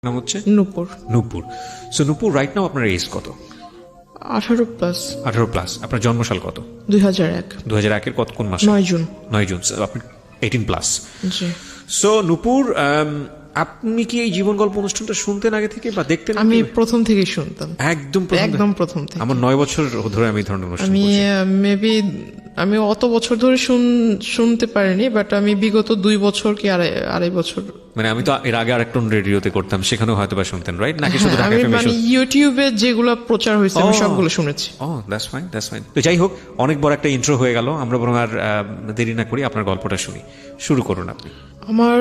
নাম হচ্ছে নূপুর। নূপুর। সো নূপুর, right now আপনার এজ কত? 18+। 18+। আপনার জন্মসাল কত? 2001। 2001-এর কত কোন মাসে? 9 জুন। 9 জুন। আপনি 18+। জি। সো নূপুর, আপনি কি এই জীবন গল্প অনুষ্ঠানটা শুনতেন আগে থেকে বা দেখতেন? আমি প্রথম থেকেই শুনতাম, একদম একদম প্রথম থেকে। আমার 9 বছর ধরে আমি এই ধরনের অনুষ্ঠান আমি করছি। মেবি আমি অত বছর ধরে শুনতে পারিনি, বাট আমি বিগত 2 বছর কি আড়াই বছর, মানে আমি তো এর আগে আরেকটা রেডিওতে করতাম, সেখানেও হয়তো বা শুনতেন, রাইট? নাকি শুধু ঢাকা আমি এফএম? মানে ইউটিউবে যেগুলো প্রচার হয়েছে আমি সবগুলো শুনেছি। ও, দ্যাটস ফাইন, দ্যাটস ফাইন। তো যাই হোক, অনেক বড় একটা ইন্ট্রো হয়ে গেল, আমরা বরং আর দেরি না করি আপনার গল্পটা শুনি। শুরু করুন আপনি। আমার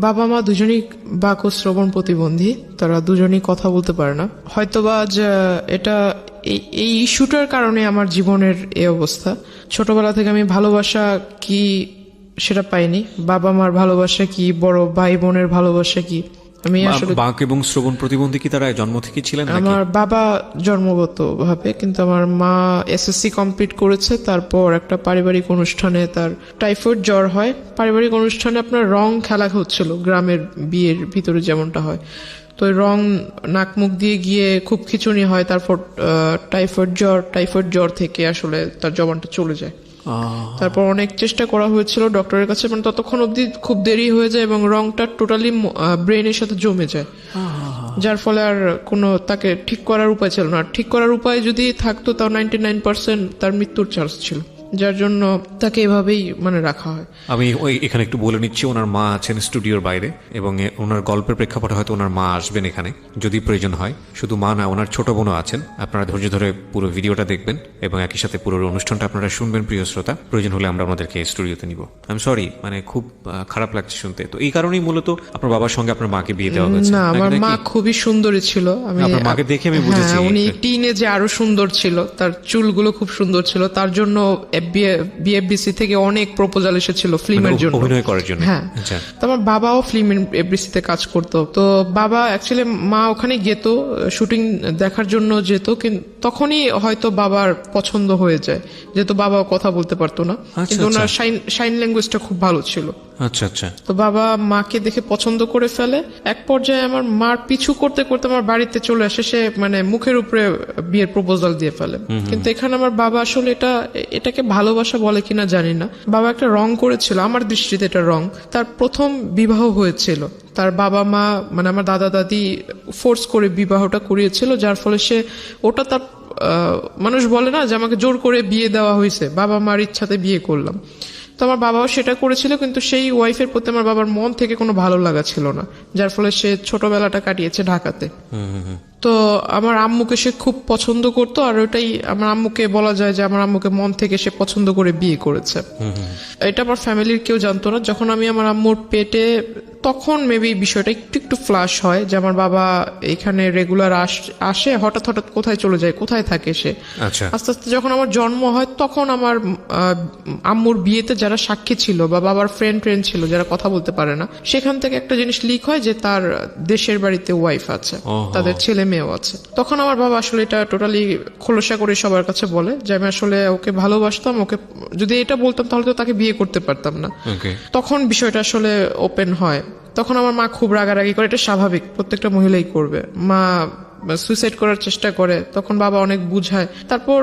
বাবা মা দুজনেই বাক ও শ্রবণ প্রতিবন্ধী, তারা দুজনেই কথা বলতে পারে না। হয়তোবা এটা এই ইস্যুটার কারণে আমার জীবনের এই অবস্থা। ছোটবেলা থেকে আমি ভালোবাসা কি সেটা পাইনি, বাবা মার ভালোবাসা কি, বড় ভাই বোনের ভালোবাসা কি, আমি আসলে। বাক এবং শ্রবণ প্রতিবন্ধী কি তারা জন্ম থেকে ছিলেন নাকি? আমার বাবা জন্মগত ভাবে, কিন্তু আমার মা এসএসসি কমপ্লিট করেছে, তারপর একটা পারিবারিক অনুষ্ঠানে তার টাইফয়েড জ্বর হয়। পারিবারিক অনুষ্ঠানে আপনার রং খেলা হচ্ছিল, গ্রামের বিয়ের ভিতরে যেমনটা হয়। তো ওই রং নাক মুখ দিয়ে গিয়ে খুব খিঁচুনি হয়, তারপর টাইফয়েড জ্বর থেকে আসলে তার জবানটা চলে যায়। তারপর অনেক চেষ্টা করা হয়েছিল ডক্টরের কাছে, মানে ততক্ষণ অবধি খুব দেরি হয়ে যায় এবং রংটা টোটালি ব্রেনের সাথে জমে যায়, যার ফলে আর কোনো তাকে ঠিক করার উপায় ছিল না। ঠিক করার উপায় যদি থাকতো তাও 99% তার মৃত্যুর চান্স ছিল, যার জন্য তাকে এভাবেই মানে রাখা হয়। আমি এখানে একটু বলে নিচ্ছি, ওনার মা আছেন স্টুডিওর বাইরে এবং ওনার গল্পের প্রেক্ষাপটে হয়তো ওনার মা আসবেন এখানে যদি প্রয়োজন হয়। শুধু মা না, ওনার ছোট বোনও আছেন। আপনারা ধৈর্য ধরে পুরো ভিডিওটা দেখবেন এবং একই সাথে পুরো অনুষ্ঠানটা আপনারা শুনবেন প্রিয় শ্রোতা। প্রয়োজন হলে আমরা আমাদেরকে স্টুডিওতে নিব। আমি সরি, মানে খুব খারাপ লাগছে শুনতে। তো এই কারণেই মূলত আপনার বাবার সঙ্গে আপনার মাকে বিয়ে দেওয়া হয়েছে? না, আমার মা খুবই সুন্দরী ছিল। আপনার মাকে দেখে আমি বুঝেছি। উনি টিনেজে আরো সুন্দর ছিল, তার চুলগুলো খুব সুন্দর ছিল। তার জন্য বিএফডিসি থেকে অনেক প্রপোজাল এসেছিল ফিল্মের জন্য, অভিনয় করার জন্য। হ্যাঁ। তো আমার বাবাও ফিল্ম এফডিসিতে কাজ করতো। তো বাবা অ্যাকচুয়ালি, মা ওখানে যেত শুটিং দেখার জন্য যেত, কিন্তু তখনই হয়তো বাবার পছন্দ হয়ে যায়, যেহেতু বাবা কথা বলতে পারতো না, কিন্তু ওনার সাইন ল্যাঙ্গুয়েজটা খুব ভালো ছিল। আচ্ছা আচ্ছা। তো বাবা মাকে দেখে পছন্দ করে ফেলে। এক পর্যায়ে আমার মার পিছু করতে করতে আমার বাড়িতে চলে আসে, সে মানে মুখের উপরে বিয়ের প্রপোজাল দিয়ে ফেলে। কিন্তু এখানে আমার বাবা আসলে এটাকে ভালোবাসা বলে কিনা জানি না, বাবা একটা রং করেছিল, আমার দৃষ্টিতে এটা রং। তার প্রথম বিবাহ হয়েছিল, তার বাবা মা মানে আমার দাদা দাদি ফোর্স করে বিবাহটা করিয়েছিল, যার ফলে সে ওটা তার মানুষ বলে না যে আমাকে জোর করে বিয়ে দেওয়া হয়েছে, বাবা মার ইচ্ছাতে বিয়ে করলাম। তো আমার বাবাও সেটা করেছিল, কিন্তু সেই ওয়াইফের প্রতি আমার বাবার মন থেকে কোনো ভালো লাগা ছিল না, যার ফলে সে ছোটবেলাটা কাটিয়েছে ঢাকাতে। তো আমার আম্মুকে সে খুব পছন্দ করতো, আর ওটাই আমার আম্মুকে বলা যায় যে আমার আম্মুকে মন থেকে সে পছন্দ করে বিয়ে করেছে। এটা আমার ফ্যামিলির কেউ জানতো না। যখন আমি আমার আম্মুর পেটে, তখন মেবি বিষয়টা একটু একটু ফ্লাশ হয় যে আমার বাবা এখানে রেগুলার আসে, হঠাৎ হঠাৎ কোথায় চলে যায়, কোথায় থাকে সে। আস্তে আস্তে যখন আমার জন্ম হয়, তখন আমার আম্মুর বিয়েতে যারা সাক্ষী ছিল বা বাবার ফ্রেন্ড ছিল যারা কথা বলতে পারে না, সেখান থেকে একটা জিনিস লিক হয় যে তার দেশের বাড়িতে ওয়াইফ আছে, তাদের ছেলে মেয়েও আছে। তখন আমার বাবা আসলে এটা টোটালি খোলসা করে সবার কাছে বলে যে আমি আসলে ওকে ভালোবাসতাম, ওকে যদি এটা বলতাম তাহলে তো তাকে বিয়ে করতে পারতাম না। তখন বিষয়টা আসলে ওপেন হয়। তখন আমার মা খুব রাগারাগি করে, এটা স্বাভাবিক, প্রত্যেকটা মহিলাই করবে। মা সুইসাইড করার চেষ্টা করে, তখন বাবা অনেক বুঝায়। তারপর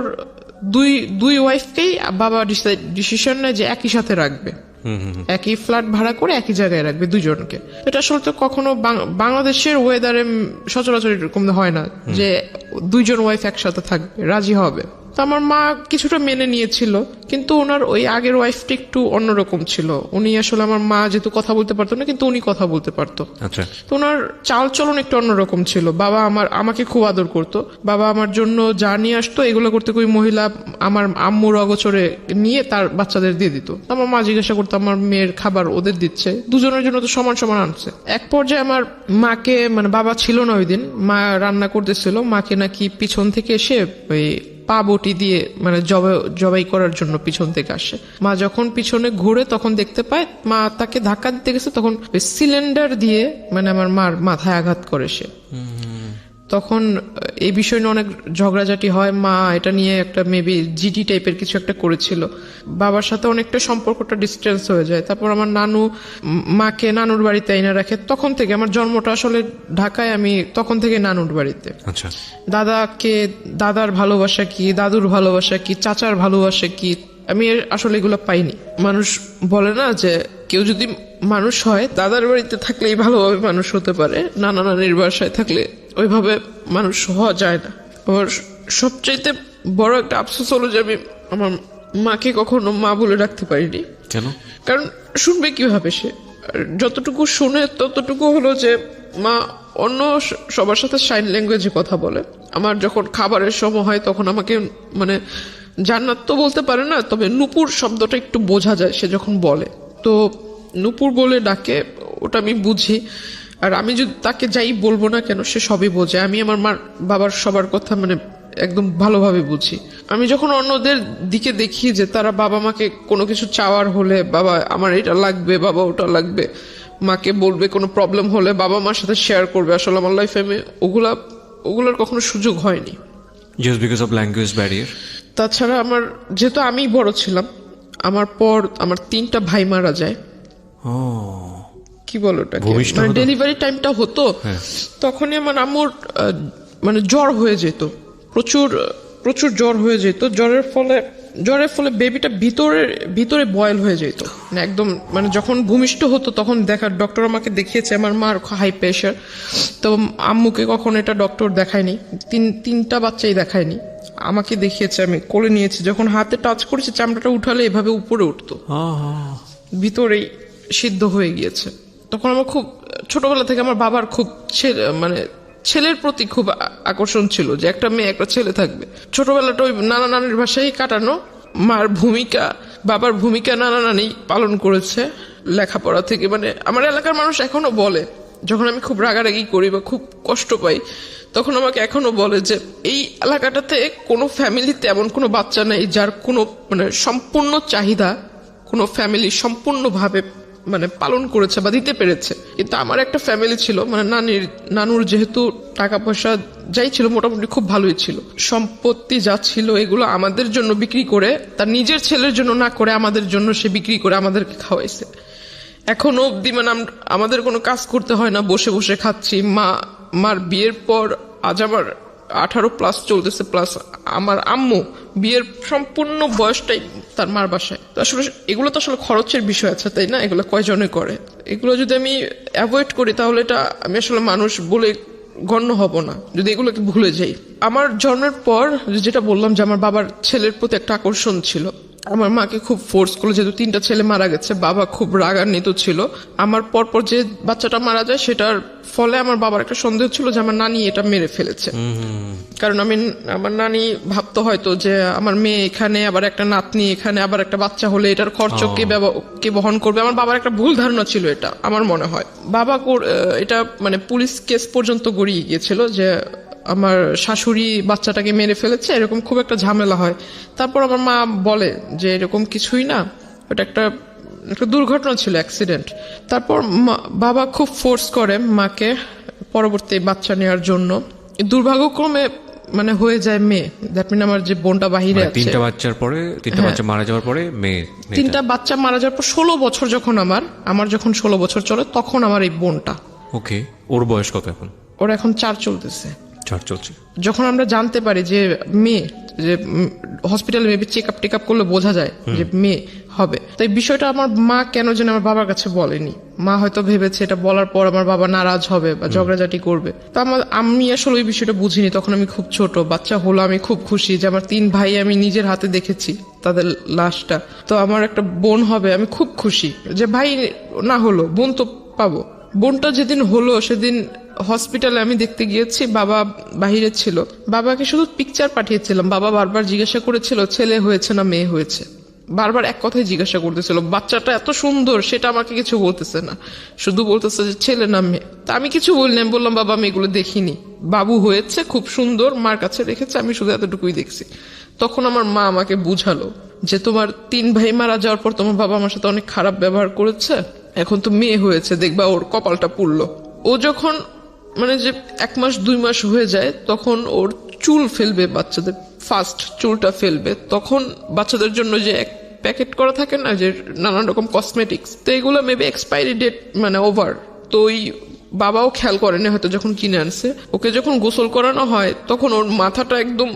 দুই ওয়াইফকেই বাবা ডিসিশন নেয় যে একই সাথে রাখবে, একই ফ্ল্যাট ভাড়া করে একই জায়গায় রাখবে দুজনকে। এটা আসলে তো কখনো বাংলাদেশের ওয়েদারে সচরাচর এরকম হয় না যে দুইজন ওয়াইফ একসাথে থাকবে, রাজি হবে। তো আমার মা কিছুটা মেনে নিয়েছিল, কিন্তু ওনার ওই আগের ওয়াইফটা একটু অন্যরকম ছিল। উনি আসলে, আমার মা যেহেতু কথা বলতে পারতো না, কিন্তু উনি কথা বলতে পারতো। তো ওনার চাল চলন একটু অন্যরকম ছিল। বাবা আমাকে খুব আদর করতো, বাবা আমার জন্য যা নিয়ে আসতো এগুলো করতে ওই মহিলা আমার আম্মুর অগোচরে নিয়ে তার বাচ্চাদের দিয়ে দিত। আমার মা জিজ্ঞাসা করতো আমার মেয়ের খাবার ওদের দিচ্ছে, দুজনের জন্য তো সমান সমান আনছে। এক পর্যায়ে আমার মাকে, মানে বাবা ছিল না ওই দিন, মা রান্না করতেছিল, মাকে নাকি পিছন থেকে এসে ওই পা বটি দিয়ে মানে জবাই করার জন্য পিছন থেকে আসে। মা যখন পিছনে ঘুরে তখন দেখতে পায় মা তাকে ধাক্কা দিতে গেছে, তখন সিলিন্ডার দিয়ে মানে আমার মার মাথায় আঘাত করে সে। তখন এই বিষয় নিয়ে অনেক ঝগড়াঝাটি হয়। মা এটা নিয়ে একটা মেবি জিডি টাইপের কিছু একটা করেছিল। বাবার সাথে অনেকটা সম্পর্কটা ডিস্টেন্স হয়ে যায়। তারপর আমার নানু মাকে নানুর বাড়িতে এনে রাখে। তখন থেকে আমার জন্মটা আসলে ঢাকায়, আমি তখন থেকে নানুর বাড়িতে। আচ্ছা, দাদার ভালোবাসা কি, দাদুর ভালোবাসা কি, চাচার ভালোবাসা কি, আমি আসলে এগুলো পাইনি। মানুষ বলে না যে কেউ যদি মানুষ হয় দাদার বাড়িতে থাকলেই ভালোভাবে মানুষ হতে পারে, নানা নানির বাসায় থাকলে ওইভাবে মানুষ হওয়া যায় না। আমার সবচাইতে বড় একটা আফসোস হলো যে আমি আমার মাকে কখনো মা বলে রাখতে পারিনি। কেন? কারণ শুনবে কিভাবে সে? আর যতটুকু শুনে ততটুকু হলো যে মা অন্য সবার সাথে সাইন ল্যাঙ্গুয়েজে কথা বলে। আমার যখন খাবারের সময় হয় তখন আমাকে মানে জান্নাত তো বলতে পারে না, তবে নূপুর শব্দটা একটু বোঝা যায় সে যখন বলে। তো নূপুর বলে ডাকে, ওটা আমি বুঝি। আর আমি যদি তাকে যাই বলবো না কেন সে সবই বোঝে। আমি আমার মার বাবার সবার কথা মানে একদম ভালোভাবে বুঝি। আমি যখন অন্যদের দিকে দেখি যে তারা বাবা মাকে কোনো কিছু চাওয়ার হলে, বাবা আমার এটা লাগবে, বাবা ওটা লাগবে, মাকে বলবে কোনো প্রবলেম হলে বাবা মার সাথে শেয়ার করবে, আসলে আমার লাইফে আমি ওগুলার কখনো সুযোগ হয়নি। Just because of language barrier. তাছাড়া আমার যেহেতু আমি বড় ছিলাম, আমার পর আমার 3টা ভাই মারা যায়। ও, কি বলো ওটাকে, ভূমিষ্ঠ মানে হতো? ডেলিভারি টাইমটা হতো, তখনই আমার আম্মুর মানে জ্বর হয়ে যেত, প্রচুর জ্বর হয়ে যেত। জ্বরের ফলে বেবিটা ভিতরে বয়েল হয়ে যেত, মানে একদম মানে যখন ভূমিষ্ঠ হতো তখন ডক্টর আমাকে দেখিয়েছে আমার মার হাই প্রেশার। তো আম্মুকে কখন এটা ডক্টর দেখায়নি, 3টা বাচ্চাই দেখায়নি, আমাকে দেখিয়েছে। আমি কোলে নিয়েছি, যখন হাতে টাচ করেছি চামড়াটা উঠালে এভাবে উপরে উঠতো, ভিতরেই সিদ্ধ হয়ে গিয়েছে। তখন আমার খুব ছোটবেলা থেকে আমার বাবার খুব মানে ছেলের প্রতি খুব আকর্ষণ ছিল যে একটা মেয়ে একটা ছেলে থাকবে। ছোটবেলাটা ওই নানা নানির ভাষায় কাটানো। মার ভূমিকা বাবার ভূমিকা নানা নানি পালন করেছে লেখাপড়া থেকে। মানে আমার এলাকার মানুষ এখনো বলে, যখন আমি খুব রাগারাগি করি বা খুব কষ্ট পাই তখন আমাকে এখনো বলে যে এই এলাকাটাতে কোনো ফ্যামিলিতে এমন কোনো বাচ্চা নেই যার কোনো মানে সম্পূর্ণ চাহিদা কোনো ফ্যামিলি সম্পূর্ণভাবে মানে পালন করেছে বা দিতে পেরেছে। কিন্তু আমার একটা ফ্যামিলি ছিল, মানে নানুর যেহেতু টাকা পয়সা যাই ছিল মোটামুটি খুব ভালোই ছিল, সম্পত্তি যা ছিল এগুলো আমাদের জন্য বিক্রি করে, তার নিজের ছেলের জন্য না করে আমাদের জন্য সে বিক্রি করে আমাদেরকে খাওয়াইছে। এখনো অব্দি মানে আমাদের কোনো কাজ করতে হয় না, বসে বসে খাচ্ছি। মার বিয়ের পর আজ আমার 18+ চলতেছে, প্লাস আমার আম্মু বিয়ের সম্পূর্ণ বয়সটাই তার মার বাসায়। তো আসলে এগুলো তো আসলে খরচের বিষয় আছে, তাই না? এগুলো কয়জনে করে? এগুলো যদি আমি অ্যাভয়েড করি তাহলে এটা আমি আসলে মানুষ বলে গণ্য হব না, যদি এগুলোকে ভুলে যাই। আমার জন্মের পর যেটা বললাম যে আমার বাবার ছেলের প্রতি একটা আকর্ষণ ছিল, আমার মাকে খুব ফোর্স করলো, যেহেতু 3টা ছেলে মারা গেছে, বাবা খুব রাগান্বিত ছিল। আমার পরপর যে বাচ্চাটা মারা যায় সেটার ফলে আমার বাবার একটা সন্দেহ ছিল যে আমার নানি এটা মেরে ফেলেছে। কারণ আমার নানি ভাবতো হয়তো যে আমার মেয়ে এখানে, আবার একটা নাতনি এখানে, আবার একটা বাচ্চা হলে এটার খরচ কে বহন করবে। আমার বাবার একটা ভুল ধারণা ছিল এটা, আমার মনে হয়। বাবা এটা মানে পুলিশ কেস পর্যন্ত গড়িয়ে গিয়েছিল যে আমার শাশুড়ি বাচ্চাটাকে মেরে ফেলেছে, এরকম খুব একটা ঝামেলা হয়। তারপর আমার মা বলে যে এরকম কিছুই না, ওটা একটা দুর্ঘটনা ছিল, অ্যাক্সিডেন্ট। তারপর বাবা খুব ফোর্স করে মাকে পরবর্তী বাচ্চা নেওয়ার জন্য। দুর্ভাগ্যক্রমে মানে হয়ে যায় মেয়ে। দ্যাট মিন আমার যে বোনটা বাহিরে আছে, 3টা বাচ্চার পরে 3টা বাচ্চা মারা যাওয়ার পরে মেয়ে, 3টা বাচ্চা মারা যাওয়ার পর 16 বছর যখন আমার যখন 16 বছর চলে তখন আমার এই বোনটা। ওকে, ওর বয়স কত এখন? ওর এখন 4 চলতেছে। 4 চলছে। যখন আমরা জানতে পারি যে মেয়ে, যে হসপিটালে মেবি চেক আপ করলে বোঝা যায় যে মেয়ে হবে, তাই বিষয়টা আমার মা কেন যেন আমার বাবার কাছে বলেনি। মা হয়তো ভেবেছে এটা বলার পর আমার বাবা নারাজ হবে বা ঝগড়াঝাটি করবে। তো আমি আসলে ওই বিষয়টা বুঝিনি, তখন আমি খুব ছোট। বাচ্চা হলো, আমি খুব খুশি যে আমার 3 ভাই আমি নিজের হাতে দেখেছি তাদের লাশটা। তো আমার একটা বোন হবে, আমি খুব খুশি যে ভাই না হলো বোন তো পাবো। বোনটা যেদিন হলো সেদিন হসপিটালে আমি দেখতে গিয়েছি, বাবা বাহিরে ছিল। বাবাকে শুধু পিকচার পাঠিয়েছিলাম, বাবা বারবার জিজ্ঞাসা করেছিল ছেলে হয়েছে না মেয়ে হয়েছে, বারবার এক কথাই জিজ্ঞাসা করতেছিল। বাচ্চাটা এত সুন্দর সেটা আমাকে কিছু বলতেছে না, শুধু বলতেছে যে ছেলে না মেয়ে। তা আমি কিছু বললাম, আমি বললাম বাবা আমি এগুলো দেখিনি, বাবু হয়েছে খুব সুন্দর, মার কাছে রেখেছে, আমি শুধু এতটুকুই দেখছি। তখন আমার মা আমাকে বুঝালো যে তোমার 3 ভাই মারা যাওয়ার পর তোমার বাবা আমার সাথে অনেক খারাপ ব্যবহার করেছে, এখন তো মেয়ে হয়েছে, দেখবা ওর কপালটা পুড়লো। ও যখন মানে যে 1 মাস 2 মাস হয়ে যায় তখন ওর চুল ফেলবে, বাচ্চাদের ফার্স্ট চুলটা ফেলবে, তখন বাচ্চাদের জন্য যে এক প্যাকেট করা থাকে না যে নানান রকম কসমেটিক্স, তো এগুলো মেবি এক্সপায়ারি ডেট মানে ওভার, তো ওই বাবাও খেয়াল করেনি হয়তো যখন কিনে আনছে। ওকে যখন গোসল করানো হয় তখন ওর মাথাটা একদম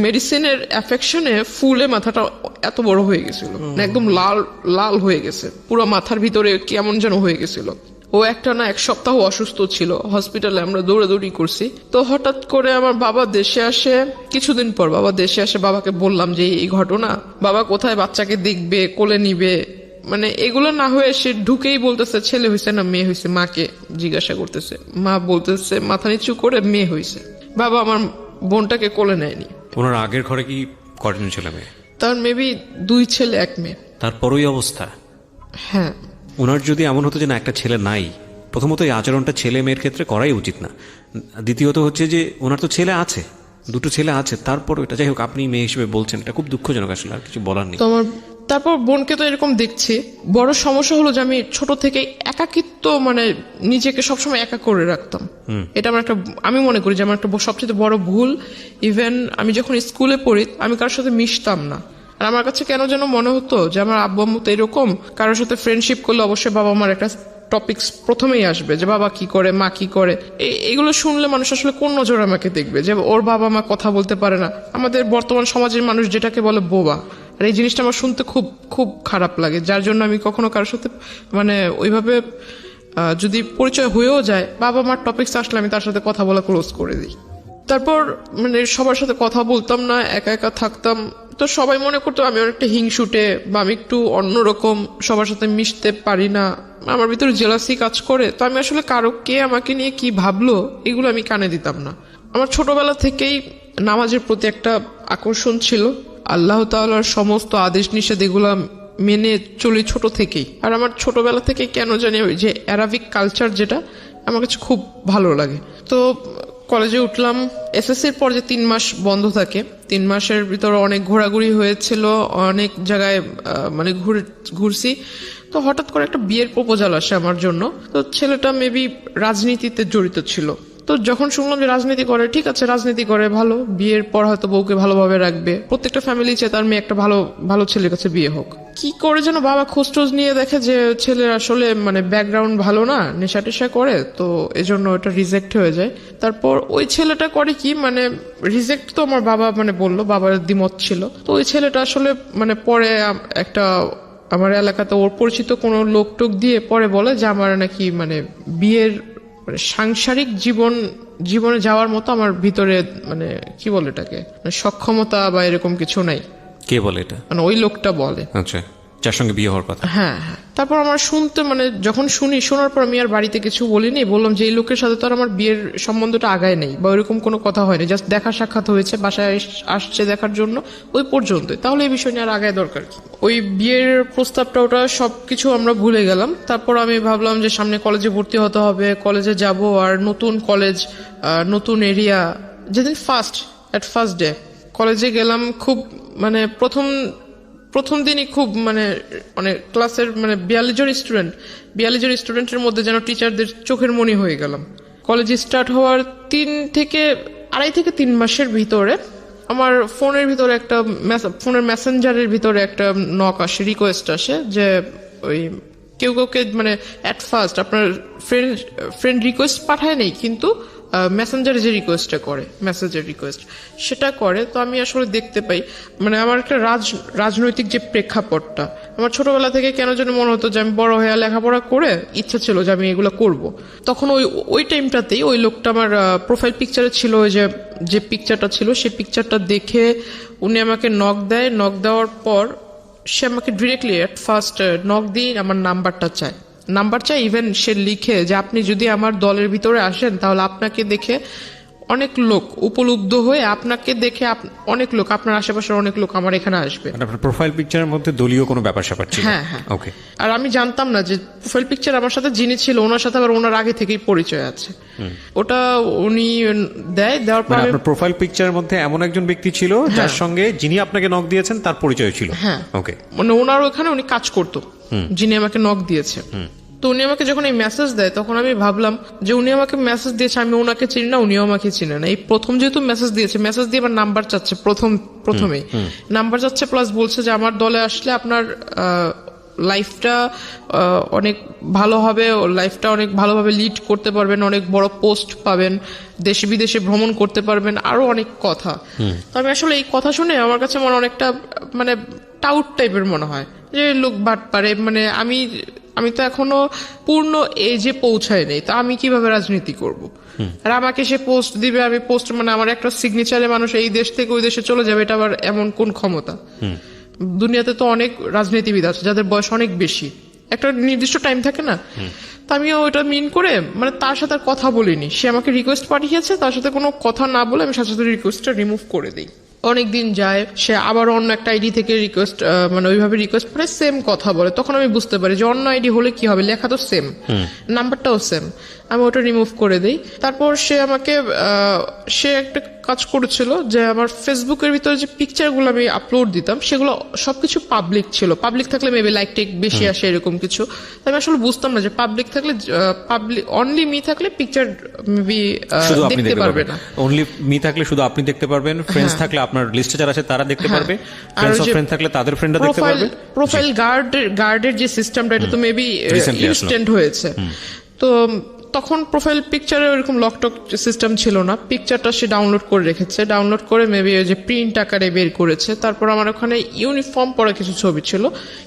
মেডিসিনের অ্যাফেকশনে ফুলে মাথাটা এত বড় হয়ে গেছিল, একদম লাল লাল হয়ে গেছে, পুরো মাথার ভিতরে কেমন যেন হয়ে গেছিল। ও একটা না 1 সপ্তাহ অসুস্থ ছিল, হসপিটালে আমরা দৌড়াদৌড়ি করছি। তো হঠাৎ করে আমার বাবা দেশে আসে, কিছুদিন পর বাবা দেশে আসে, বাবাকে বললাম যে এই ঘটনা, বাবা কোথায় বাচ্চাকে দেখবে, কোলে নিবে, মানে এগুলো না হয়ে সে ঢুকেই বলতেছে ছেলে হয়েছে না মেয়ে হয়েছে, মাকে জিজ্ঞাসা করতেছে, মা বলতেছে মাথা নিচু করে মেয়ে হয়েছে। বাবা আমার বোনটাকে কোলে নেয়নি। ওনার আগের ঘরে কি কয়জন ছেলে মেয়ে? তার মেবি 2 ছেলে 1 মেয়ে। তারপরই অবস্থা। হ্যাঁ, ওনার যদি এমন হতো যে না একটা ছেলে নাই, প্রথমত এই আচরণটা ছেলে মেয়ের ক্ষেত্রে করাই উচিত না। দ্বিতীয়ত হচ্ছে যে ওনার তো ছেলে আছে, 2টো ছেলে আছে, তারপর এটা যাই হোক আপনি মেয়ে হিসেবে বলছেন, এটা খুব দুঃখজনক, আসলে আর কিছু বলার নেই। তো আমার তারপর বোনকে তো এরকম দেখছি। বড় সমস্যা হলো যে আমি ছোট থেকে একাকিত্ব, মানে নিজেকে সবসময় একা করে রাখতাম। এটা আমার একটা, আমি মনে করি যে আমার একটা সবচেয়ে বড় ভুল। ইভেন আমি যখন স্কুলে পড়ি আমি কারোর সাথে মিশতাম না, আর আমার কাছে কেন যেন মনে হতো যে আমার আব্বু আম্মু তো এরকম, কারোর সাথে ফ্রেন্ডশিপ করলে অবশ্যই বাবা মার একটা টপিকস প্রথমেই আসবে যে বাবা কি করে, মা কি করে। এগুলো শুনলে মানুষ আসলে কোন নজরে আমাকে দেখবে যে ওর বাবা মা কথা বলতে পারে না। আমাদের বর্তমান সমাজের মানুষ যেটাকে বলে বোবা, আর এই জিনিসটা আমার শুনতে খুব খুব খারাপ লাগে, যার জন্য আমি কখনো কারোর সাথে মানে ওইভাবে যদি পরিচয় হয়েও যায়, বাবা মার টপিকস আসলে আমি তার সাথে কথা বলা ক্লোজ করে দিই। তারপর মানে সবার সাথে কথা বলতাম না, একা একা থাকতাম। তো সবাই মনে করতো আমি অনেকটা হিংসুটে বা আমি একটু অন্যরকম, সবার সাথে মিশতে পারি না, আমার ভিতরে জেলাসি কাজ করে। তো আমি আসলে কারো কে আমাকে নিয়ে কি ভাবলো এগুলো আমি কানে দিতাম না। আমার ছোটবেলা থেকেই নামাজের প্রতি একটা আকর্ষণ ছিল, আল্লাহ তাআলার সমস্ত আদেশ নিষেধ এগুলা মেনে চলি ছোট থেকেই। আর আমার ছোটবেলা থেকে কেন জানি ওই যে অ্যারাবিক কালচার যেটা আমার কাছে খুব ভালো লাগে। তো কলেজে উঠলাম, এসএসসির পর যে 3 মাস বন্ধ থাকে, 3 মাসের ভিতরে অনেক ঘোরাঘুরি হয়েছিল, অনেক জায়গায় মানে ঘুরছি। তো হঠাৎ করে একটা বিয়ের প্রপোজাল আসে আমার জন্য। তো ছেলেটা মেবি রাজনীতিতে জড়িত ছিল। তো যখন শুনলাম যে রাজনীতি করে, ঠিক আছে রাজনীতি করে ভালো, বিয়ের পর হয়তো বউকে ভালোভাবে রাখবে, প্রত্যেকটা ফ্যামিলি চায় তার মেয়ে একটা ভালো ভালো ছেলের কাছে বিয়ে হোক। কি করে যেন বাবা খোঁজ নিয়ে দেখে যে ছেলের আসলে মানে ব্যাকগ্রাউন্ড ভালো না, নেশা টেশা করে, তো এজন্য ওটা রিজেক্ট হয়ে যায়। তারপর ওই ছেলেটা করে কি, মানে রিজেক্ট তো আমার বাবা মানে বললো, বাবার দ্বিমত ছিল। তো ওই ছেলেটা আসলে মানে পরে একটা আমার এলাকাতে ওর পরিচিত কোনো লোক টোক দিয়ে পরে বলে যে আমার নাকি মানে বিয়ের মানে সাংসারিক জীবনে যাওয়ার মতো আমার ভিতরে মানে কি বলে এটাকে, মানে সক্ষমতা বা এরকম কিছু নাই। কে বলে এটা? মানে ওই লোকটা বলে। আচ্ছা, যার সঙ্গে বিয়ে হওয়ার কথা। হ্যাঁ হ্যাঁ। তারপর আমার শুনতে মানে যখন শোনার পর আমি আর বাড়িতে কিছু বলিনি, বললাম যে এই লোকের সাথে তো আর আমার বিয়ের সম্বন্ধটা আগায় নেই বা ওইরকম কোনো কথা হয়নি, জাস্ট দেখা সাক্ষাৎ হয়েছে, বাসায় আসছে দেখার জন্য, ওই পর্যন্তই, তাহলে এই বিষয় নিয়ে আর আগায় দরকার কি। ওই বিয়ের প্রস্তাবটা ওটা সবকিছু আমরা ভুলে গেলাম। তারপর আমি ভাবলাম যে সামনে কলেজে ভর্তি হতে হবে, কলেজে যাব, আর নতুন কলেজ, নতুন এরিয়া। যেদিন ফার্স্ট ডে কলেজে গেলাম, খুব মানে প্রথম দিনই খুব মানে ক্লাসের মানে 42 জন স্টুডেন্টের মধ্যে যেন টিচারদের চোখের মনি হয়ে গেলাম। কলেজ স্টার্ট হওয়ার 2.5 থেকে 3 মাসের ভিতরে আমার ফোনের ভিতরে একটা ফোনের মেসেঞ্জারের ভিতরে একটা নক আসে, রিকোয়েস্ট আসে যে ওই কেউকে মানে অ্যাট ফার্স্ট আপনার ফ্রেন্ড রিকোয়েস্ট পাঠায় নেই, কিন্তু মেসেঞ্জারে যে রিকোয়েস্টটা করে, মেসেজের রিকোয়েস্ট সেটা করে। তো আমি আসলে দেখতে পাই মানে আমার একটা রাজনৈতিক যে প্রেক্ষাপটটা, আমার ছোটবেলা থেকে কেন যেন মনে হতো যে আমি বড় হয়ে লেখাপড়া করে ইচ্ছা ছিল যে আমি এগুলো করব। তখন ওই টাইমটাতেই ওই লোকটা আমার প্রোফাইল পিকচারে ছিল, ওই যে পিকচারটা ছিল, সেই পিকচারটা দেখে উনি আমাকে নক দেওয়ার পর সে আমাকে ডিরেক্টলি অ্যাট ফার্স্ট নক দিয়ে আমার নাম্বার চাই। ইভেন সে লিখে যে আপনি যদি আমার দলের ভিতরে আসেন তাহলে আপনাকে দেখে অনেক লোক উপলব্ধ হয়ে, আপনাকে দেখে অনেক লোক, আপনার আশেপাশের অনেক লোক আমার এখানে আসবে। আপনার প্রোফাইল পিকচারের মধ্যে দলীয় কোনো ব্যাপার স্যাপার ছিল? হ্যাঁ হ্যাঁ। ওকে। আর আমি জানতাম না যে প্রোফাইল পিকচার আমার সাথে যিনি ছিল ওনার সাথে আবার ওনার আগে থেকেই পরিচয় আছে। ওটা উনি দেওয়ার পর আপনার প্রোফাইল পিকচারের মধ্যে এমন একজন ব্যক্তি ছিল যার সঙ্গে যিনি আপনাকে নক দিয়েছেন তার পরিচয় ছিল? হ্যাঁ। ওকে। মানে ওনার ওখানে উনি কাজ করতো, যিনি আমাকে নক দিয়েছে। তো উনি আমাকে যখন এই মেসেজ দেয় তখন আমি ভাবলাম যে উনি আমাকে মেসেজ দিয়েছে, আমি ওনাকে চিনি না, উনিও আমাকে চিনে না। এই প্রথম যেহেতু মেসেজ দিয়েছে, মেসেজ দিয়ে আমার নাম্বার চাচ্ছে, প্রথমেই নাম্বার চাচ্ছে, প্লাস বলছে যে আমার দলে আসলে আপনার লাইফটা অনেক ভালো হবে, লাইফটা অনেক ভালোভাবে লিড করতে পারবেন, অনেক বড় পোস্ট পাবেন, দেশে বিদেশে ভ্রমণ করতে পারবেন, আরো অনেক কথা। তো আমি আসলে এই কথা শুনে আমার কাছে মনে অনেকটা মানে টাউট টাইপের মনে হয় যে লোক বাট পারে, মানে আমি তো এখনো পূর্ণ এজে পৌঁছায় নেই, তো আমি কিভাবে রাজনীতি করব। আর আমাকে সে পোস্ট দিবে, আমি পোস্ট মানে আমার একটা সিগনেচারে মানুষ এই দেশ থেকে ওই দেশে চলে যাবে, এটা আবার এমন কোন ক্ষমতা? দুনিয়াতে তো অনেক রাজনীতিবিদ আছে যাদের বয়স অনেক বেশি, একটা নির্দিষ্ট টাইম থাকে না। তো আমিও ওটা মিন করে মানে তার সাথে আর কথা বলিনি, সে আমাকে রিকোয়েস্ট পাঠিয়েছে, তার সাথে কোনো কথা না বলে আমি সাথে সাথে রিকোয়েস্টটা রিমুভ করে দিই। অনেক দিন যায়, সে আবার অন্য একটা আইডি থেকে রিকোয়েস্ট মানে ওইভাবে রিকোয়েস্ট করে সেম কথা বলে, তখন আমি বুঝতে পারি যে অন্য আইডি হলে কি হবে, লেখা তো সেম, নাম্বারটাও সেম, আমি ওটা রিমুভ করে দিই। তারপর সে আমাকে সে একটা কাজ করেছিল যে আমার ফেসবুকের ভিতরে যে পিকচারগুলো আমি আপলোড দিতাম সেগুলো সবকিছু পাবলিক ছিল, পাবলিক থাকলে মেবি লাইক টেক বেশি আসে এরকম কিছু। আমি আসলে বুঝতাম না যে পাবলিক থাকলে, পাবলিক অনলি মি থাকলে পিকচার মেবি দেখতে পারবে না, অনলি মি থাকলে শুধু আপনি দেখতে পারবেন, ফ্রেন্ডস থাকলে আপনার লিস্টে যারা আছে তারা দেখতে পারবে, ফ্রেন্ডস অফ ফ্রেন্ড থাকলে তাদের ফ্রেন্ডরা দেখতে পারবে। প্রোফাইল গার্ডের যে সিস্টেমটা এটা তো মেবি ইনস্ট্যান্ট হয়েছে। তো তখন প্রোফাইল পিকচারে ওরকম লকটক সিস্টেম ছিল না, পিকচারটা সে ডাউনলোড করে রেখেছে, ডাউনলোড করে মেবি ওই যে প্রিন্ট আকারে বের করেছে। তারপর আমার ওখানে ইউনিফর্ম পরা কিছু ছবি ছিল,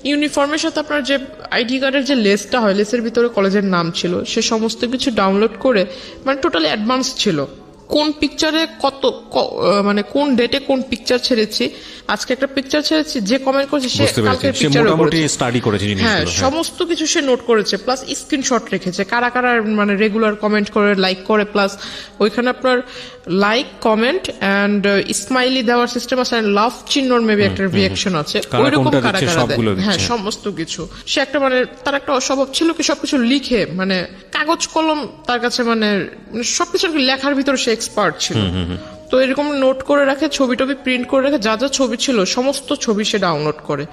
ইউনিফর্মের সাথে আপনার যে আইডি কার্ডের যে লেসটা হয়, লেসের ভিতরে কলেজের নাম ছিল, সে সমস্ত কিছু ডাউনলোড করে মানে টোটালি অ্যাডভান্স ছিল, কোন পিকচারে মানে কোন ডেটে কোন পিকচার ছেড়েছি, আজকে একটা পিকচার ছেড়েছি, যে কমেন্ট করেছে সে কালকে পিকচার স্টাডি করেছে, হ্যাঁ সমস্ত কিছু সে নোট করেছে, প্লাস স্ক্রিনশট রেখেছে কারা কারা মানে রেগুলার কমেন্ট করে, লাইক করে, প্লাস ওইখানে আপনার লাইক, কমেন্ট এন্ড স্মাইলি দেওয়ার সিস্টেম আছে, লাভ চিহ্নর মেবি একটা রিঅ্যাকশন আছে, ওইরকম কারা কারা দেয়, হ্যাঁ সমস্ত কিছু। সে একটা মানে তার একটা অস্বভাব ছিল কি সবকিছু লিখে, মানে কাগজ কলম তার কাছে মানে সবকিছু লেখার ভিতরে সে এক্সপার্ট ছিল। তো এরকম নোট করে রাখে, ছবি টবি প্রিন্ট করে রাখে, যা যা ছবি ছিল সমস্ত ছবি সে ডাউনলোড করে।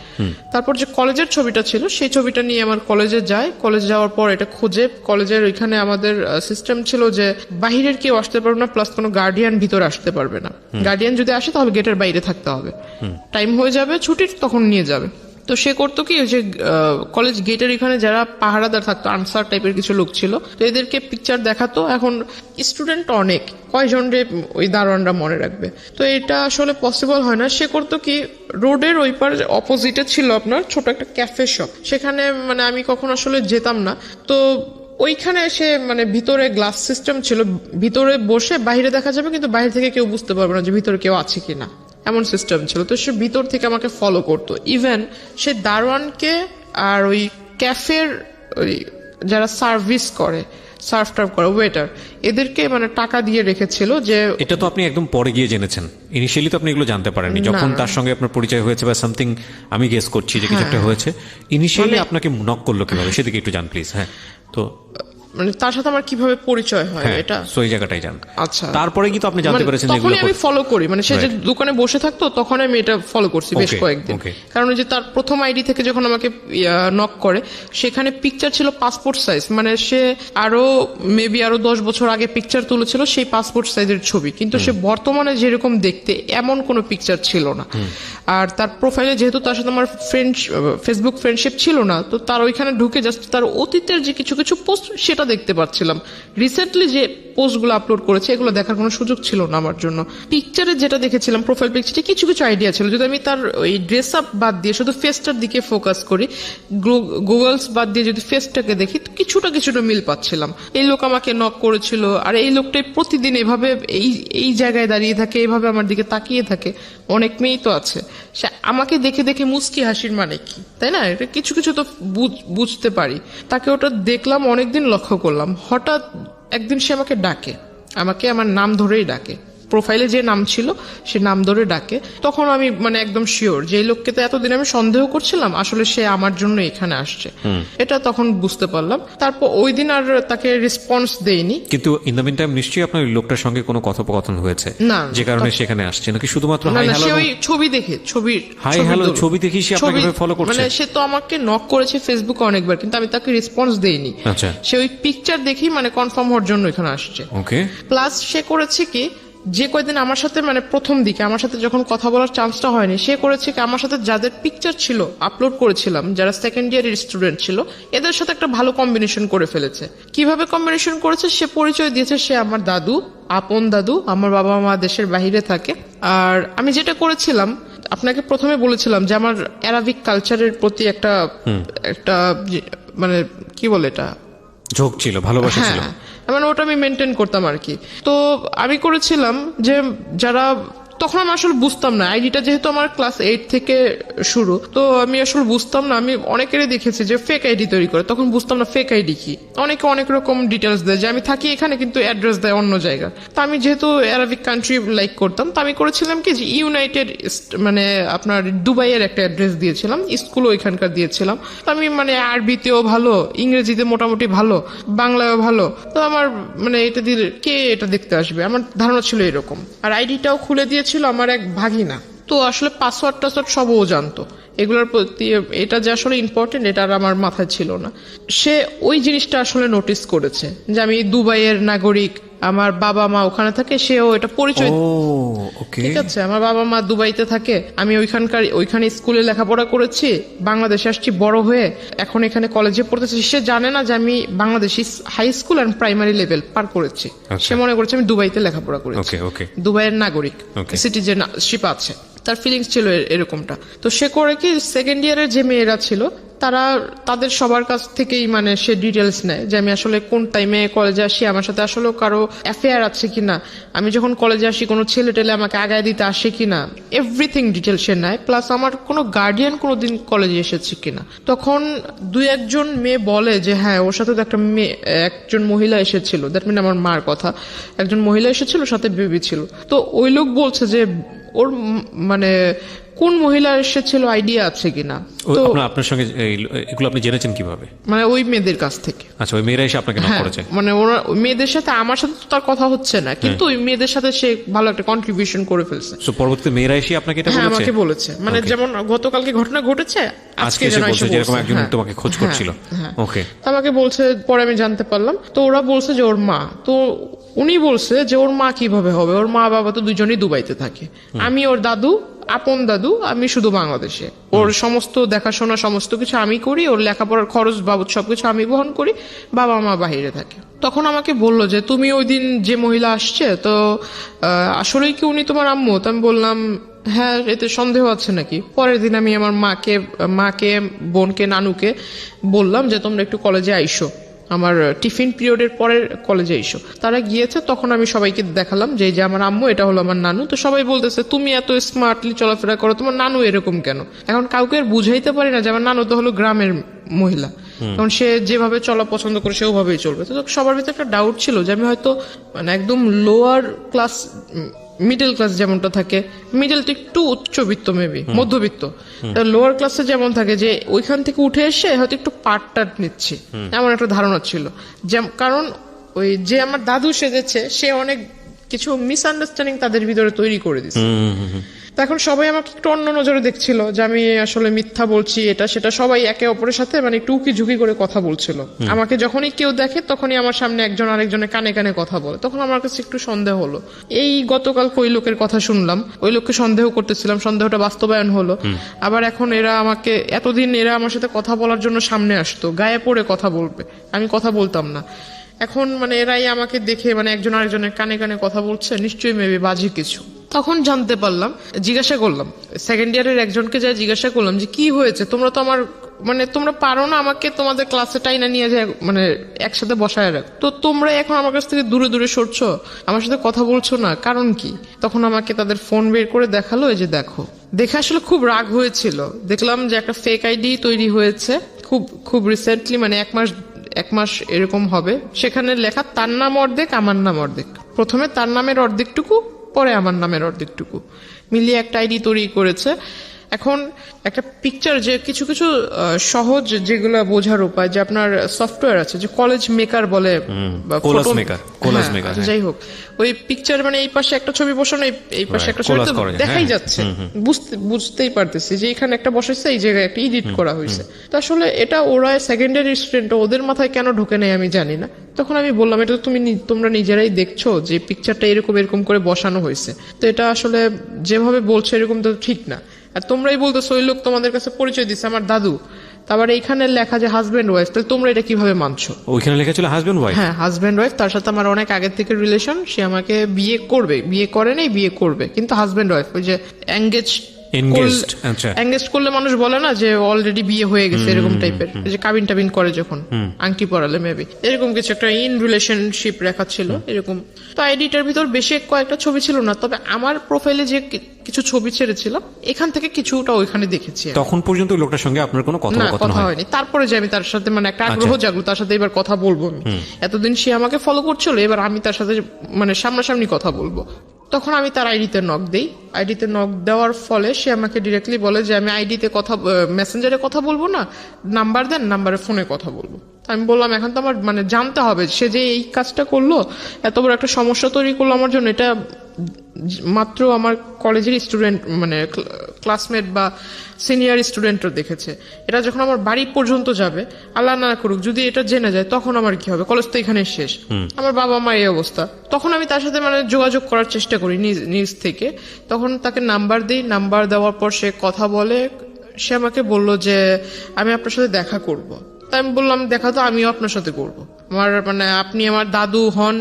তারপর যে কলেজের ছবিটা ছিল সেই ছবিটা নিয়ে আমার কলেজে যায়, কলেজ যাওয়ার পর এটা খুঁজে, কলেজের ওইখানে আমাদের সিস্টেম ছিল যে বাহিরের কেউ আসতে পারবে না, প্লাস কোনো গার্ডিয়ান ভিতরে আসতে পারবে না, গার্ডিয়ান যদি আসে তাহলে গেটের বাইরে থাকতে হবে, টাইম হয়ে যাবে ছুটির তখন নিয়ে যাবে। তো সে করতো কি যে কলেজ গেটের এখানে যারা পাহারাদার থাকতো, আনসার টাইপের কিছু লোক ছিল, তো এদেরকে পিকচার দেখাতো। এখন স্টুডেন্ট অনেক, কয়জন রে ওই দারোয়ানরা মনে রাখবে, তো এটা আসলে পসিবল হয় না। সে করতো কি রোডের ওই পার অপোজিটে ছিল আপনার ছোট একটা ক্যাফে শপ, সেখানে মানে আমি কখন আসলে যেতাম না, তো ওইখানে এসে মানে ভিতরে গ্লাস সিস্টেম ছিল, ভিতরে বসে বাইরে দেখা যাবে কিন্তু বাইরে থেকে কেউ বুঝতে পারবে না যে ভিতরে কেউ আছে কিনা, এমন সিস্টেম ছিল। তো সে ভিতর থেকে আমাকে ফলো করতো, ইভেন সে দারোয়ানকে আর ওই ক্যাফের ওই যারা সার্ভিস করে, সার্ভ টার্ভ করে, ওয়েটার, এদেরকে মানে টাকা দিয়ে রেখেছিল। যে এটা তো আপনি একদম পরে গিয়ে জেনেছেন, ইনিশিয়ালি তো আপনি এগুলো জানতে পারেননি, যখন তার সঙ্গে আপনার পরিচয় হয়েছে বা সামথিং, আমি গেস করছি যে কিছু একটা হয়েছে, ইনিশিয়ালি আপনাকে নক করলো কিভাবে সেদিকে একটু জান প্লিজ। হ্যাঁ, তো মানে তার সাথে আমার কিভাবে পরিচয় হয় এটা সেই জায়গাটাই জান। আচ্ছা, তারপরে কি তো আপনি জানতে পেরেছেন তখন আমি ফলো করি, মানে সে যে দোকানে বসে থাকতো তখন আমি এটা ফলো করছি বেশ কয়েকদিন, কারণ যে তার প্রথম আইডি থেকে যখন আমাকে নক করে সেখানে পিকচার ছিল পাসপোর্ট সাইজ, মানে সে আরো মেবি আরো 10 বছর আগে পিকচার তুলেছিল সেই পাসপোর্ট সাইজের ছবি, কিন্তু সে বর্তমানে যেরকম দেখতে এমন কোনো পিকচার ছিল না। আর তার প্রোফাইলে যেহেতু তার সাথে আমার ফেসবুক ফ্রেন্ডশিপ ছিল না, তো তার ওইখানে ঢুকে জাস্ট তার অতীতের যে কিছু কিছু পোস্ট সেটা দেখতে পাচ্ছিলাম, রিসেন্টলি যে পোস্টগুলো আপলোড করেছে এগুলো দেখার কোনো সুযোগ ছিল না আমার জন্য। পিকচারে যেটা দেখেছিলাম প্রোফাইল পিকচারে কিছু কিছু আইডিয়া ছিল, যদি আমি তার ওই ড্রেস আপ বাদ দিয়ে শুধু ফেসটার দিকে ফোকাস করি, গুগলস বাদ দিয়ে যদি ফেসটাকে দেখি তো কিছুটা মিল পাচ্ছিলাম। এই লোক আমাকে নক করেছিল, আর এই লোকটাই প্রতিদিন এভাবে এই জায়গায় দাঁড়িয়ে থাকে, এভাবে আমার দিকে তাকিয়ে থাকে, অনেক মেয়েই তো আছে, সে আমাকে দেখে দেখে মুস্কি হাসির মানে কি, তাই না? এটা কিছু কিছু তো বুঝতে পারি। তাকে ওটা দেখলাম, অনেকদিন লক্ষ্য করলাম, হঠাৎ একদিন সে আমাকে ডাকে, আমাকে আমার নাম ধরেই ডাকে, প্রোফাইলে যে নাম ছিল সে নাম ধরে ডাকে, তখন আমি মানে একদম শিওর যে এই লোককে তো এতদিন আমি সন্দেহ করছিলাম, আসলে সে আমার জন্য এখানে আসছে, এটা তখন বুঝতে পারলাম। তারপর ওই দিন আর তাকে রেসপন্স দেইনি। কিন্তু ইন দ্য মিন টাইম নিশ্চয়ই আপনার ওই লোকটার সঙ্গে কোনো কথোপকথন হয়েছে না, যে কারণে সেখানে আসছে, নাকি শুধুমাত্র না হাই না, হ্যালো? সে ওই ছবি দেখে, হাই হ্যালো ছবি দেখি সে আপনাকে ফলো করছে? মানে সে তো আমাকে নক করেছে ফেসবুকে অনেকবার, কিন্তু আমি তাকে রেসপন্স দেইনি। আচ্ছা, সে ওই পিকচার দেখি মানে কনফার্ম হওয়ার জন্য এখানে আসছে। ওকে। প্লাস সে করেছে কি, যে কয়দিন আমার সাথে মানে প্রথম দিকে আমার সাথে যখন কথা বলার চান্সটা হয়নি, সে করেছে কি আমার সাথে যাদের পিকচার ছিল আপলোড করেছিলাম, যারা সেকেন্ড ইয়ারের স্টুডেন্ট ছিল, এদের সাথে একটা ভালো কম্বিনেশন করে ফেলেছে। কিভাবে কম্বিনেশন করেছে, সে পরিচয় দিয়েছে সে আমার দাদু, আপন দাদু। আমার বাবা মা দেশের বাহিরে থাকে। আর আমি যেটা করেছিলাম, আপনাকে প্রথমে বলেছিলাম যে আমার অ্যারাবিক কালচারের প্রতি একটা মানে কি বলে এটা, ঝোঁক ছিল, ভালোবাসা ছিল। হ্যাঁ, মানে ওটা আমি মেনটেন করতাম আর কি। তো আমি করেছিলাম যে যারা, তখন আমি আসলে বুঝতাম না, আইডিটা যেহেতু আমার ক্লাস 8 থেকে শুরু, তো আমি আসলে বুঝতাম না। আমি অনেকেরই দেখেছি যে ফেক আইডি তৈরি করে, তখন বুঝতাম না ফেক আইডি কি। অনেকে অনেক রকম ডিটেলস দেয় যে আমি থাকি এখানে কিন্তু অ্যাড্রেস দেয় অন্য জায়গা। তা আমি যেহেতু অ্যারাবিক কান্ট্রি লাইক করতাম, তা আমি করেছিলাম কি যে ইউনাইটেড মানে আপনার দুবাইয়ের একটা অ্যাড্রেস দিয়েছিলাম, স্কুলও ওইখানকার দিয়েছিলাম। তো আমি মানে আরবিতেও ভালো, ইংরেজিতে মোটামুটি ভালো, বাংলায়ও ভালো। তো আমার মানে এটা দিয়ে কে এটা দেখতে আসবে, আমার ধারণা ছিল এরকম। আর আইডিটাও খুলে দিয়ে ছিল আমার এক ভাগিনা। তো আসলে পাসওয়ার্ড টাসওয়ার্ড সব ও জানতো, এগুলোর প্রতি এটা যে আসলে ইম্পর্টেন্ট এটা আর আমার মাথায় ছিল না। সে ওই জিনিসটা আসলে নোটিস করেছে যে আমি দুবাইয়ের নাগরিক, আমার বাবা মা ওখানে থাকে, সেও এটা পরিচয়। ঠিক আছে, আমার বাবা মা দুবাইতে থাকে, আমি ওইখানে স্কুলে লেখাপড়া করেছি, বাংলাদেশে আসছি বড় হয়ে, এখন এখানে কলেজে পড়তেছি। সে জানে না যে আমি Bangladeshi high school and primary level পার করেছি। সে মনে করছে আমি দুবাইতে লেখাপড়া করেছি, দুবাইয়ের নাগরিক, সিটিজেনশিপ আছে, তার ফিলিংস ছিল এরকমটা। তো সে করে কি, সেকেন্ড ইয়ারের যে মেয়েরা ছিল তাদের সবার কাছ থেকেই মানে সে ডিটেলস নেয় যে আমি আসলে কোন টাইমে কলেজে আসি, আমার সাথে আসলে কারো অ্যাফেয়ার আছে কিনা, আমি যখন কলেজে আসি কোনো ছেলে টেলে আমাকে আগায় দিতে আসে কিনা, এভরিথিং ডিটেল সে নেয়। প্লাস আমার কোনো গার্ডিয়ান কোনোদিন কলেজে এসেছে কিনা। তখন দুই একজন মেয়ে বলে যে হ্যাঁ ওর সাথে তো একজন মহিলা এসেছিল, দ্যাট মিন আমার মার কথা, একজন মহিলা এসেছিল, সাথে বেবি ছিল। তো ওই লোক বলছে যে ওর মানে কোন মহিলা এসেছিল আইডিয়া আছে কিনা। তো আপনার সঙ্গে এগুলো আপনি জেনেছেন কিভাবে? মানে ওই মেয়েদের কাছ থেকে। আচ্ছা, ওই মেয়েরা এসে আপনাকে নক করেছে? মানে ওরা ওই মেয়েদের সাথে, আমার সাথে তো তার কথা হচ্ছে না, কিন্তু ওই মেয়েদের সাথে সে ভালো একটা কন্ট্রিবিউশন করে ফেলছে। সো পরবর্তীতে মেয়েরা এসে আপনাকে এটা বলেছে? আমাকে বলেছে, মানে যেমন গতকালকে ঘটনা ঘটেছে, আজকে এসে বলছে যেরকম একজন তোমাকে খোঁজ করছিল। ওকে, আমাকে বলছে, পরে আমি জানতে পারলাম। তো ওরা বলছে যে ওর মা, তো উনি বলছে যে ওর মা কিভাবে হবে, ওর মা বাবা তো দুজনেই দুবাইতে থাকে, আমি ওর দাদু, আপন দাদু, আমি শুধু বাংলাদেশে। ওর সমস্ত দেখাশোনা সমস্ত কিছু আমি করি, ওর লেখাপড়ার খরচ বাবদ সবকিছু আমি বহন করি, বাবা মা বাহিরে থাকে। তখন আমাকে বললো যে তুমি ওই দিন যে মহিলা আসছে, তো আসলেই কি উনি তোমার আম্মু? তো আমি বললাম হ্যাঁ, এতে সন্দেহ আছে নাকি। পরের দিন আমি আমার মাকে বোনকে, নানুকে বললাম যে তোমরা একটু কলেজে আইসো, আমার টিফিন পিরিয়ডের পরের কলেজে এসো। তারা গিয়েছে, তখন আমি সবাইকে দেখালাম যে আমার আম্মু, এটা হলো আমার নানু। তো সবাই বলতেছে তুমি এত স্মার্টলি চলাফেরা করো, তোমার নানু এরকম কেন? এখন কাউকে আর বুঝাইতে পারি না যে আমার নানু তো হলো গ্রামের মহিলা, কারণ সে যেভাবে চলা পছন্দ করে সে ওভাবেই চলবে। তো সবার ভিতরে একটা ডাউট ছিল যে আমি হয়তো মানে একদম লোয়ার ক্লাস, মিডল ক্লাস যেমনটা থাকে, মিডল তো একটু উচ্চবিত্ত, মেবি মধ্যবিত্ত, লোয়ার ক্লাসে যেমন থাকে, যে ওইখান থেকে উঠে এসে হয়তো একটু পার্ট নিচ্ছি, এমন একটা ধারণা ছিল। কারণ ওই যে আমার দাদু সেজেছে, সে অনেক কিছু মিসআন্ডারস্ট্যান্ডিং তাদের ভিতরে তৈরি করে দিচ্ছে। এখন সবাই আমাকে একটু অন্য নজরে দেখছিল যে আমি আসলে মিথ্যা বলছি, এটা সেটা। সবাই একে অপরের সাথে মানে একটু উকি ঝুঁকি করে কথা বলছিল। আমাকে যখনই কেউ দেখে, তখনই আমার সামনে একজন আরেকজনের কানে কানে কথা বলে। তখন আমার কাছে একটু সন্দেহ হলো। এই গতকাল ওই লোকের কথা শুনলাম, ওই লোককে সন্দেহ করতেছিলাম, সন্দেহটা বাস্তবায়ন হলো। আবার এখন এরা আমাকে, এতদিন এরা আমার সাথে কথা বলার জন্য সামনে আসতো, গায়ে পড়ে কথা বলবে, আমি কথা বলতাম না। এখন মানে এরাই আমাকে দেখে মানে একজন আরেকজনের কানে কানে কথা বলছে, নিশ্চয়ই মেবি বাজে কিছু। তখন জানতে পারলাম, জিজ্ঞাসা করলাম সেকেন্ড ইয়ারের একজনকে, যা জিজ্ঞাসা করলাম যে কি হয়েছে, তোমরা তো আমার মানে তোমরা পারো না আমাকে তোমাদের ক্লাসে টাইনা নিয়ে যায় মানে একসাথে বসায় রাখ, তো তোমরা এখন আমার কাছ থেকে দূরে দূরে সরছো, আমার সাথে কথা বলছো না, কারণ কি? তখন আমাকে তাদের ফোন বের করে দেখালো, এই যে দেখো। দেখে আসলে খুব রাগ হয়েছিল, দেখলাম যে একটা ফেক আইডি তৈরি হয়েছে খুব রিসেন্টলি, মানে এক মাস এরকম হবে। সেখানে লেখা তার নাম অর্ধেক, আমার নাম অর্ধেক। প্রথমে তার নামের অর্ধেকটুকু পরে আমার নামের অর্ধেকটুকু মিলিয়ে একটা আইডি তৈরি করেছে। এখন একটা পিকচার যে কিছু কিছু সহজ যেগুলো বোঝার উপায়, যে আপনার সফটওয়্যার আছে যে কলেজ মেকার বলে, বা কোলাজ photo- মেকার, কোলাজ হ্যাঁ, মেকার, যাই হোক, ওই পিকচার মানে এই পাশে একটা ছবি বসানো, এই পাশে একটা ছবি, কোলাজ তো করে, দেখাই হ্যাঁ। যাচ্ছে, বুঝতেই পারতেছি যে এখানে একটা বসাইছে, এই জায়গায় একটা এডিট করা হয়েছে। তো আসলে এটা ওরা সেকেন্ডারি স্টুডেন্ট, ওদের মাথায় কেন ঢোকে নেই আমি জানি না। তখন আমি বললাম, এটা তো তোমরা নিজেরাই দেখছো যে পিকচারটা এরকম করে বসানো হয়েছে, তো এটা আসলে যেভাবে বলছো এরকম তো ঠিক না। আর তোমরাই বলতেছো ওই লোক তোমাদের কাছে পরিচয় দিচ্ছে আমার দাদু, তারপরে এখানে লেখা যে হাজবেন্ড ওয়াইফ, তাহলে তোমরা এটা কিভাবে মানছো? ওইখানে লেখা ছিল হাজবেন্ড ওয়াইফ। হ্যাঁ, হাজবেন্ড ওয়াইফ, তার সাথে আমার অনেক আগের থেকে রিলেশন, সে আমাকে বিয়ে করবে, বিয়ে করে নাই, বিয়ে করবে, কিন্তু হাজবেন্ড ওয়াইফ, ওই যে Engaged, আচ্ছা। এঙ্গেজ করলে মানুষ বলে না যে অলরেডি বিয়ে হয়ে গেছে, এরকম টাইপের, যে কাবিন টাবিন করে যখন আংটি পরালে মেবি, এরকম কিছু একটা ইন রিলেশনশিপ রেখা ছিল এরকম। তো আইডিটার ভিতর বেশি কয়েকটা ছবি ছিল না, তবে আমার প্রোফাইলে যে কিছু ছবি ছেড়েছিলাম এখান থেকে কিছুটা ওইখানে দেখেছি আমি। তখন পর্যন্ত ওই লোকটার সঙ্গে আপনার কোনো না, কথোপকথন কথা হয়? হয়নি। তারপরে যে আমি তার সাথে মানে একটা আগ্রহ জাগলো, তার সাথে এবার কথা বলবো আমি, এতদিন সে আমাকে ফলো করছিল, এবার আমি তার সাথে মানে সামনাসামনি কথা বলবো। তখন আমি তার আইডিতে নক দেই। আইডিতে নক দেওয়ার ফলে সে আমাকে ডিরেক্টলি বলে যে আমি আইডিতে মেসেঞ্জারে কথা বলবো না, নাম্বার দেন, নাম্বারে ফোনে কথা বলবো। আমি বললাম, এখন তো আমার মানে জানতে হবে সে যে এই কাজটা করলো, এত বড় একটা সমস্যা তৈরি করলো আমার জন্য, এটা মাত্র আমার কলেজের স্টুডেন্ট মানে ক্লাসমেট বা সিনিয়র স্টুডেন্টও দেখেছে, এটা যখন আমার বাড়ি পর্যন্ত যাবে, আল্লাহ না করুক যদি এটা জেনে যায়, তখন আমার কি হবে? কলেজ তো এখানে শেষ, আমার বাবা মা এই অবস্থা। তখন আমি তার সাথে মানে যোগাযোগ করার চেষ্টা করি নিজ থেকে। তখন তাকে নাম্বার দিই, নাম্বার দেওয়ার পর সে কথা বলে, সে আমাকে বলল যে আমি আপনার সাথে দেখা করব। তাই আমি বললাম, দেখা তো আমিও আপনার সাথে করব, আমার মানে আপনি আমার দাদু হন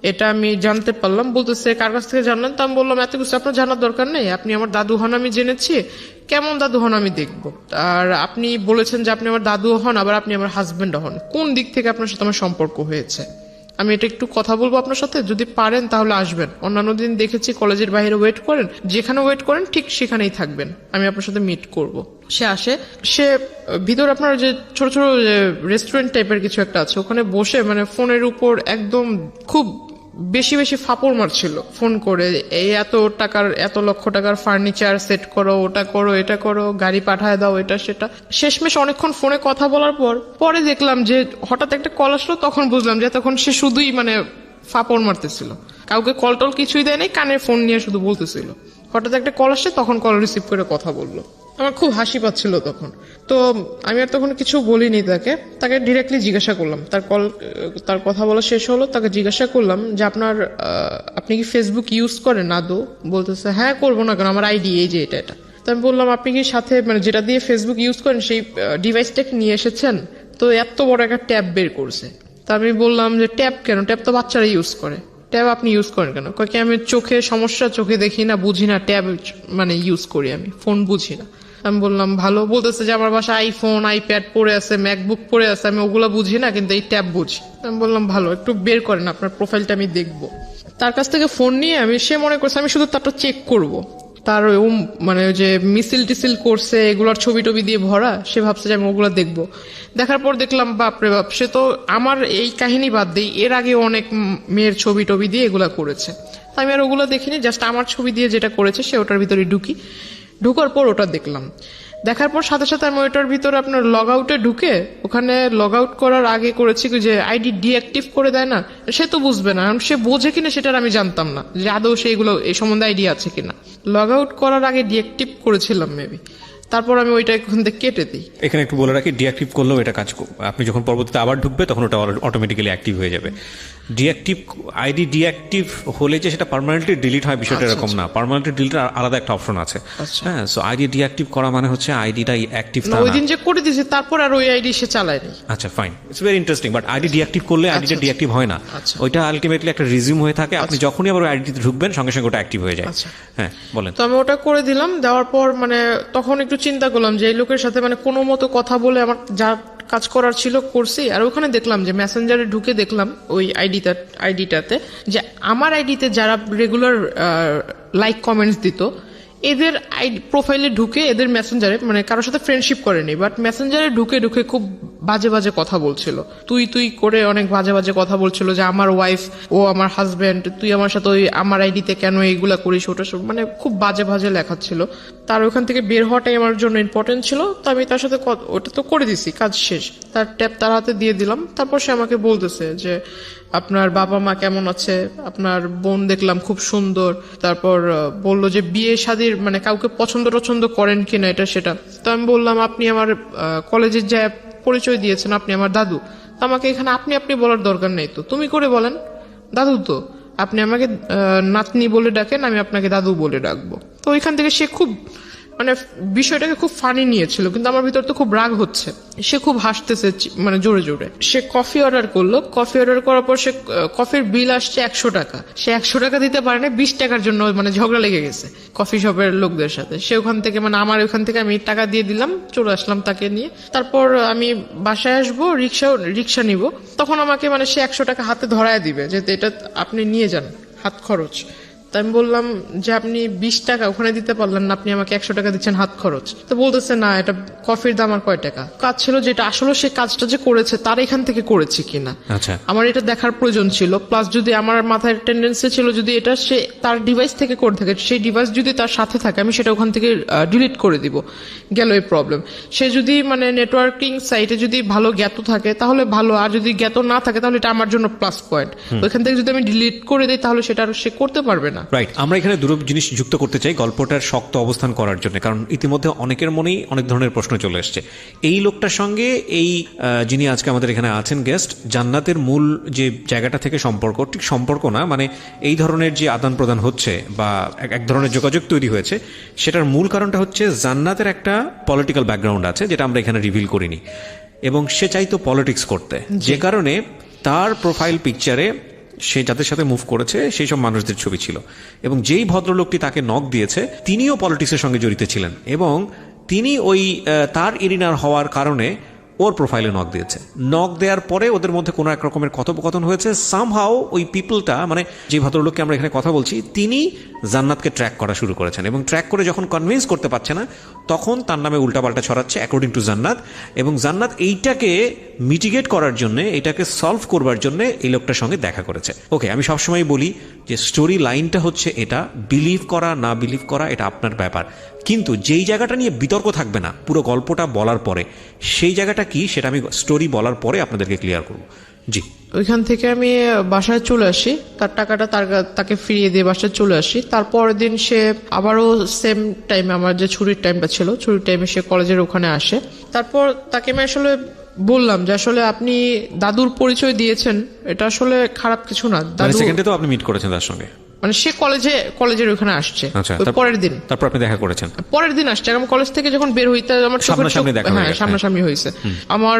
এটা আমি জানতে পারলাম। বলতেছে কার কাছ থেকে জানলেন? তো আমি বললাম, এত কিছু আপনার জানার দরকার নেই, আপনি আমার দাদু হন আমি জেনেছি, কেমন দাদু হন আমি দেখবো। আর আপনি বলেছেন যে আপনি আমার দাদু হন, আবার আপনি আমার হাজবেন্ড হন, কোন দিক থেকে আপনার সাথে আমার সম্পর্ক হয়েছে? আমি এটা একটু কথা বলবো আপনার সাথে, যদি পারেন তাহলে আসবেন। অন্যান্য দিন দেখেছি কলেজের বাইরে ওয়েট করেন, যেখানে ওয়েট করেন ঠিক সেখানেই থাকবেন, আমি আপনার সাথে মিট করব। সে আসে, সে ভিতর আপনার যে ছোট ছোট রেস্টুরেন্ট টাইপের কিছু একটা আছে, ওখানে বসে মানে ফোনের উপর একদম খুব বেশি বেশি ফাপড় মারছিল ফোন করে, এই এত লক্ষ টাকার ফার্নিচার সেট করো, ওটা করো, এটা করো, গাড়ি পাঠায় দাও, এটা সেটা। শেষমেশ অনেকক্ষণ ফোনে কথা বলার পরে দেখলাম যে হঠাৎ একটা কল আসলো, তখন বুঝলাম যে তখন সে শুধুই মানে ফাপড় মারতেছিল, কাউকে কল টল কিছুই দেয় নাই, কানে ফোন নিয়ে শুধু বলতেছিল। হঠাৎ একটা কল আসছে, তখন কল রিসিভ করে কথা বললো। আমার খুব হাসি পাচ্ছিল তখন। তো আমি আর তখন কিছু বলিনি তাকে ডিরেক্টলি জিজ্ঞাসা করলাম, তার কথা বলা শেষ হলো, তাকে জিজ্ঞাসা করলাম যে আপনি কি ফেসবুক ইউজ করেন? আদৌ? বলতেছে হ্যাঁ, করবো না কেন, আমার আইডি এই যে এটা। তো আমি বললাম, আপনি কি সাথে মানে যেটা দিয়ে ফেসবুক ইউজ করেন সেই ডিভাইসটাকে নিয়ে এসেছেন? তো এত বড় একটা ট্যাব বের করছে। তা আমি বললাম যে ট্যাব কেন? ট্যাব তো বাচ্চারা ইউজ করে, ট্যাব আপনি ইউজ করেন কেন? কি আমি চোখে সমস্যা, চোখে দেখি না, বুঝি না, ট্যাব মানে ইউজ করি আমি, ফোন বুঝি না। আমি বললাম ভালো। বলতেছে যে আমার বাসায় আইফোন, আইপ্যাড পড়ে আছে, ম্যাকবুক পড়ে আছে, আমি ওগুলো বুঝি না, কিন্তু এই ট্যাব বুঝি। আমি বললাম ভালো, একটু বের করেন আপনার প্রোফাইলটা, আমি দেখবো। তার কাছ থেকে ফোন নিয়ে সে মনে করছে আমি শুধু তারটা চেক করব, তার মানে যে মিছিল টিসিল করছে এগুলোর ছবি টবি দিয়ে ভরা, সে ভাবছে যে আমি ওগুলো দেখবো। দেখার পর দেখলাম বাপরে বাপ, সে তো আমার এই কাহিনী বাদ দিই, এর আগে অনেক মেয়ের ছবি টবি দিয়ে এগুলা করেছে। আমি আর ওগুলো দেখিনি, জাস্ট আমার ছবি দিয়ে যেটা করেছে সে ওটার ভিতরে ঢুকার পর ওটা দেখলাম। দেখার পর সাথে সাথে আমি ওইটার ভিতরে আপনার লগ আউটে ঢুকে, ওখানে লগ আউট করার আগে করেছি যে আইডি ডিঅ্যাক্টিভ করে দেয় না, সে তো বুঝবে না, সে বোঝে কিনা সেটা আমি জানতাম না যে আদৌ সেইগুলো এই সম্বন্ধে আইডিয়া আছে কিনা। লগ আউট করার আগে ডিঅ্যাক্টিভ করেছিলাম মেবি, তারপর আমি ওইটা এখান থেকে কেটে দিই। এখানে একটু বলে রাখি, ডিঅ্যাক্টিভ করলেও এটা কাজ করবে, আপনি যখন পরবর্তীতে আবার ঢুকবে তখন ওটা অটোমেটিক্যালি অ্যাক্টিভ হয়ে যাবে। ডিঅ্যাক্টিভ আইডি ডিঅ্যাক্টিভ হলে যে সেটা পার্মানেন্টলি ডিলিট হয় বিষয়টা এরকম না, পার্মানেন্টলি ডিলিট আলাদা একটা অপশন আছে। হ্যাঁ, সো আইডি ডিঅ্যাক্টিভ করা মানে হচ্ছে আইডিটা অ্যাক্টিভ না। ওই দিন যে করে দিয়েছে তারপর আর ওই আইডি সে চালায়নি। আচ্ছা, fine, it's very interesting. But ID deactive করলে আইডিটা ডিঅ্যাক্টিভ হয় না, ওইটা আলটিমেটলি একটা রিজিউম হয়ে থাকে, আপনি যখনই আবার আইডিতে ঢুকবেন সঙ্গে সঙ্গে ওটা অ্যাক্টিভ হয়ে যায়। হ্যাঁ, বলেন। তো আমি ওটা করে দিলাম, দেওয়ার পর মানে তখন একটু চিন্তা করলাম যে এই লোকের সাথে মানে কোনো মতো কথা বলে আমার যা কাজ করার ছিল করছি। আর ওখানে দেখলাম যে মেসেঞ্জারে ঢুকে দেখলাম ওই আইডিটাতে যে আমার আইডিতে যারা রেগুলার লাইক কমেন্টস দিত, এদের প্রোফাইলে ঢুকে এদের মেসেঞ্জারে মানে কারোর সাথে ফ্রেন্ডশিপ করেনি, বাট মেসেঞ্জারে ঢুকে খুব বাজে বাজে কথা বলছিল, তুই তুই করে অনেক বাজে বাজে কথা বলছিল যে আমার ওয়াইফ, ও আমার হাজবেন্ড, তুই আমার সাথে ওই আমার আইডিতে কেন এইগুলা করিস, ওটা সব মানে খুব বাজে বাজে লেখা ছিল। তার ওখান থেকে বের হওয়াটাই আমার জন্য ইম্পর্টেন্ট ছিল, তো আমি তার সাথে ওটা তো করে দিছি, কাজ শেষ। তার ট্যাব তার হাতে দিয়ে দিলাম। তারপর সে আমাকে বলতেছে যে আপনার বাবা মা কেমন আছে, আপনার বোন দেখলাম খুব সুন্দর, তারপর বললো যে বিয়ে শাদীর মানে কাউকে পছন্দ টছন্দ করেন কিনা এটা সেটা। তো আমি বললাম আপনি আমার কলেজের যে পরিচয় দিয়েছেন আপনি আমার দাদু, তো আমাকে এখানে আপনি আপনি বলার দরকার নেই, তো তুমি করে বলেন, দাদু তো আপনি আমাকে নাতনি বলে ডাকেন, আমি আপনাকে দাদু বলে ডাকবো। তো ওইখান থেকে সে খুব মানে বিষয়টাকে খুব ফানি নিয়েছিল, কিন্তু আমার ভিতর তো খুব রাগ হচ্ছে। সে খুব হাসতেছে মানে জোরে জোরে। সে কফি অর্ডার করলো, কফি অর্ডার করার পর সে কফির বিল আসছে 100 টাকা, সে 100 টাকা দিতে পারে না, 20 টাকার জন্য মানে ঝগড়া লেগে গেছে কফি শপের লোকদের সাথে। সে ওখান থেকে মানে আমার ওখান থেকে আমি টাকা দিয়ে দিলাম, চলে আসলাম তাকে নিয়ে। তারপর আমি বাসায় আসবো, রিক্সা নিব, তখন আমাকে মানে সে 100 টাকা হাতে ধরায় দিবে যে এটা আপনি নিয়ে যান হাত খরচ। তাই আমি বললাম যে আপনি 20 টাকা ওখানে দিতে পারলেন না, আপনি আমাকে 100 টাকা দিচ্ছেন হাত খরচ। তো বলতেছে না, এটা কফির দাম আর কয় টাকা। কাজ ছিল যেটা আসলে সে কাজটা যে করেছে তার এখান থেকে করেছে কিনা আচ্ছা, আমার এটা দেখার প্রয়োজন ছিল। প্লাস যদি আমার মাথায় টেন্ডেন্সি ছিল যদি এটা সে তার ডিভাইস থেকে করে থাকে, সেই ডিভাইস যদি তার সাথে থাকে আমি সেটা ওখান থেকে ডিলিট করে দিব, গেল এই প্রবলেম। সে যদি মানে নেটওয়ার্কিং সাইটে যদি ভালো জ্ঞাত থাকে তাহলে ভালো, আর যদি জ্ঞাত না থাকে তাহলে এটা আমার জন্য প্লাস পয়েন্ট। ওইখান থেকে যদি আমি ডিলিট করে দিই তাহলে সেটা আর সে করতে পারবে না। রাইট। আমরা এখানে দুটো জিনিস যুক্ত করতে চাই গল্পটার শক্ত অবস্থান করার জন্য, কারণ ইতিমধ্যে অনেকের মনেই অনেক ধরনের প্রশ্ন চলে এসছে। এই লোকটার সঙ্গে এই যিনি আজকে আমাদের এখানে আছেন গেস্ট, জান্নাতের মূল যে জায়গাটা থেকে সম্পর্ক, ঠিক সম্পর্ক না মানে এই ধরনের যে আদান প্রদান হচ্ছে বা এক ধরনের যোগাযোগ তৈরি হয়েছে, সেটার মূল কারণটা হচ্ছে জান্নাতের একটা পলিটিক্যাল ব্যাকগ্রাউন্ড আছে যেটা আমরা এখানে রিভিল করিনি, এবং সে চাইতো পলিটিক্স করতে, যে কারণে তার প্রোফাইল পিকচারে সে যাদের সাথে মুভ করেছে সেই সব মানুষদের ছবি ছিল। এবং যেই ভদ্রলোকটি তাকে নক দিয়েছে তিনিও পলিটিক্সের সঙ্গে জড়িত ছিলেন, এবং তিনি ওই তার এরিনার হওয়ার কারণে ওর প্রোফাইলে নক দিয়েছে। নক দেওয়ার পরে ওদের মধ্যে কোনো এক রকমের কথোপকথন হয়েছে। সামহাও ওই পিপলটা মানে যে ভদ্রলোককে আমরা এখানে কথা বলছি তিনি জান্নাতকে ট্র্যাক করা শুরু করেছেন, এবং ট্র্যাক করে যখন কনভিন্স করতে পারছে না তখন তার নামে উল্টাপাল্টা ছড়াচ্ছে অ্যাকর্ডিং টু জান্নাত। এবং জান্নাত এইটাকে মিটিগেট করার জন্য, এটাকে সলভ করবার জন্য এই লোকটার সঙ্গে দেখা করেছে। ওকে, আমি সবসময় বলি যে স্টোরি লাইনটা হচ্ছে এটা, বিলিভ করা না বিলিভ করা এটা আপনার ব্যাপার, কিন্তু যেই জায়গাটা নিয়ে বিতর্ক থাকবে না পুরো গল্পটা বলার পরে, সেই জায়গাটা কি সেটা আমি স্টোরি বলার পরে আপনাদেরকে ক্লিয়ার করব। জি, ওইখান থেকে আমি বাসায় চলে আসি, তার টাকাটা তাকে ফিরিয়ে দিয়ে বাসায় চলে আসি। তারপরের দিন সে আবারও সেম টাইমে, আমার যে ছুটির টাইমটা ছিল, ছুটির টাইমে সে কলেজের ওখানে আসে। তারপর তাকে আমি আসলে বললাম যে আসলে আপনি দাদুর পরিচয় দিয়েছেন, এটা আসলে খারাপ কিছু না। দাদু সেকেন্ডে তো আপনি মিট করেছেন তার সঙ্গে, মানে সে কলেজের ওখানে আসছে। আচ্ছা, পরের দিন, তারপর আপনি দেখা করেছেন? পরের দিন আসছে। আমি কলেজ থেকে যখন বের হইতে আমার সামনাসামনি দেখা হয়ে হ্যাঁ গেছে। সামনাসামনি হয়েছে। আমার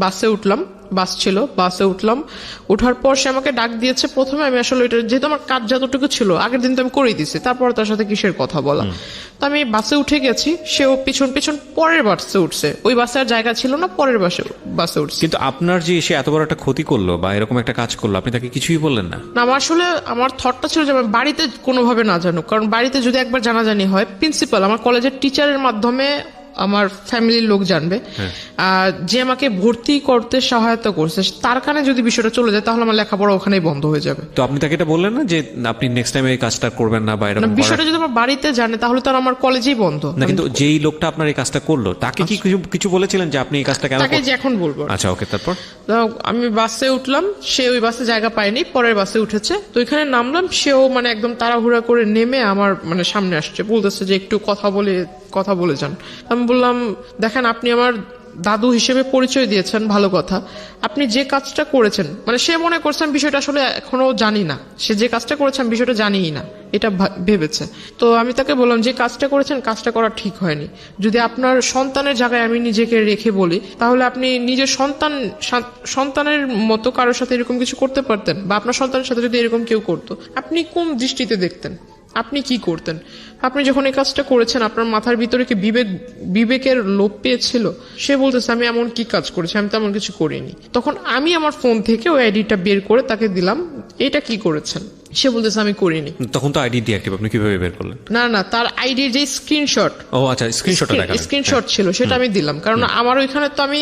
বাসে উঠলাম, বাস ছিল, বাসে উঠলাম। ওঠার পর সে আমাকে ডাক দিয়েছে। প্রথমে আমি আসলে এটা যেহেতু আমার কাজ যতটুকু ছিল আগের দিন তো আমি করেই দিছি, তারপর তার সাথে কিসের কথা বলা। তো আমি বাসে উঠে গেছি, সেও পিছন পিছন পরের বাসে উঠছে। ওই বাসে আর জায়গা ছিল না, পরের বাসে উঠছে। কিন্তু আপনার যে সে এত বড় একটা ক্ষতি করলো বা এরকম একটা কাজ করলো, আপনি তাকে কিছুই বললেন না? না, আমার আসলে আমার থটটা ছিল যে আমি বাড়িতে কোনোভাবে না জানুক, কারণ বাড়িতে যদি একবার জানাজানি হয়, প্রিন্সিপাল আমার কলেজের টিচারের মাধ্যমে আমার ফ্যামিলির লোক জানবে, যে আমাকে ভর্তি করতে সহায়তা করছে তার কানে যদি বিষয়টা চলে যায় তাহলে আমার লেখাপড়া ওখানেই বন্ধ হয়ে যাবে। তো আপনি তাকে এটা বললেন না যে আপনি নেক্সট টাইম এই কাজটা করবেন না বা এরকম? বিষয়টা যদি আমার বাড়িতে জানে তাহলে তো আর আমার কলেজেই বন্ধ না, কিন্তু যেই লোকটা আপনার এই কাজটা করলো তাকে কি কিছু বলেছিলেন যে আপনি এই কাজটা কেন? তাকে যে এখন বলবো। আচ্ছা, ওকে, তারপর? আমি বাসে উঠলাম, সে ওই বাসে জায়গা পায়নি, পরের বাসে উঠেছে। তো এখানে নামলাম, সেও মানে একদম তাড়াহুড়া করে নেমে আমার মানে সামনে আসছে, বলতেছে যে একটু কথা বলে যান। আমি বললাম দেখেন, আপনি আমার দাদু হিসেবে পরিচয় দিয়েছেন, ভালো কথা। আপনি যে কাজটা করেছেন, মানে সে মনে করছেন বিষয়টা আসলে এখনো জানি না, সে যে কাজটা করেছেন বিষয়টা জানিই না এটা ভেবেছে। তো আমি তাকে বললাম যে কাজটা করেছেন, কাজটা করা ঠিক হয়নি। যদি আপনার সন্তানের জায়গায় আমি নিজেকে রেখে বলি, তাহলে আপনি নিজের সন্তানের মতো কারোর সাথে এরকম কিছু করতে পারতেন, বা আপনার সন্তানের সাথে যদি এরকম কেউ করতো আপনি কোন দৃষ্টিতে দেখতেন, আপনি কি করতেন? আপনি যখন এই কাজটা করেছেন আপনার মাথার ভিতরে কি বিবেকের লোপ পেয়েছিল? সে বলতেছে আমি এমন কি কাজ করেছি, আমি তেমন কিছু করিনি। তখন আমি আমার ফোন থেকে ওই আইডিটা বের করে তাকে দিলাম, এটা কি করেছেন? সে বলতেছে আমি করিনি। তখন তো আইডি ডিঅ্যাক্টিভ, আপনি কিভাবে বের করলেন? না না, তার আইডির যে স্ক্রিনশট, ও আচ্ছা, স্ক্রিনশটটা দেখালেন। স্ক্রিনশট ছিল সেটা আমি দিলাম, কারণ আমার ওইখানে তো আমি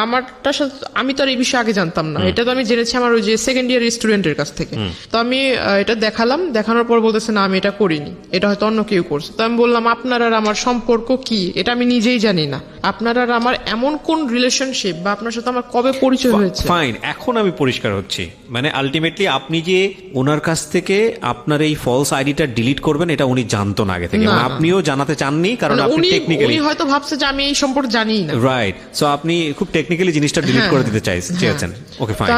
আমারটার সাথে আমি তো আর এই বিষয়ে আগে জানতাম না, এটা তো আমি জেনেছি আমার ওই যে সেকেন্ড ইয়ার স্টুডেন্টের কাছ থেকে। তো আমি এটা দেখালাম, দেখানোর পর বলতেছে না আমি এটা করিনি, এটা হয়তো অন্য কেউ করছে। তো আমি বললাম আপনার আর আমার সম্পর্ক কি, এটা আমি নিজেই জানি না। আপনার আর আমার এমন কোন রিলেশনশিপ বা আপনার সাথে আমার কবে পরিচয় হয়েছে? ফাইন, এখন আমি পরিষ্কার হচ্ছি। মানে আলটিমেটলি আপনি যে ওনার কাছ থেকে আপনার এই ফলস আইডিটা ডিলিট করবেন এটা উনি জানতো না আগে থেকে, না, এবং না। আপনিও জানাতে চাননি, কারণ মানে আপনি টেকনিক্যালি উনি হয়তো ভাবছে যে আমি এই সম্পর্কে জানি না। রাইট। সো আপনি খুব টেকনিক্যালি জিনিসটা ডিলিট করে দিতে চেয়েছেন। ওকে তো ফাইন।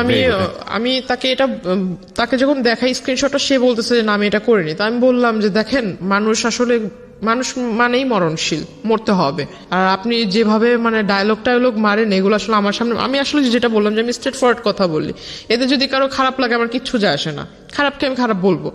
আমি তাকে এটা তাকে যখন দেখাই স্ক্রিনশটটা, সে বলতেছে যে না আমি এটা করিনি। তো আমি বললাম যে দেখেন, মানুষ মানেই মরণশীল, মরতে হবে। আর আপনি যেভাবে মানে ডায়লগ মারেন এগুলো আসলে আমার সামনে, আমি আসলে যেটা বললাম যে আমি স্ট্রেট ফরওয়ার্ড কথা বলি, এতে যদি কারো খারাপ লাগে আমার কিচ্ছু যায় আসে না, খারাপকে আমি খারাপ বলবো।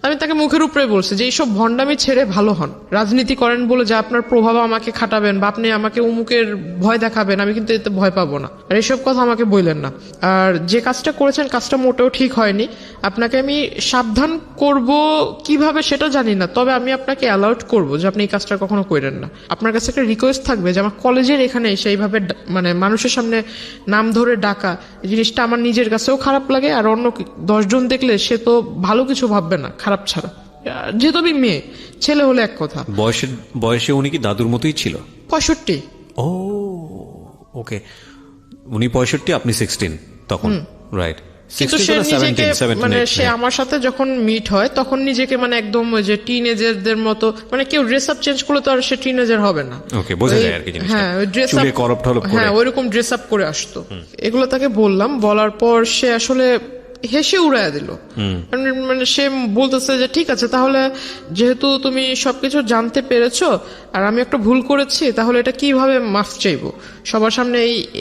আমি তাকে মুখের উপরে বলছি যে এইসব ভণ্ডামি ছেড়ে ভালো হন, রাজনীতি করেন বলে যে আপনার প্রভাব আমাকে খাটাবেন বা আপনি আমাকে উমুকের ভয় দেখাবেন, আমি কিন্তু এতে ভয় পাবো না, আর এসব কথা আমাকে বললেন না। আর যে কাজটা করেছেন কাজটা মোটেও ঠিক হয়নি, আপনাকে আমি সাবধান করব কিভাবে সেটা জানি না, তবে আমি আপনাকে অ্যালাউট করব যে আপনি এই কাজটা কখনো করেন না। আপনার কাছে একটা রিকোয়েস্ট থাকবে যে আমার কলেজের এখানে এসে এইভাবে মানে মানুষের সামনে নাম ধরে ডাকা, এই জিনিসটা আমার নিজের কাছেও খারাপ লাগে, আর অন্য 10 জন দেখলে সে তো ভালো কিছু ভাববে না খারাপ ছাড়া। যেহেতু আমি মেয়ে, ছেলে হলে এক কথা। বয়সে উনি কি দাদুর মতোই ছিল? 65। ও ওকে, উনি 65, আপনি 16 তখন, রাইট? কিন্তু সে নিজেকে মানে সে আমার সাথে যখন মিট হয় তখন নিজেকে মানে একদম ওই যে টিনেজারদের মতো, মানে কেউ ড্রেস আপ চেঞ্জ করলে তো আর সে টিনেজার হবে না। ওকে, বোঝা যায় আর কি জিনিসটা। হ্যাঁ, ওই ড্রেস আপ, চুলে করপ টলপ করে, হ্যাঁ ওইরকম ড্রেস আপ করে আসতো। এগুলো তাকে বললাম, বলার পর সে আসলে হেসে উড়াইয়া দিল। মানে সে বলতেছে যে ঠিক আছে, তাহলে যেহেতু তুমি সবকিছু জানতে পেরেছো আর আমি একটা ভুল করেছি, তাহলে এটা কিভাবে মাফ চাইবো সবার সামনে?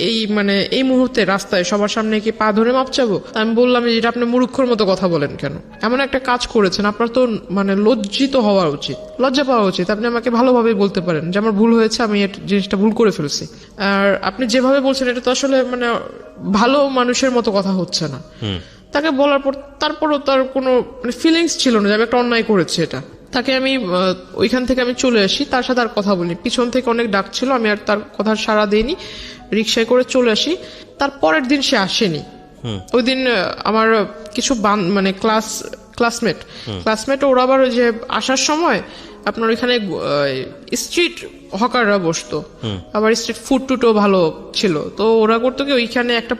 এই মানে এই মুহূর্তে রাস্তায় সবার সামনে কি পা ধরে মাপ চাবো? আমি বললাম যে এটা আপনি মূর্খর মতো কথা বলেন কেন? এমন একটা কাজ করেছেন, আপনার তো মানে লজ্জিত হওয়া উচিত, লজ্জা পাওয়া উচিত। আপনি আমাকে ভালোভাবে বলতে পারেন যে আমার ভুল হয়েছে, আমি জিনিসটা ভুল করে ফেলছি। আর আপনি যেভাবে বলছেন এটা তো আসলে মানে ভালো মানুষের মতো কথা হচ্ছে না। তাকে বলার পর তারপরও তার কোনো ফিলিংস ছিল না যে আমি একটা অন্যায় করেছি। এটা তাকে আমি ওইখান থেকে আমি চলে আসি, তার সাথে আর কথা বলি। পিছন থেকে অনেক ডাক ছিল, আমি আর তার কথা সাড়া দিইনি, রিক্সায় করে চলে আসি। তার পরের দিন সে আসেনি। ওই দিন আমার কিছু মানে ক্লাসমেট ওরা আবার ওই যে আসার সময় আপনার ওইখানে স্ট্রিট হকাররা বসতো, আবার স্ট্রিট ফুড টুটও ভালো ছিল। তো ওরা করতো কি, ওইখানে একটা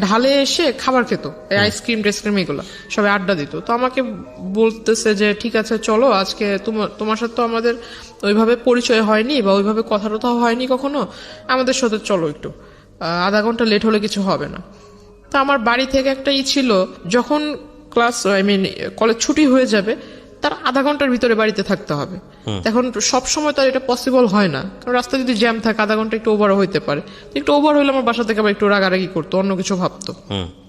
ঢালে এসে খাবার খেত, আইসক্রিম টেসক্রিম এগুলো সবাই আড্ডা দিত। তো আমাকে বলতেছে যে ঠিক আছে চলো, আজকে তোমার সাথে তো আমাদের ওইভাবে পরিচয় হয়নি বা ওইভাবে কথা টথা হয়নি কখনো, আমাদের সাথে চলো একটু, আধা ঘন্টা লেট হলে কিছু হবে না। তা আমার বাড়ি থেকে একটা ছিল, যখন কলেজ ছুটি হয়ে যাবে তার আধা ঘন্টার ভিতরে বাড়িতে থাকতে হবে। এখন সব সময় তার এটা পসিবল হয় না, কারণ রাস্তায় যদি জ্যাম থাকে আধা ঘন্টা একটু ওভার হইতে পারে। একটু ওভার হইলে আমার বাসা থেকে আবার একটু রাগারাগি করতো, অন্য কিছু ভাবতো।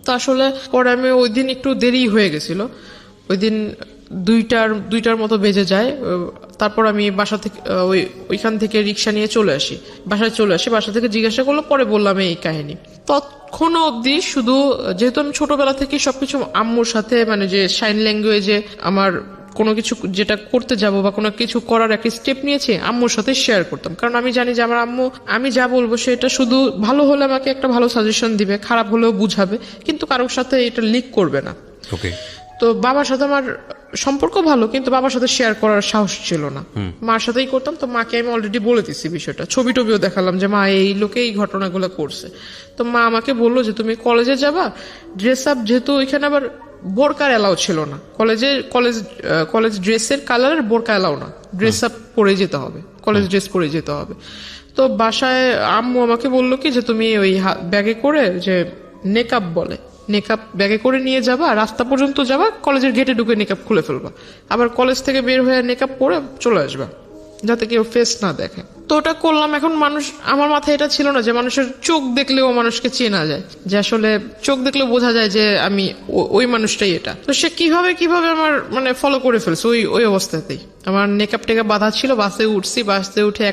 তো আসলে পরে আমি ওই দিন একটু দেরি হয়ে গেছিল, ওই দিন 2টার মতো বেজে যায়। তারপর আমি বাসা থেকে ওইখান থেকে রিক্সা নিয়ে চলে আসি, বাসায় চলে আসি। বাসা থেকে জিজ্ঞাসা করলো, পরে বললাম এই কাহিনী। তখন অবধি শুধু, যেহেতু আমি ছোটবেলা থেকে সবকিছু আম্মুর সাথে মানে যে সাইন ল্যাঙ্গুয়েজে আমার কোনো কিছু যেটা করতে যাব বা কোনো কিছু করার একটা স্টেপ নিয়েছি আম্মুর সাথে শেয়ার করতাম, কারণ আমি জানি যে আমার আম্মু আমি যা বলবো সেটা শুধু ভালো হলে আমাকে একটা ভালো সাজেশন দিবে, খারাপ হলেও বুঝাবে, কিন্তু কারোর সাথে এটা লিক করবে না। ওকে। তো বাবার সাথে আমার সম্পর্ক ভালো, কিন্তু বাবার সাথে শেয়ার করার সাহস ছিল না। মার সাথেই করতাম। তো মাকে আমি অলরেডি বলে দিছি বিষয়টা, ছবি টবিও দেখালাম যে মা এই লোকে এই ঘটনাগুলো করছে। তো মা আমাকে বললো যে তুমি কলেজে যাবা, ড্রেস আপ, যেহেতু ওইখানে আবার বোরকার এলাও ছিল না, কলেজ ড্রেসের কালারের বোরকা এলাও না, ড্রেস আপ পরে যেতে হবে, কলেজ ড্রেস পরে যেতে হবে। তো বাসায় আম্মু আমাকে বললো কি যে তুমি ওই ব্যাগে করে, যে নেকআপ বলে, নেকআপ ব্যাগে করে নিয়ে যাবা, রাস্তা পর্যন্ত যাবা, কলেজের গেটে ঢুকে নেকআপ খুলে ফেলবা, আবার কলেজ থেকে বের হয়ে নেকআপ পরে চলে আসবা। যাতে কেউ ফেস না দেখে। তো ওটা করলাম। এখন মানুষ, আমার মাথায় এটা ছিল না যে মানুষের চোখ দেখলেও মানুষকে চেনা যায়, যে আসলে চোখ দেখলেও বোঝা যায় যে আমি ওই মানুষটাই এটা। তো সে কিভাবে আমার মানে ফলো করে ফেলছে ওই অবস্থাতেই। আমার নেকআপ টেকআপ বাঁধা ছিল, বাসে উঠছি, বাসে উঠে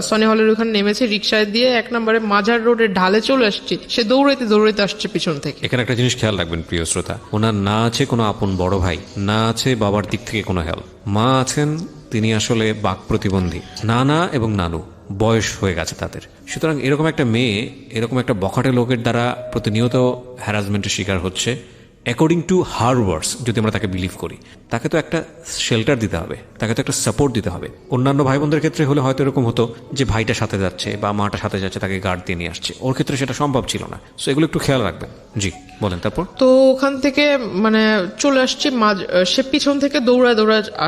সনি হলের ওখানে নেমেছি, রিক্সায় দিয়ে 1 নম্বরে মাজার রোডের ঢালে চলে আসছি। সে দৌড়াইতে আসছে পিছন থেকে। এখানে একটা জিনিস খেয়াল রাখবেন প্রিয় শ্রোতা, ওনার না আছে কোনো আপন বড় ভাই, না আছে বাবার দিক থেকে কোনো হেল্প, মা আছেন তিনি আসলে বাক প্রতিবন্ধী, নানা এবং নানু বয়স হয়ে গেছে তাদের। সুতরাং এরকম একটা মেয়ে এরকম একটা বখাটে লোকের দ্বারা প্রতিনিয়ত হ্যারাসমেন্টের শিকার হচ্ছে। অ্যাকর্ডিং টু হার ওয়ার্ডস, যদি আমরা তাকে বিলিভ করি, তাকে তো একটা শেল্টার দিতে হবে, তাকে তো একটা সাপোর্ট দিতে হবে। অন্যান্য ভাই বোনদের ক্ষেত্রে হলে হয়তো এরকম হতো যে ভাইটা সাথে যাচ্ছে বা মাটা সাথে যাচ্ছে, তাকে গার্ড দিয়ে নিয়ে আসছে। ওর ক্ষেত্রে সেটা সম্ভব ছিল না। সো এগুলো একটু খেয়াল রাখবেন। জি বলেন। তারপর তো ওখান থেকে মানে চলে আসছি, সে পিছন থেকে দৌড়ায়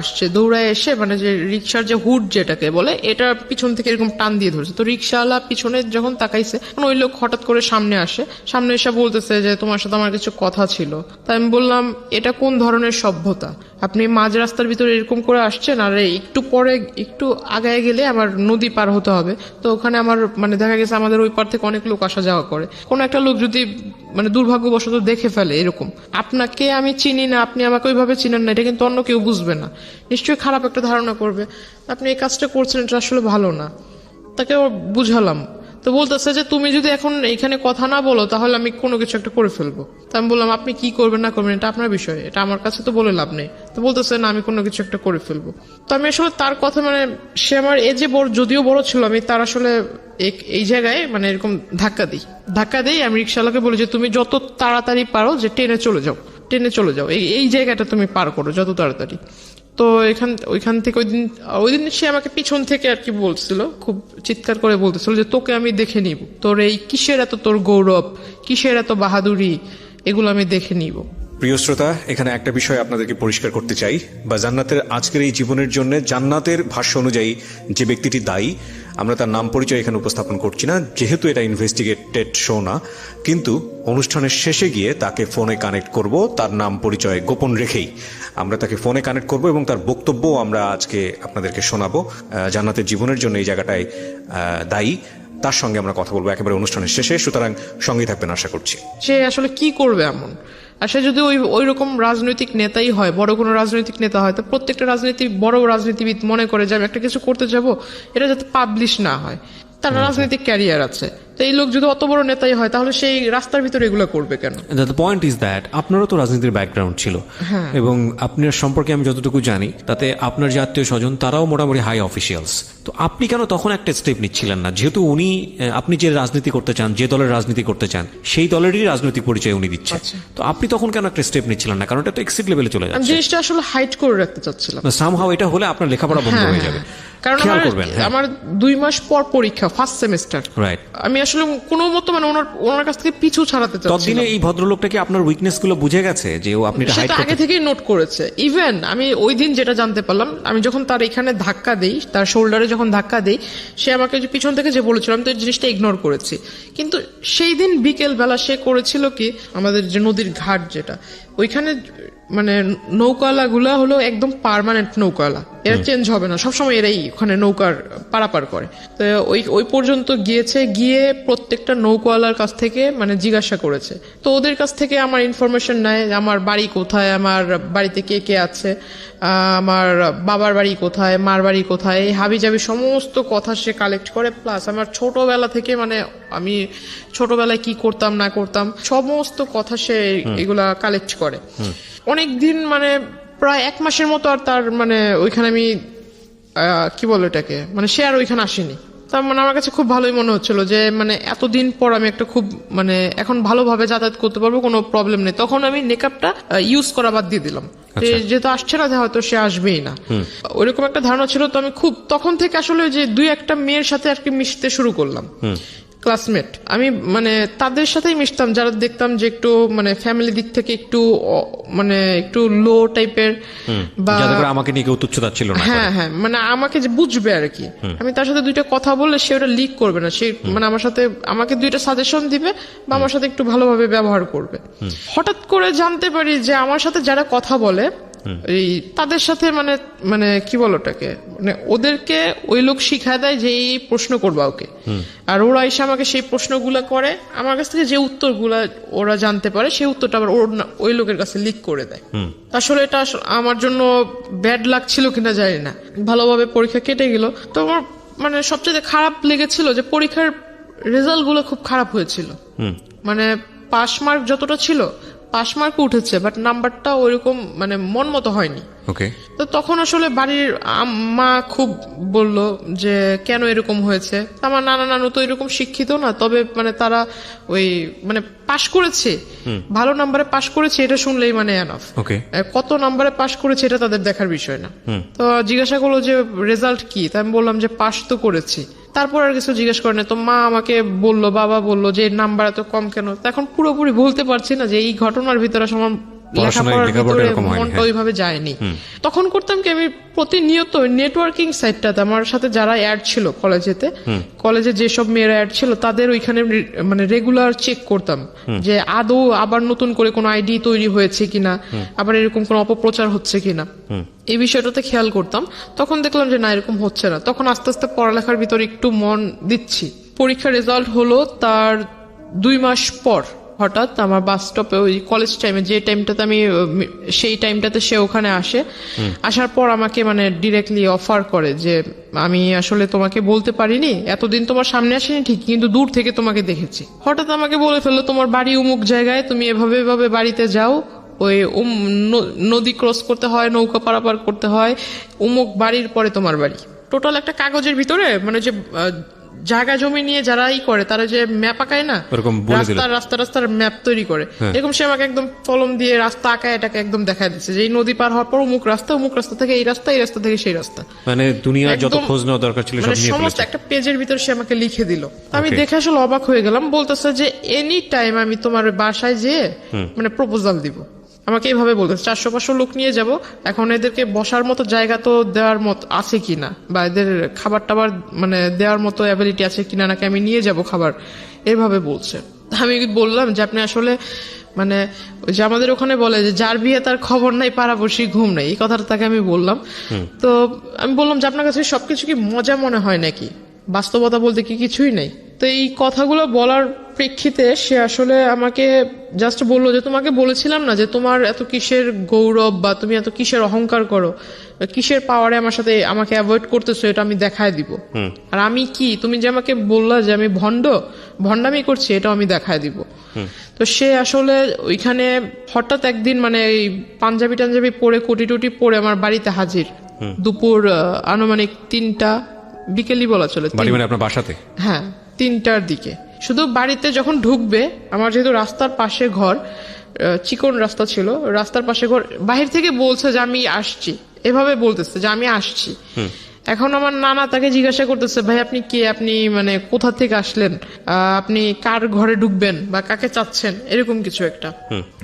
আসছে। দৌড়ায় এসে মানে যে রিক্সার যে হুড যেটাকে বলে, এটা পিছন থেকে এরকম টান দিয়ে ধরছে। তো রিক্সাওয়ালা পিছনে যখন তাকাইছে, ওই লোক হঠাৎ করে সামনে এসে বলতেছে যে তোমার সাথে আমার কিছু কথা ছিল। তাই আমি বললাম, এটা কোন ধরনের সভ্যতা? আপনি মাঝ রাস্তার ভিতরে এরকম করে আসছেন, আর একটু পরে একটু আগায় গেলে আমার নদী পার হতে হবে। তো ওখানে আমার মানে দেখা গেছে আমাদের ওই পার থেকে অনেক লোক আসা যাওয়া করে। কোন একটা লোক যদি মানে দুর্ভাগ্যবশত দেখে ফেলে এরকম, আপনাকে আমি চিনি না, আপনি আমাকে ওইভাবে চিনেন না, এটা কিন্তু অন্য কেউ বুঝবে না, নিশ্চয়ই খারাপ একটা ধারণা করবে। আপনি এই কাজটা করছেন, এটা আসলে ভালো না। তাকে বুঝালাম। তো বলতেছে যে তুমি যদি এখন এখানে কথা না বলো তাহলে আমি কোনো কিছু একটা করে ফেলবো। তো আমি বললাম, আপনি কি করবেন না করবেন এটা আপনার বিষয়, এটা আমার কাছে তো বলে লাভ নেই। তো বলতেছে না, আমি কোনো কিছু একটা করে ফেলবো। তো আমি আসলে তার কথা মানে সে আমার এজে বড়, যদিও বড় ছিল, আমি তার আসলে এই জায়গায় মানে এরকম ধাক্কা দেই। আমি রিক্সাওয়ালাকে বলি যে তুমি যত তাড়াতাড়ি পারো যে ট্রেনে চলে যাও, এই জায়গাটা তুমি পার করো যত তাড়াতাড়ি। তো ওইখান থেকে ওই দিন সে আমাকে পিছন থেকে আর কি বলছিল, খুব চিৎকার করে বলতেছিল যে তোকে আমি দেখে নিব, তোর এই কিসের এত তোর গৌরব, কিসের এত বাহাদুরি, এগুলো আমি দেখে নিব। প্রিয় শ্রোতা, এখানে একটা বিষয় আপনাদেরকে পরিষ্কার করতে চাই, বা জান্নাতের আজকের এই জীবনের জন্য জান্নাতের ভাষ্য অনুযায়ী যে ব্যক্তিটি দায়ী, আমরা তার নাম পরিচয় এখানে উপস্থাপন করছি না, যেহেতু এটা ইনভেস্টিগেটেড শো না। কিন্তু অনুষ্ঠানের শেষে গিয়ে তাকে ফোনে কানেক্ট করব, তার নাম পরিচয় গোপন রেখেই আমরা তাকে ফোনে কানেক্ট করব এবং তার বক্তব্য আমরা আজকে আপনাদেরকে শোনাবো। জান্নাতের জীবনের জন্য এই জায়গাটায় দায়ী, তার সঙ্গে আমরা কথা বলবো একেবারে অনুষ্ঠানের শেষে। সুতরাং সঙ্গেই থাকবেন আশা করছি। সে আসলে কি করবে এমন, আর সে যদি ওই রকম রাজনৈতিক নেতাই হয়, বড় কোনো রাজনৈতিক নেতা হয়, তো প্রত্যেকটা বড় রাজনীতিবিদ মনে করে যে আমি একটা কিছু করতে যাব, এটা যাতে পাবলিশ না হয়। তার রাজনৈতিক ক্যারিয়ার আছে। তো এই লোক যদি অত বড় নেতাই হয় তাহলে সেই রাস্তার ভিতরে এগুলো করবে কেন? দ্য পয়েন্ট ইজ দ্যাট আপনারও তো রাজনীতির ব্যাকগ্রাউন্ড ছিল, এবং আপনার সম্পর্কে আমি যতটুকু জানি তাতে আপনার যে আত্মীয় স্বজন তারাও মোটামুটি হাই অফিসিয়ালস। তো আপনি কেন তখন একটা স্টেপ নিচ্ছিলেন না? যেহেতু আপনি যে রাজনীতি করতে চান, যে দলের রাজনীতি করতে চান, সেই দলেরই রাজনৈতিক পরিচয় উনি দিচ্ছেন। তো আপনি তখন কেন একটা স্টেপ নিচ্ছিলেন না? কারণ এটা তো এক্সিট লেভেলে চলে যাচ্ছে। আমি জিনিসটা আসলে হাইড করে রাখতে চাচ্ছিলাম। সামহাও এটা হলে আপনার লেখাপড়া বন্ধ হয়ে যাবে। কারণ আমার 2 মাস পর পরীক্ষা, ফার্স্ট সেমিস্টার। রাইট। আমি আসলে কোনো মতো মানে ওনার কাছ থেকে পিছু ছাড়াতে চাচ্ছি। ততদিনে এই ভদ্রলোকটা কি আপনার উইকনেস গুলো বুঝে গেছে যে আপনি এটা হাইড করতে? আগে থেকেই নোট করেছে। ইভেন আমি ওই দিন যেটা জানতে পারলাম, আমি যখন তার এখানে ধাক্কা দেই, তার শোল্ডারে যখন ধাক্কা দেই, সে আমাকে যে পিছন থেকে যে বলেছিল, আমি তো এই জিনিসটা ইগনোর করেছি। কিন্তু সেই দিন বিকেল বেলা সে করেছিল কি, আমাদের যে নদীর ঘাট যেটা, ওইখানে মানে নৌকাওয়ালা গুলা হলো একদম পার্মানেন্ট নৌকাওয়ালা, এরা চেঞ্জ হবে না, সবসময় এরাই ওখানে নৌকার পারাপার করে। তো ওই পর্যন্ত গিয়ে প্রত্যেকটা নৌকাওয়ালার কাছ থেকে মানে জিজ্ঞাসা করেছে। তো ওদের কাছ থেকে আমার ইনফরমেশন নেয়, আমার বাড়ি কোথায়, আমার বাড়িতে কে কে আছে, আমার বাবার বাড়ি কোথায়, মার বাড়ি কোথায়, এই হাবিজাবি সমস্ত কথা সে কালেক্ট করে। প্লাস আমার ছোটবেলা থেকে মানে আমি ছোটবেলায় কি করতাম না করতাম সমস্ত কথা সে এগুলা কালেক্ট করে। অনেকদিন মানে প্রায় 1 মাসের মতো আর তার মানে ওইখানে আমি কি বলো এটাকে, মানে সে আর ওইখানে আসেনি। তার মানে আমার কাছে খুব ভালোই মনে হচ্ছিল যে মানে এতদিন পর আমি একটা খুব মানে এখন ভালোভাবে যাতায়াত করতে পারবো, কোনো প্রবলেম নেই। তখন আমি মেকআপটা ইউজ করা বাদ দিয়ে দিলাম, যেহেতু আসছে না, হয়তো সে আসবেই না, ওইরকম একটা ধারণা ছিল। তো আমি খুব তখন থেকে আসলে যে 2-1টা মেয়ের সাথে আর কি মিশতে শুরু করলাম, ক্লাসমেট। আমি মানে তাদের সাথেই মিশতাম যারা দেখতাম যে একটু মানে ফ্যামিলি দিক থেকে একটু মানে একটু লো টাইপের, বা আমাকে নিয়ে কেউ তুচ্ছতাচ্ছিল্য না। হ্যাঁ মানে আমাকে যে বুঝবে আর কি। আমি তার সাথে 2টা কথা বললে সে ওটা লিক করবে না, সে মানে আমাকে 2টা সাজেশন দিবে বা আমার সাথে একটু ভালোভাবে ব্যবহার করবে। হঠাৎ করে জানতে পারি যে আমার সাথে যারা কথা বলে এই তাদের সাথে মানে মানে কি বলো ওটাকে, মানে ওদেরকে ওই লোক শিখায় দেয় যে এই প্রশ্ন করবা ওকে, আর ওরা এসে আমাকে সেই প্রশ্নগুলো করে, আমার কাছ থেকে যে উত্তরগুলা ওরা জানতে পারে সেই উত্তরটা আবার ওই লোকের কাছে লিক করে দেয়। আসলে এটা আমার জন্য ব্যাড লাক ছিল কিনা জানি না, ভালোভাবে পরীক্ষা কেটে গেল। তো আমার মানে সবচেয়ে খারাপ লেগেছিল যে পরীক্ষার রেজাল্ট গুলো খুব খারাপ হয়েছিল। মানে পাস মার্ক যতটা ছিল পাস মার্ক উঠেছে, বাট নাম্বারটা ওইরকম মানে মন মতো হয়নি। ওকে, তো তখন আসলে বাড়ির মা খুব বলল যে কেন এরকম হয়েছে। আমার নানা নানু তো এরকম শিক্ষিত না, তবে মানে তারা ওই মানে পাশ করেছে, ভালো নাম্বারে পাশ করেছে এটা শুনলেই মানে এনাফ। ওকে, কত নাম্বারে পাশ করেছে এটা তাদের দেখার বিষয় না। তো জিজ্ঞাসা করলো যে রেজাল্ট কি, তাই আমি বললাম যে পাশ তো করেছি। তারপর আর কিছু জিজ্ঞেস করে না। তো মা আমাকে বললো, বাবা বললো যে নাম্বার এত কম কেন। এখন পুরোপুরি বলতে পারছি না যে এই ঘটনার ভিতরে আসলে লেখাপড়ার ভিতরে মনটা ওইভাবে যায়নি। তখন করতাম কি, আমি প্রতিনিয়ত নেটওয়ার্কিং সাইটটাতে আমার সাথে যারা অ্যাড ছিল কলেজেতে, কলেজে যেসব মেয়েরা অ্যাড ছিল তাদের ওইখানে মানে রেগুলার চেক করতাম যে আদৌ আবার নতুন করে কোনো আইডি তৈরি হয়েছে কিনা, আবার এরকম কোনো অপপ্রচার হচ্ছে কিনা, এই বিষয়টাতে খেয়াল করতাম। তখন দেখলাম যে না, এরকম হচ্ছে না। তখন আস্তে আস্তে পড়ালেখার ভিতরে একটু মন দিচ্ছি। পরীক্ষার রেজাল্ট হলো তার 2 মাস পর হঠাৎ আমার বাস স্টপে ওই কলেজ টাইমে যে টাইমটাতে আমি সেই টাইমটাতে সে ওখানে আসে। আসার পর আমাকে মানে ডিরেক্টলি অফার করে যে আমি আসলে তোমাকে বলতে পারিনি, এতদিন তোমার সামনে আসেনি ঠিক, কিন্তু দূর থেকে তোমাকে দেখেছি। হঠাৎ আমাকে বলে ফেললো তোমার বাড়ি অমুক জায়গায়, তুমি এভাবে এভাবে বাড়িতে যাও, ওই নদী ক্রস করতে হয়, নৌকা পারাপার করতে হয়, অমুক বাড়ির পরে তোমার বাড়ি। টোটাল একটা কাগজের ভিতরে মানে যে জায়গা জমি নিয়ে যারাই করে তারা যে ম্যাপ আঁকায় না, রাস্তার ম্যাপ তৈরি করে, এরকম সে আমাকে একদম কলম দিয়ে রাস্তা আঁকায় এটাকে একদম দেখা দিচ্ছে যে এই নদী পার হওয়ার পর অমুক রাস্তা থেকে এই রাস্তা, এই রাস্তা থেকে সেই রাস্তা, মানে দুনিয়ার যত খোঁজ নেওয়া দরকার ছিল সব নিয়ে সমস্ত একটা পেজের ভিতরে সে আমাকে লিখে দিল। আমি দেখে আসলে অবাক হয়ে গেলাম। বলতেছে যে এনি টাইম আমি তোমার বাসায় যেয়ে মানে প্রপোজাল দিব, আমাকে এইভাবে বলতেছে 400-500 লোক নিয়ে যাব, এখন এদেরকে বসার মতো জায়গা তো দেওয়ার মতো আছে কিনা, বা এদের খাবার টাবার মানে দেওয়ার মতো অ্যাবিলিটি আছে কিনা, নাকি আমি নিয়ে যাব খাবার, এভাবে বলছে। আমি বললাম যে আপনি আসলে মানে ওই যে আমাদের ওখানে বলে যে যার বিয়ে তার খবর নাই পাড়াবসি ঘুম নাই, এই কথাটা তাকে আমি বললাম। তো আমি বললাম যে আপনার কাছে সবকিছু কি মজা মনে হয় নাকি, বাস্তবতা বলতে কি কিছুই নাই। তো এই কথাগুলো বলার প্রেক্ষিতে সে আসলে আমাকে জাস্ট বললো যে তোমাকে বলেছিলাম না যে তোমার এত কিসের গৌরব বা তুমি এত কিসের অহংকার করো, কিসের পাওয়ারে আমার সাথে আমাকে অ্যাভয়েড করতেছো, এটা আমি দেখায় দিব। আর আমি কি, তুমি যে আমাকে বললা যে আমি ভণ্ডামি করছি, এটাও আমি দেখায় দিব। তো সে আসলে ওইখানে হঠাৎ একদিন মানে এই পাঞ্জাবি টাঞ্জাবি পরে কোটি টুটি পরে আমার বাড়িতে হাজির, দুপুর আনুমানিক 3টা বিকেলই বলা চলে, আপনার বাসাতে, হ্যাঁ 3টার দিকে। শুধু বাড়িতে যখন ঢুকবে, আমার যেহেতু রাস্তার পাশে ঘর, চিকন রাস্তা ছিল, রাস্তার পাশে ঘর, বাহির থেকে বলছে যে আমি আসছি, এভাবে বলতেছে যে আমি আসছি। এখন আমার নানা তাকে জিজ্ঞাসা করতেছে ভাই আপনি কে, আপনি মানে কোথা থেকে আসলেন, আপনি কার ঘরে ঢুকবেন বা কাকে চাচ্ছেন, এরকম কিছু একটা।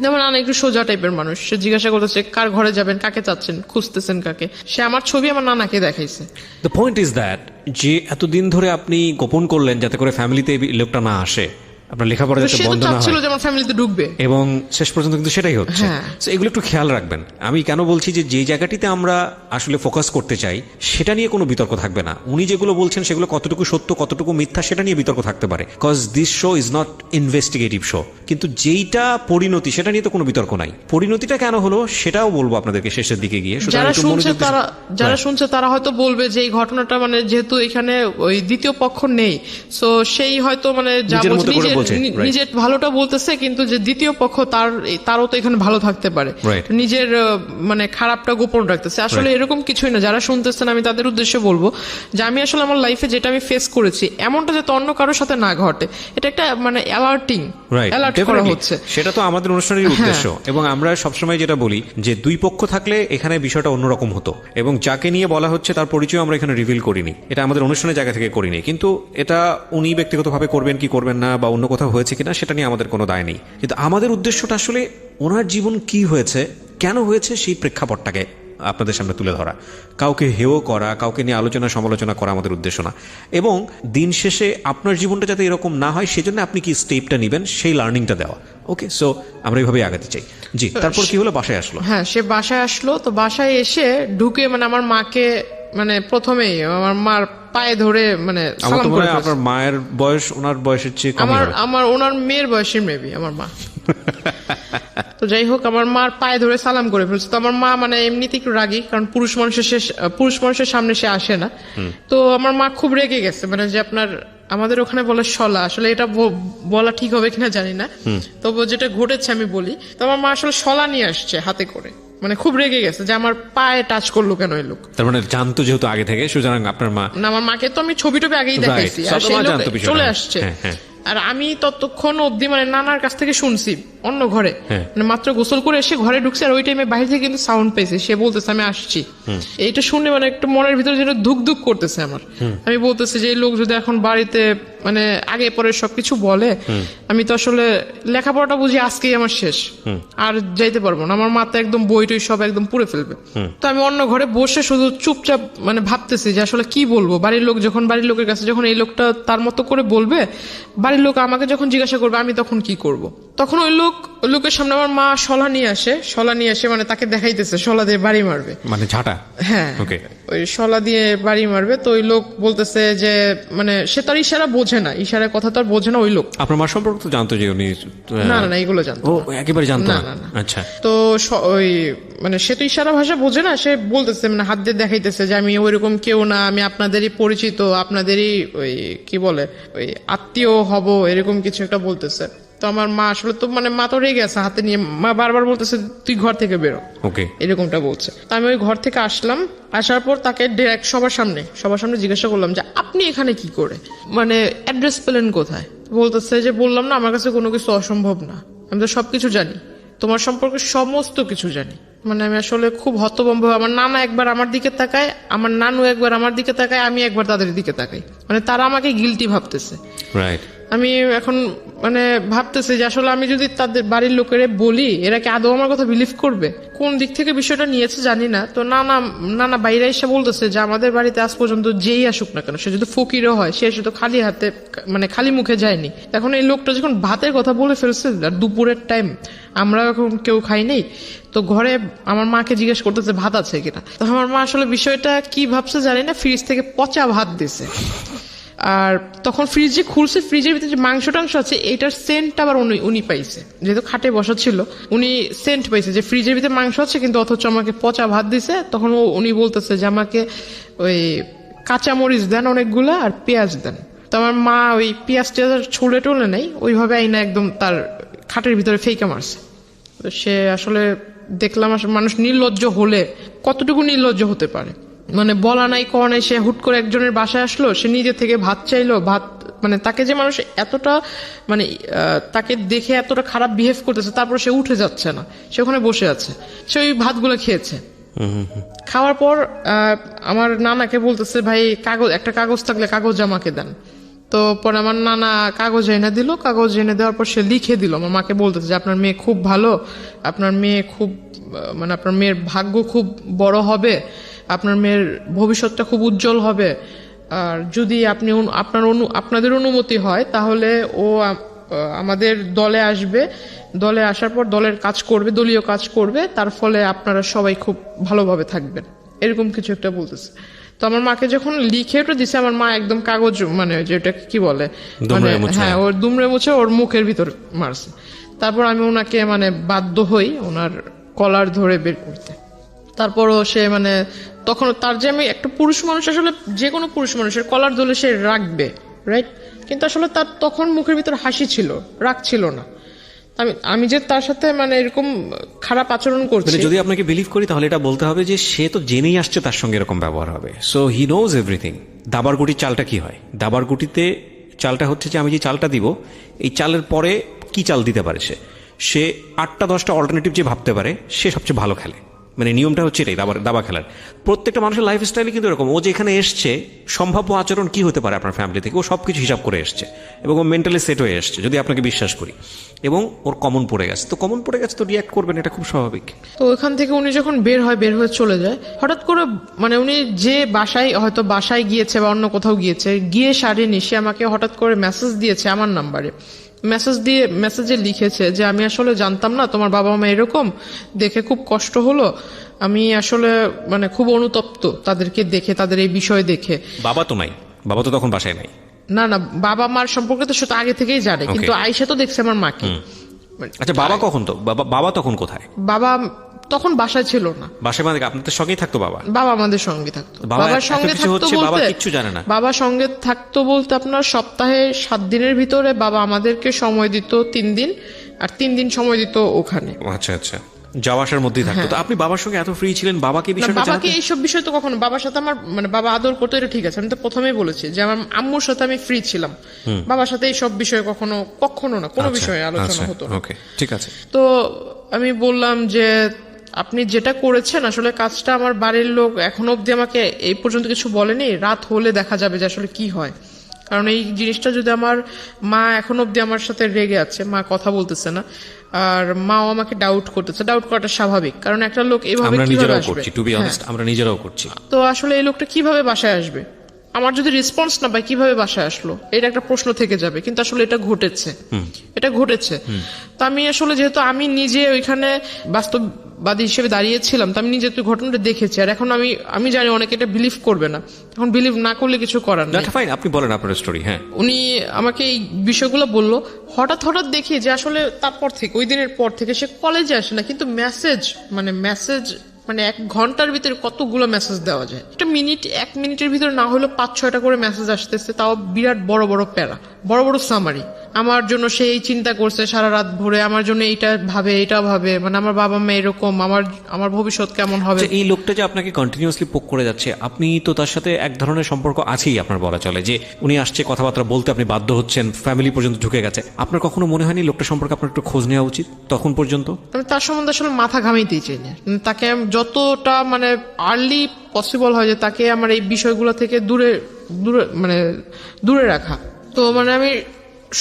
যেমন নানা একটু সোজা টাইপের মানুষ, সে জিজ্ঞাসা করতেছে কার ঘরে যাবেন, কাকে চাচ্ছেন, খুঁজতেছেন কাকে। সে আমার ছবি আমার নানাকে দেখাইছে। দ্য পয়েন্ট ইজ দ্যাট যে এতদিন ধরে আপনি গোপন করলেন যাতে করে ফ্যামিলিতে এই লোকটা না আসে, আপনার লেখাপড়া যাতে বন্ধ না হয়, যেমন ফ্যামিলিতে ঢুকবে, এবং শেষ পর্যন্ত কিন্তু সেটাই হচ্ছে। এগুলো একটু খেয়াল রাখবেন। আমি কেন বলছি যে জায়গাটিতে আমরা আসলে ফোকাস করতে চাই সেটা নিয়ে কোনো বিতর্ক থাকবে না। উনি যেগুলো বলছেন সেগুলো কতটুকু সত্য কতটুকু মিথ্যা সেটা নিয়ে বিতর্ক থাকতে পারে, cause this show is not investigative show. কিন্তু যেইটা পরিণতি সেটা নিয়ে তো কোনো বিতর্ক নাই। পরিণতিটা কেন হলো সেটাও বলবো আপনাদেরকে শেষের দিকে গিয়ে। যারা শুনছে তারা হয়তো বলবে যে এই ঘটনাটা মানে যেহেতু এখানে ওই দ্বিতীয় পক্ষ নেই, সো সেই হয়তো মানে নিজের ভালোটা বলতেছে, কিন্তু যে দ্বিতীয় পক্ষ তারও তো এখানে ভালো থাকতে পারে, নিজের মানে খারাপটা গোপন রাখতেছে। আসলে এরকম কিছুই না। যারা শুনতেছেন আমি তাদের উদ্দেশ্যে বলবো যে আমি আসলে আমার লাইফে যেটা আমি ফেস করেছি এমনটা যাতে অন্য কারোর সাথে না ঘটে, এটা একটা মানে অ্যালার্ট করা হচ্ছে। সেটা তো আমাদের অনুষ্ঠানের উদ্দেশ্য। এবং আমরা সবসময় যেটা বলি যে দুই পক্ষ থাকলে এখানে বিষয়টা অন্যরকম হতো, এবং যাকে নিয়ে বলা হচ্ছে তার পরিচয় আমরা এখানে রিভিল করিনি, এটা আমাদের অনুষ্ঠানের জায়গা থেকে করিনি। কিন্তু এটা উনি ব্যক্তিগতভাবে করবেন কি করবেন না বা অন্য কোথাও হয়েছে কিনা সেটা নিয়ে আমাদের কোনো দায় নেই। কিন্তু আমাদের উদ্দেশ্যটা আসলে ওনার জীবন কি হয়েছে, কেন হয়েছে, সেই প্রেক্ষাপটটাকে আপনাদের সামনে তুলে ধরা, কাউকে হেয় করা, কাউকে নিয়ে আলোচনা সমালোচনা করা আমাদের উদ্দেশ্য না। এবং দিন শেষে আপনার জীবনটা যাতে এরকম না হয় সেজন্য আপনি কি স্টেপটা নেবেন সেই লার্নিংটা দেওয়া। ওকে, সো আমরা এইভাবেই আগাতে চাই। জি, তারপর কি হলো? বাসায় আসলো। হ্যাঁ, সে বাসায় আসলো, তো বাসায় এসে ঢুকে মানে আমার মাকে মানে প্রথমেই আমার মার পায়ে ধরে মানে আমার সালাম তো মনে করে হয় ফেলছে। আপনার মায়ের বয়স ওনার বয়সের চেয়ে কম হবে। আমার ওনার মেয়ের বয়সের মেবি আমার মা। তো যাই হোক, আমার মার পায়ে ধরে সালাম করে ফেলছে। তো আমার মা মানে এমনিতে একটু রাগী, কারণ পুরুষ মানুষের সামনে সে আসে না। তো আমার মা খুব রেগে গেছে, মানে যে আপনার আমাদের ওখানে বলে শলা, আসলে এটা বলা ঠিক হবে কিনা জানি না, তবু যেটা ঘটেছে আমি বলি। তো আমার মা আসলে শলা নিয়ে আসছে হাতে করে, মানে খুব রেগে গেছে যে আমার পায়ে টাচ করলো কেন এই লোক। তার মানে জানতো যেহেতু আগে থেকে, সুতরাং আপনার মা। না, আমার মাকে তো আমি ছবি টবি আগেই দেখাইছি, আর সেই লোক চলে আসছে। আর আমি ততক্ষণ অব্দি মানে নানার কাছ থেকে শুনছি অন্য ঘরে, মানে মাত্র গোসল করে এসে ঘরে ঢুকছে, আর ওই টাইমে বাইরে থেকে কিন্তু সাউন্ড পেয়েছে, সে বলতেছে আমি আসছি। এইটা শুনে মানে একটু মনের ভিতরে যেন ধুক ধুক করতেছে আমার। আমি বলতেছি যে এই লোক যদি এখন বাড়িতে মানে আগে পরে সবকিছু বলে, আমি তো আসলে লেখাপড়াটা বুঝি আজকেই আমার শেষ, আর যাইতে পারবো না। আমার মাথা একদম বই টই সব একদম পুড়ে ফেলবে। তো আমি অন্য ঘরে বসে শুধু চুপচাপ মানে ভাবতেছি যে আসলে কি বলবো। বাড়ির লোকের কাছে যখন এই লোকটা তার মতো করে বলবে, বাড়ির লোক আমাকে যখন জিজ্ঞাসা করবে আমি তখন কি করব। তখন ওই লোকের সামনে আমার মা শলা নিয়ে আসে, মানে তাকে দেখাইতেছে শলা দিয়ে বাড়ি মারবে, মানে ঝাঁটা। হ্যাঁ, ওই শলা দিয়ে বাড়ি মারবে। তো ওই লোক বলতেছে যে মানে সে তার ইশারা বোঝে না, ইশারার কথা তো আর বোঝে না ওই লোক। আপনার মা সম্পর্কে তো জানতো যে উনি? না, এগুলো জানতো ও একেবারে জানতো না। আচ্ছা। তো ওই মানে সে তো ইশারা ভাষা বোঝে না, সে বলতেছে মানে হাত দিয়ে দেখাইতেছে যে আমি ওইরকম কেউ না, আমি আপনাদেরই পরিচিত, আপনাদেরই ওই কি বলে ওই আত্মীয় হব, এরকম কিছু একটা বলতেছে। তো আমার মা আসলে তো মানে মা তো রেগে আছে, হাতে নিয়ে মা বারবার বলতেছে তুই ঘর থেকে বেরো, ওকে, এরকমটা বলছে। তো আমি ওই ঘর থেকে আসলাম, আসার পর তাকে ডিরেক্ট সবার সামনে জিজ্ঞাসা করলাম যে আপনি এখানে কি করে, মানে অ্যাড্রেস পেলেন কোথায়? বলতেছে যে বললাম না আমার কাছে কোনো কিছু অসম্ভব না, আমি তো সবকিছু জানি, তোমার সম্পর্কে সমস্ত কিছু জানি। মানে আমি আসলে খুব হতভম্ব। আমার নানা একবার আমার দিকে তাকায়, আমার নানু একবার আমার দিকে তাকায়, আমি একবার তাদের দিকে তাকাই, মানে তারা আমাকে গিলটি ভাবতেছে। রাইট। আমি এখন মানে ভাবতেছি যে আসলে আমি যদি তাদের বাড়ির লোকের বলি, এরা কি আদৌ আমার কথা বিলিভ করবে? কোন দিক থেকে বিষয়টা নিয়েছে জানি না। তো নানা বাইরে এসে বলতেছে যে আমাদের বাড়িতে আজ পর্যন্ত যেই আসুক না কেন, সে যদি ফকিরও হয়, সে শুধু খালি হাতে মানে খালি মুখে যায়নি। এখন এই লোকটা যখন ভাতের কথা বলে ফেলছে, আর দুপুরের টাইম, আমরা এখন কেউ খাই নেই, তো ঘরে আমার মাকে জিজ্ঞেস করতেছে ভাত আছে কিনা। তো আমার মা আসলে বিষয়টা কি ভাবছে জানি না, ফ্রিজ থেকে পচা ভাত দিছে। আর তখন ফ্রিজে খুলছে, ফ্রিজের ভিতরে যে মাংস টাংস আছে এটার সেন্ট আবার উনি পাইছে, যেহেতু খাটে বসা ছিল উনি সেন্ট পাইছে যে ফ্রিজের ভিতরে মাংস আছে, কিন্তু অথচ আমাকে পচা ভাত দিছে। তখন উনি বলতেছে যে আমাকে ওই কাঁচামরিচ দেন অনেকগুলা, আর পেঁয়াজ দেন। তো আমার মা ওই পেঁয়াজ টেয়াজ ছুলে টলে নেই, ওইভাবে আইনা একদম তার খাটের ভিতরে ফেইকা মারছে। তো সে আসলে দেখলাম আসলে মানুষ নির্লজ্জ হলে কতটুকু নির্লজ্জ হতে পারে, মানে বলা নাই কওয়া নাই, সে হুট করে একজনের বাসায় আসলো, সে নিজে থেকে ভাত চাইলো, ভাত মানে তাকে যে মানুষ এতটা মানে তাকে দেখে এতটা খারাপ বিহেভ করতেছে, তারপর সে উঠে যাচ্ছে না, সে ওখানে বসে আছে, সে ওই ভাতগুলো খেয়েছে। খাওয়ার পর আমার নানাকে বলতেছে ভাই একটা কাগজ থাকলে কাগজ আমাকে দেন। তো পরে আমার নানা কাগজ এনে দিল, কাগজ এনে দেওয়ার পর সে লিখে দিল। আমার মাকে বলতেছে যে আপনার মেয়ে খুব ভালো, আপনার মেয়ে খুব মানে আপনার মেয়ের ভাগ্য খুব বড় হবে, আপনার মেয়ের ভবিষ্যৎটা খুব উজ্জ্বল হবে, আর যদি আপনাদের অনুমতি হয় তাহলে ও আমাদের দলে আসবে, দলে আসার পর দলের কাজ করবে, দলীয় কাজ করবে, তার ফলে আপনারা সবাই খুব ভালোভাবে থাকবেন, এরকম কিছু একটা বলতেছে। তো আমার মাকে যখন লিখে ওটা দিছে, আমার মা একদম কাগজ মানে যেটা কি বলে মানে হ্যাঁ ওর দুমড়ে মুছে ওর মুখের ভিতর মারছে। তারপর আমি ওনাকে মানে বাধ্য হই ওনার কলার ধরে বের করতে। তারপরও সে মানে তখন তার যে আমি একটা পুরুষ মানুষ, আসলে যে কোনো পুরুষ মানুষের কলার ধরে সে রাখবে, রাইট? কিন্তু আসলে তার তখন মুখের ভিতর হাসি ছিল, রাগ ছিল না। আমি যে তার সাথে মানে এরকম খারাপ আচরণ করছি, যদি আপনাকে বিলিভ করি তাহলে এটা বলতে হবে যে সে তো জেনেই আসছে তার সঙ্গে এরকম ব্যবহার হবে, সো হি নোজ এভরিথিং। দাবার গুটির চালটা কি হয়? দাবার গুটিতে চালটা হচ্ছে যে আমি যে চালটা দিব, এই চালের পরে কি চাল দিতে পারে সে 8টা 10টা অল্টারনেটিভ যে ভাবতে পারে, সে সবচেয়ে ভালো খেলে। মানে নিয়মটা হচ্ছে এটাই, দাবা খেলার। প্রত্যেকটা মানুষের লাইফস্টাইলে কিন্তু এরকম, ও যেখানে এসছে সম্ভাব্য আচরণ কি হতে পারে আপনার ফ্যামিলি থেকে, ও সবকিছু হিসাব করে এসছে এবং ও মেন্টালি সেট হয়ে এসছে, যদি আপনাকে বিশ্বাস করি, এবং ওর কমন পড়ে গেছে। তো কমন পড়ে গেছে তো রিয়াক্ট করবেন, এটা খুব স্বাভাবিক। তো ওইখান থেকে উনি যখন বের হয়ে চলে যায়, হঠাৎ করে মানে উনি যে বাসায় গিয়েছে বা অন্য কোথাও গিয়েছে, গিয়ে সারেনি, সে আমাকে হঠাৎ করে মেসেজ দিয়েছে আমার নাম্বারে। মেসেজে লিখেছে যে আমি আসলে জানতাম না তোমার বাবা মা এরকম, দেখে খুব কষ্ট হলো, আমি আসলে মানে খুব অনুতপ্ত তাদেরকে দেখে, তাদের এই বিষয় দেখে। বাবা তো নাই, বাবা তো তখন বাসায় নাই। না না, বাবা মার সম্পর্কে তো সে তো আগে থেকেই জানে, কিন্তু আয়েশা তো দেখছে আমার মাকে। আচ্ছা, বাবা কখন তো বাবা তখন কোথায়? বাবা তখন বাসায় ছিল না। বাসায় মানে আপনাদের সঙ্গেই থাকতো বাবা? বাবা আমাদের সঙ্গে থাকতো। বাবা বাবার সঙ্গে এত কিছু থাকতো হচ্ছে, বাবা বলতে কিচ্ছু জানে না? বাবা সঙ্গে থাকতো বলতে আপনার সপ্তাহে 7 দিনের ভিতরে বাবা আমাদেরকে সময় দিত 3 দিন, আর 3 দিন সময় দিত ওখানে। আচ্ছা আচ্ছা, যাওয়া আসার মধ্যেই থাকতো। তো আপনি বাবার সঙ্গে এত ফ্রি ছিলেন, বাবাকে এই বিষয়টা বাবাকে জানাতেন? এইসব বিষয় তো কখনো, বাবার সাথে আমার মানে বাবা আদর করতো, এটা ঠিক আছে, আমি তো প্রথমেই বলেছি যে আমার আম্মুর সাথে আমি ফ্রি ছিলাম, বাবার সাথে এইসব বিষয়ে কখনো না, কোনো বিষয়ে আলোচনা হতো না। ওকে, ঠিক আছে। তো আমি বললাম যে আপনি যেটা করেছেন আসলে কাজটা, আমার বাড়ির লোক এখনো অব্দি আমাকে এই পর্যন্ত কিছু বলেনি, রাত হলে দেখা যাবে যে আসলে কি হয়। কারণ এই জিনিসটা যদি আমার মা এখনো অব্দি আমার সাথে রেগে আছে, মা কথা বলতেছে না, আর মাও আমাকে ডাউট করতেছে। ডাউট করাটা স্বাভাবিক, কারণ একটা লোক এইভাবে আমরা কিভাবে নিজেরাও আসবে? করছি, টু বি অনেস্ট, আমরা নিজেরাও করছি। তো আসলে এই লোকটা কিভাবে বাসায় আসবে, আমার যদি রেসপন্স না পাই কিভাবে বাসায় আসলো, এটা একটা প্রশ্ন থেকে যাবে। কিন্তু আসলে এটা ঘটেছে। তো আমি আসলে যেহেতু আমি নিজে ওইখানে বাস্তববাদী হিসেবে দাঁড়িয়েছিলাম, তো আমি নিজে তো ঘটনাটা দেখেছি, আর এখন আমি জানি অনেকে এটা বিলিভ করবে না, এখন বিলিভ না করলে কিছু করার নেই। ফাইন, আপনি বলেন আপনার স্টোরি। হ্যাঁ, উনি আমাকে এই বিষয়গুলো বললো, হঠাৎ দেখি যে আসলে তারপর থেকে, ওই দিনের পর থেকে সে কলেজে আসে না, কিন্তু মেসেজ মানে 1 ঘন্টার ভিতরে কতগুলো মেসেজ দেওয়া যায়। 1 মিনিটের ভিতরে না হলেও 5-6টা করে মেসেজ আসতেছে, তাও বিরাট বড় বড় প্যারা, বড় বড় সামারি। আমার জন্য সে এই চিন্তা করছে সারা রাত ভরে, আমার জন্য এটা ভাবে, মানে আমার বাবা মা এরকম, আমার ভবিষ্যৎ কেমন হবে। এই লোকটা যে আপনাকে কন্টিনিউয়াসলি পোক করে যাচ্ছে, আপনি তো তার সাথে এক ধরনের সম্পর্ক আছেই আপনার, বলা চলে যে উনি আসছে কথাবার্তা বলতে, আপনি বাধ্য হচ্ছেন, ফ্যামিলি পর্যন্ত ঢুকে গেছে। আপনার কখনো মনে হয়নি লোকটা সম্পর্কে আপনার একটু খোঁজ নেওয়া উচিত তখন পর্যন্ত? আমি তার সম্বন্ধে আসলে মাথা ঘামাইতেই চাই না, তাকে যতটা মানে আর্লি পসিবল হয় যে তাকে আমার এই বিষয়গুলো থেকে দূরে রাখা। তো মানে আমি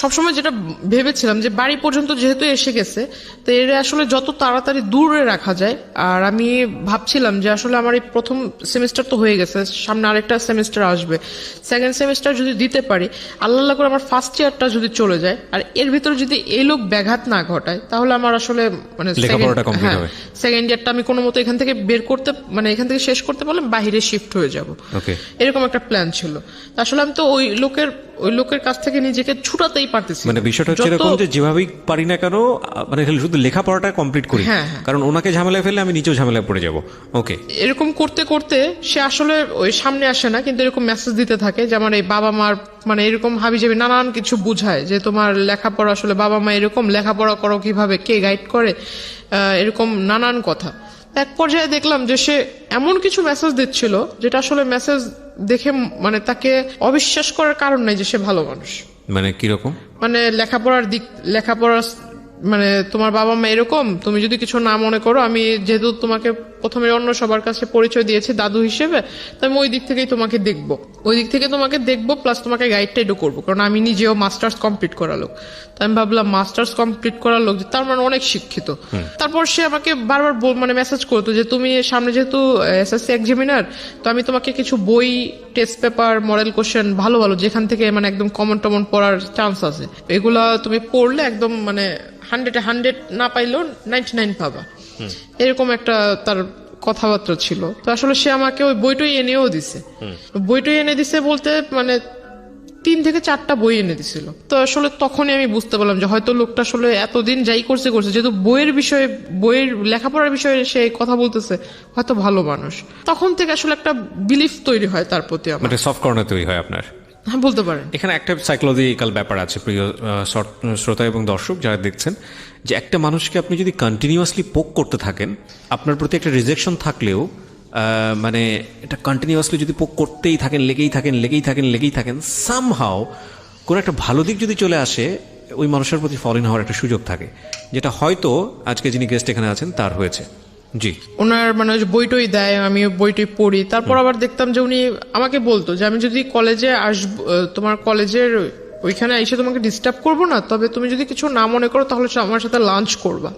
সবসময় যেটা ভেবেছিলাম যে বাড়ি পর্যন্ত যেহেতু এসে গেছে, তো এর আসলে যত তাড়াতাড়ি দূরে রাখা যায়। আর আমি ভাবছিলাম যে আসলে আমার এই প্রথম সেমিস্টার তো হয়ে গেছে, সামনে আরেকটা সেমিস্টার আসবে, 2nd সেমিস্টার যদি দিতে পারি, আল্লাহ করে আমার 1st ইয়ারটা যদি চলে যায়, আর এর ভিতরে যদি এই লোক ব্যাঘাত না ঘটায়, তাহলে আমার আসলে মানে 2nd ইয়ারটা আমি কোনো মতো এখান থেকে এখান থেকে শেষ করতে পারলে বাইরে শিফট হয়ে যাব, এরকম একটা প্ল্যান ছিল। আসলে আমি তো ওই লোকের কাছ থেকে নিজেকে ছুটাতেই পারতেছি। মানে বিষয়টা হচ্ছে এরকম যে যেভাবেই পারি না কেন, মানে শুধু লেখাপড়াটা কমপ্লিট করি, কারণ ওনাকে ঝামেলায় ফেললে আমি নিজেও ঝামেলায় পড়ে যাব। ওকে, এরকম করতে করতে সে আসলে ওই সামনে আসে না, কিন্তু এরকম মেসেজ দিতে থাকে যে আমার এই বাবা মার মানে এরকম হাবিজাবি নানান কিছু বুঝায় যে তোমার লেখাপড়া, আসলে বাবা মা এরকম, লেখাপড়া করো কিভাবে, কে গাইড করে, এরকম নানান কথা। এক পর্যায়ে দেখলাম যে সে এমন কিছু মেসেজ দিচ্ছিল যেটা আসলে মেসেজ দেখে মানে তাকে অবিশ্বাস করার কারণ নাই যে সে ভালো মানুষ। মানে কিরকম? মানে লেখাপড়া মানে তোমার বাবা মা এরকম, তুমি যদি কিছু না মনে করো, আমি যেহেতু তোমাকে প্রথমে অন্য সবার কাছে পরিচয় দিয়েছি দাদু হিসেবে, তো আমি ওই দিক থেকেই তোমাকে দেখবো, প্লাস তোমাকে গাইডটা একটু করবো, কারণ আমি নিজেও মাস্টার্স কমপ্লিট করা লোক। তো আমি ভাবলাম মাস্টার্স কমপ্লিট করা লোক তার মানে অনেক শিক্ষিত। তারপর সে আমাকে বারবার মানে মেসেজ করতো যে তুমি সামনে যেহেতু এসএসসি এক্সামিনার, তো আমি তোমাকে কিছু বই, টেস্ট পেপার, মডেল কোশ্চেন ভালো যেখান থেকে মানে একদম কমন পড়ার চান্স আছে, এগুলা তুমি পড়লে একদম মানে 100 না পাইলেও 99 পাবা, এরকম একটা তার কথাবার্তা ছিল। তো আসলে সে আমাকে ওই বইটই এনেও দিছে। বইটই এনে দিছে বলতে মানে 3 থেকে 4টা বই এনে দিছিল। তো আসলে তখনই আমি বুঝতে পারলাম যে হয়তো লোকটা আসলে এতদিন যাই করছে যেহেতু বইয়ের লেখাপড়ার বিষয়ে সে কথা বলতেছে, হয়তো ভালো মানুষ। তখন থেকে আসলে একটা বিলিফ তৈরি হয় তার প্রতি, মানে সফট কর্নার তৈরি হয় আপনার, বলতে পারেন। এখানে একটা সাইকোলজিক্যাল ব্যাপার আছে প্রিয় শ্রোতা এবং দর্শক যারা দেখছেন, যে একটা মানুষকে আপনি যদি কন্টিনিউয়াসলি পোক করতে থাকেন, আপনার প্রতি একটা রিজেকশন থাকলেও মানে এটা কন্টিনিউয়াসলি যদি পোক করতেই থাকেন, লেগেই থাকেন, সামহাও কোনো একটা ভালো দিক যদি চলে আসে, ওই মানুষের প্রতি ফল ইন হওয়ার একটা সুযোগ থাকে, যেটা হয়তো আজকে যিনি গেস্ট এখানে আছেন তার হয়েছে। জি। ওনার মানে ওই যে বইটই দেয়, আমি ওই বইটই পড়ি। তারপর আবার দেখতাম যে উনি আমাকে বলতো যে আমি যদি কলেজে আসবো, তোমার কলেজের ওইখানে এসে তোমাকে ডিস্টার্ব করবো না, তবে তুমি যদি কিছু না মনে করো তাহলে আমার সাথে লাঞ্চ করবা।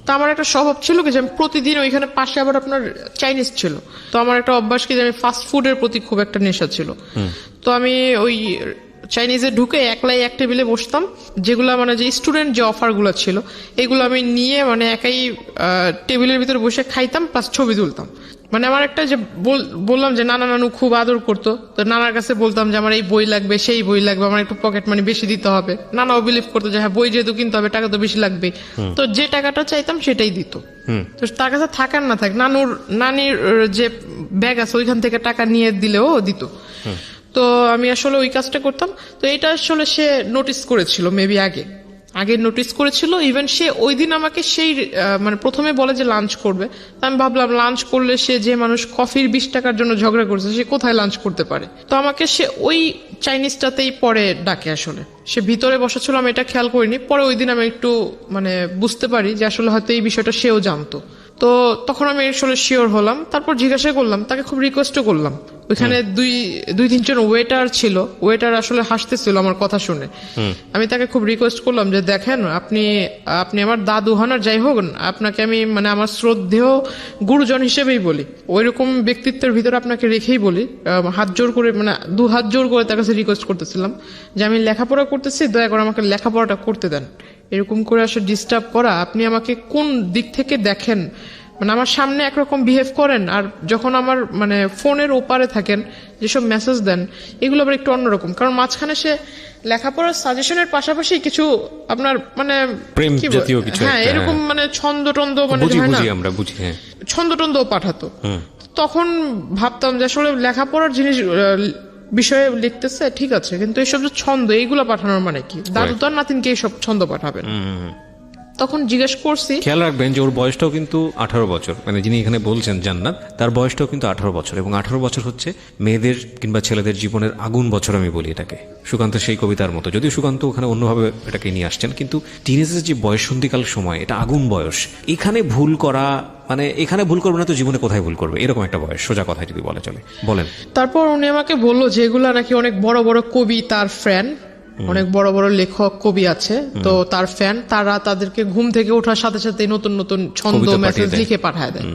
তো আমার একটা স্বভাব ছিল কি যে আমি প্রতিদিন ওইখানে পাশে আবার আপনার চাইনিজ ছিল, তো আমার একটা অভ্যাস কি যে আমি ফাস্ট ফুডের প্রতি খুব একটা নেশা ছিল। তো আমি ওই চাইনিজে ঢুকে একলাই এক টেবিলে বসতাম, যেগুলা মানে যে স্টুডেন্ট যে অফার গুলো ছিল এগুলো আমি নিয়ে মানে একাই টেবিলের ভিতরে বসে খাইতাম, প্লাস ছবি তুলতাম। মানে আমার একটা যে বললাম যে নানা নানু খুব আদর করতো, তো নানার কাছে বলতাম যে আমার এই বই লাগবে, সেই বই লাগবে, আমার একটু পকেট মানি বেশি দিতে হবে। নানাও বিলিভ করতো যে হ্যাঁ বই যেহেতু কিনতে হবে টাকা তো বেশি লাগবে, তো যে টাকাটা চাইতাম সেটাই দিত। তো তার কাছে থাকার না থাক, নানির যে ব্যাগ আছে ওইখান থেকে টাকা নিয়ে দিলেও দিত। তো আমি আসলে ওই কাজটা করতাম। তো এটা আসলে সে নোটিস করেছিল, মেবি আগে নোটিস করেছিল। ইভেন সে ওই দিন আমাকে সেই মানে প্রথমে বলে যে লাঞ্চ করবে, আমি ভাবলাম লাঞ্চ করলে সে যে মানুষ কফির 20 টাকার জন্য ঝগড়া করছে সে কোথায় লাঞ্চ করতে পারে। তো আমাকে সে ওই চাইনিজটাতেই পরে ডাকে। আসলে সে ভিতরে বসা ছিল, আমি এটা খেয়াল করিনি। পরে ওই দিন আমি একটু মানে বুঝতে পারি যে আসলে হয়তো এই বিষয়টা সেও জানতো। তো তখন আমি আসলে শিওর হলাম। তারপর জিজ্ঞাসা করলাম, তাকে খুব রিকোয়েস্টও করলাম। ওইখানে দুই তিনজন ওয়েটার ছিল, ওয়েটার আসলে হাসতেছিল আমার কথা শুনে। আমি তাকে খুব রিকোয়েস্ট করলাম যে দেখেন আপনি আমার দাদু হন আর যাই হোক, আপনাকে আমি মানে আমার শ্রদ্ধেয় গুরুজন হিসেবেই বলি, ওইরকম ব্যক্তিত্বের ভিতরে আপনাকে রেখেই বলি। হাত জোর করে মানে 2 হাত জোর করে তার কাছে রিকোয়েস্ট করতেছিলাম যে আমি লেখাপড়া করতেছি, দয়া করে আমাকে লেখাপড়াটা করতে দেন। এরকম করে আসলে ডিস্টার্ব করা, আপনি আমাকে কোন দিক থেকে দেখেন? মানে আমার সামনে একরকম বিহেভ করেন, আর যখন আমার মানে ফোনের ওপারে থাকেন যেসব মেসেজ দেন এগুলো আবার একটু অন্যরকম। কারণ মাঝখানে সে লেখাপড়ার সাজেশনের পাশাপাশি কিছু আপনার মানে প্রেম কি জাতীয় কিছু হ্যাঁ একটা, এরকম মানে ছন্দ টন্দ মানে বুঝি হয় না, বুঝি আমরা বুঝি, হ্যাঁ ছন্দ টন্দও পাঠাতো। তখন ভাবতাম যে আসলে লেখাপড়ার জিনিস বিষয়ে লিখতেছে ঠিক আছে, কিন্তু এইসব যে ছন্দ এইগুলো পাঠানোর মানে কি? দাদু তো আর নাতিনকে এইসব ছন্দ পাঠাবেন। তখন জিজ্ঞেস করছি। খেয়াল রাখবেন যে ওর বয়সটাও কিন্তু 18 বছর, মানে যিনি এখানে বলছেন জান্নাত, তার বয়সটাও কিন্তু 18 বছর, এবং 18 বছর হচ্ছে মেয়েদের কিংবা ছেলেদের জীবনের আগুন বছর আমি বলি এটাকে, সুকান্তের সেই কবিতার মতো। যদিও সুকান্ত ওখানে অন্যভাবে এটাকে নিয়ে আসছেন, কিন্তু টিনেজের যে বয়ঃসন্ধিকাল সময়, এটা আগুন বয়স। এখানে ভুল করা মানে এখানে ভুল করবে না তো জীবনে কোথায় ভুল করবে, এরকম একটা বয়স, সোজা কথায় যদি বলা চলে। বলেন। তারপর উনি আমাকে বললো যে এগুলা নাকি অনেক বড় বড় কবি, তার ফ্যান, অনেক বড় বড় লেখক কবি আছে, তো তার ফ্যান, তারা তাদেরকে ঘুম থেকে ওঠার সাথে সাথে নতুন নতুন ছন্দ মেসেজ লিখে পাঠায় দেয়,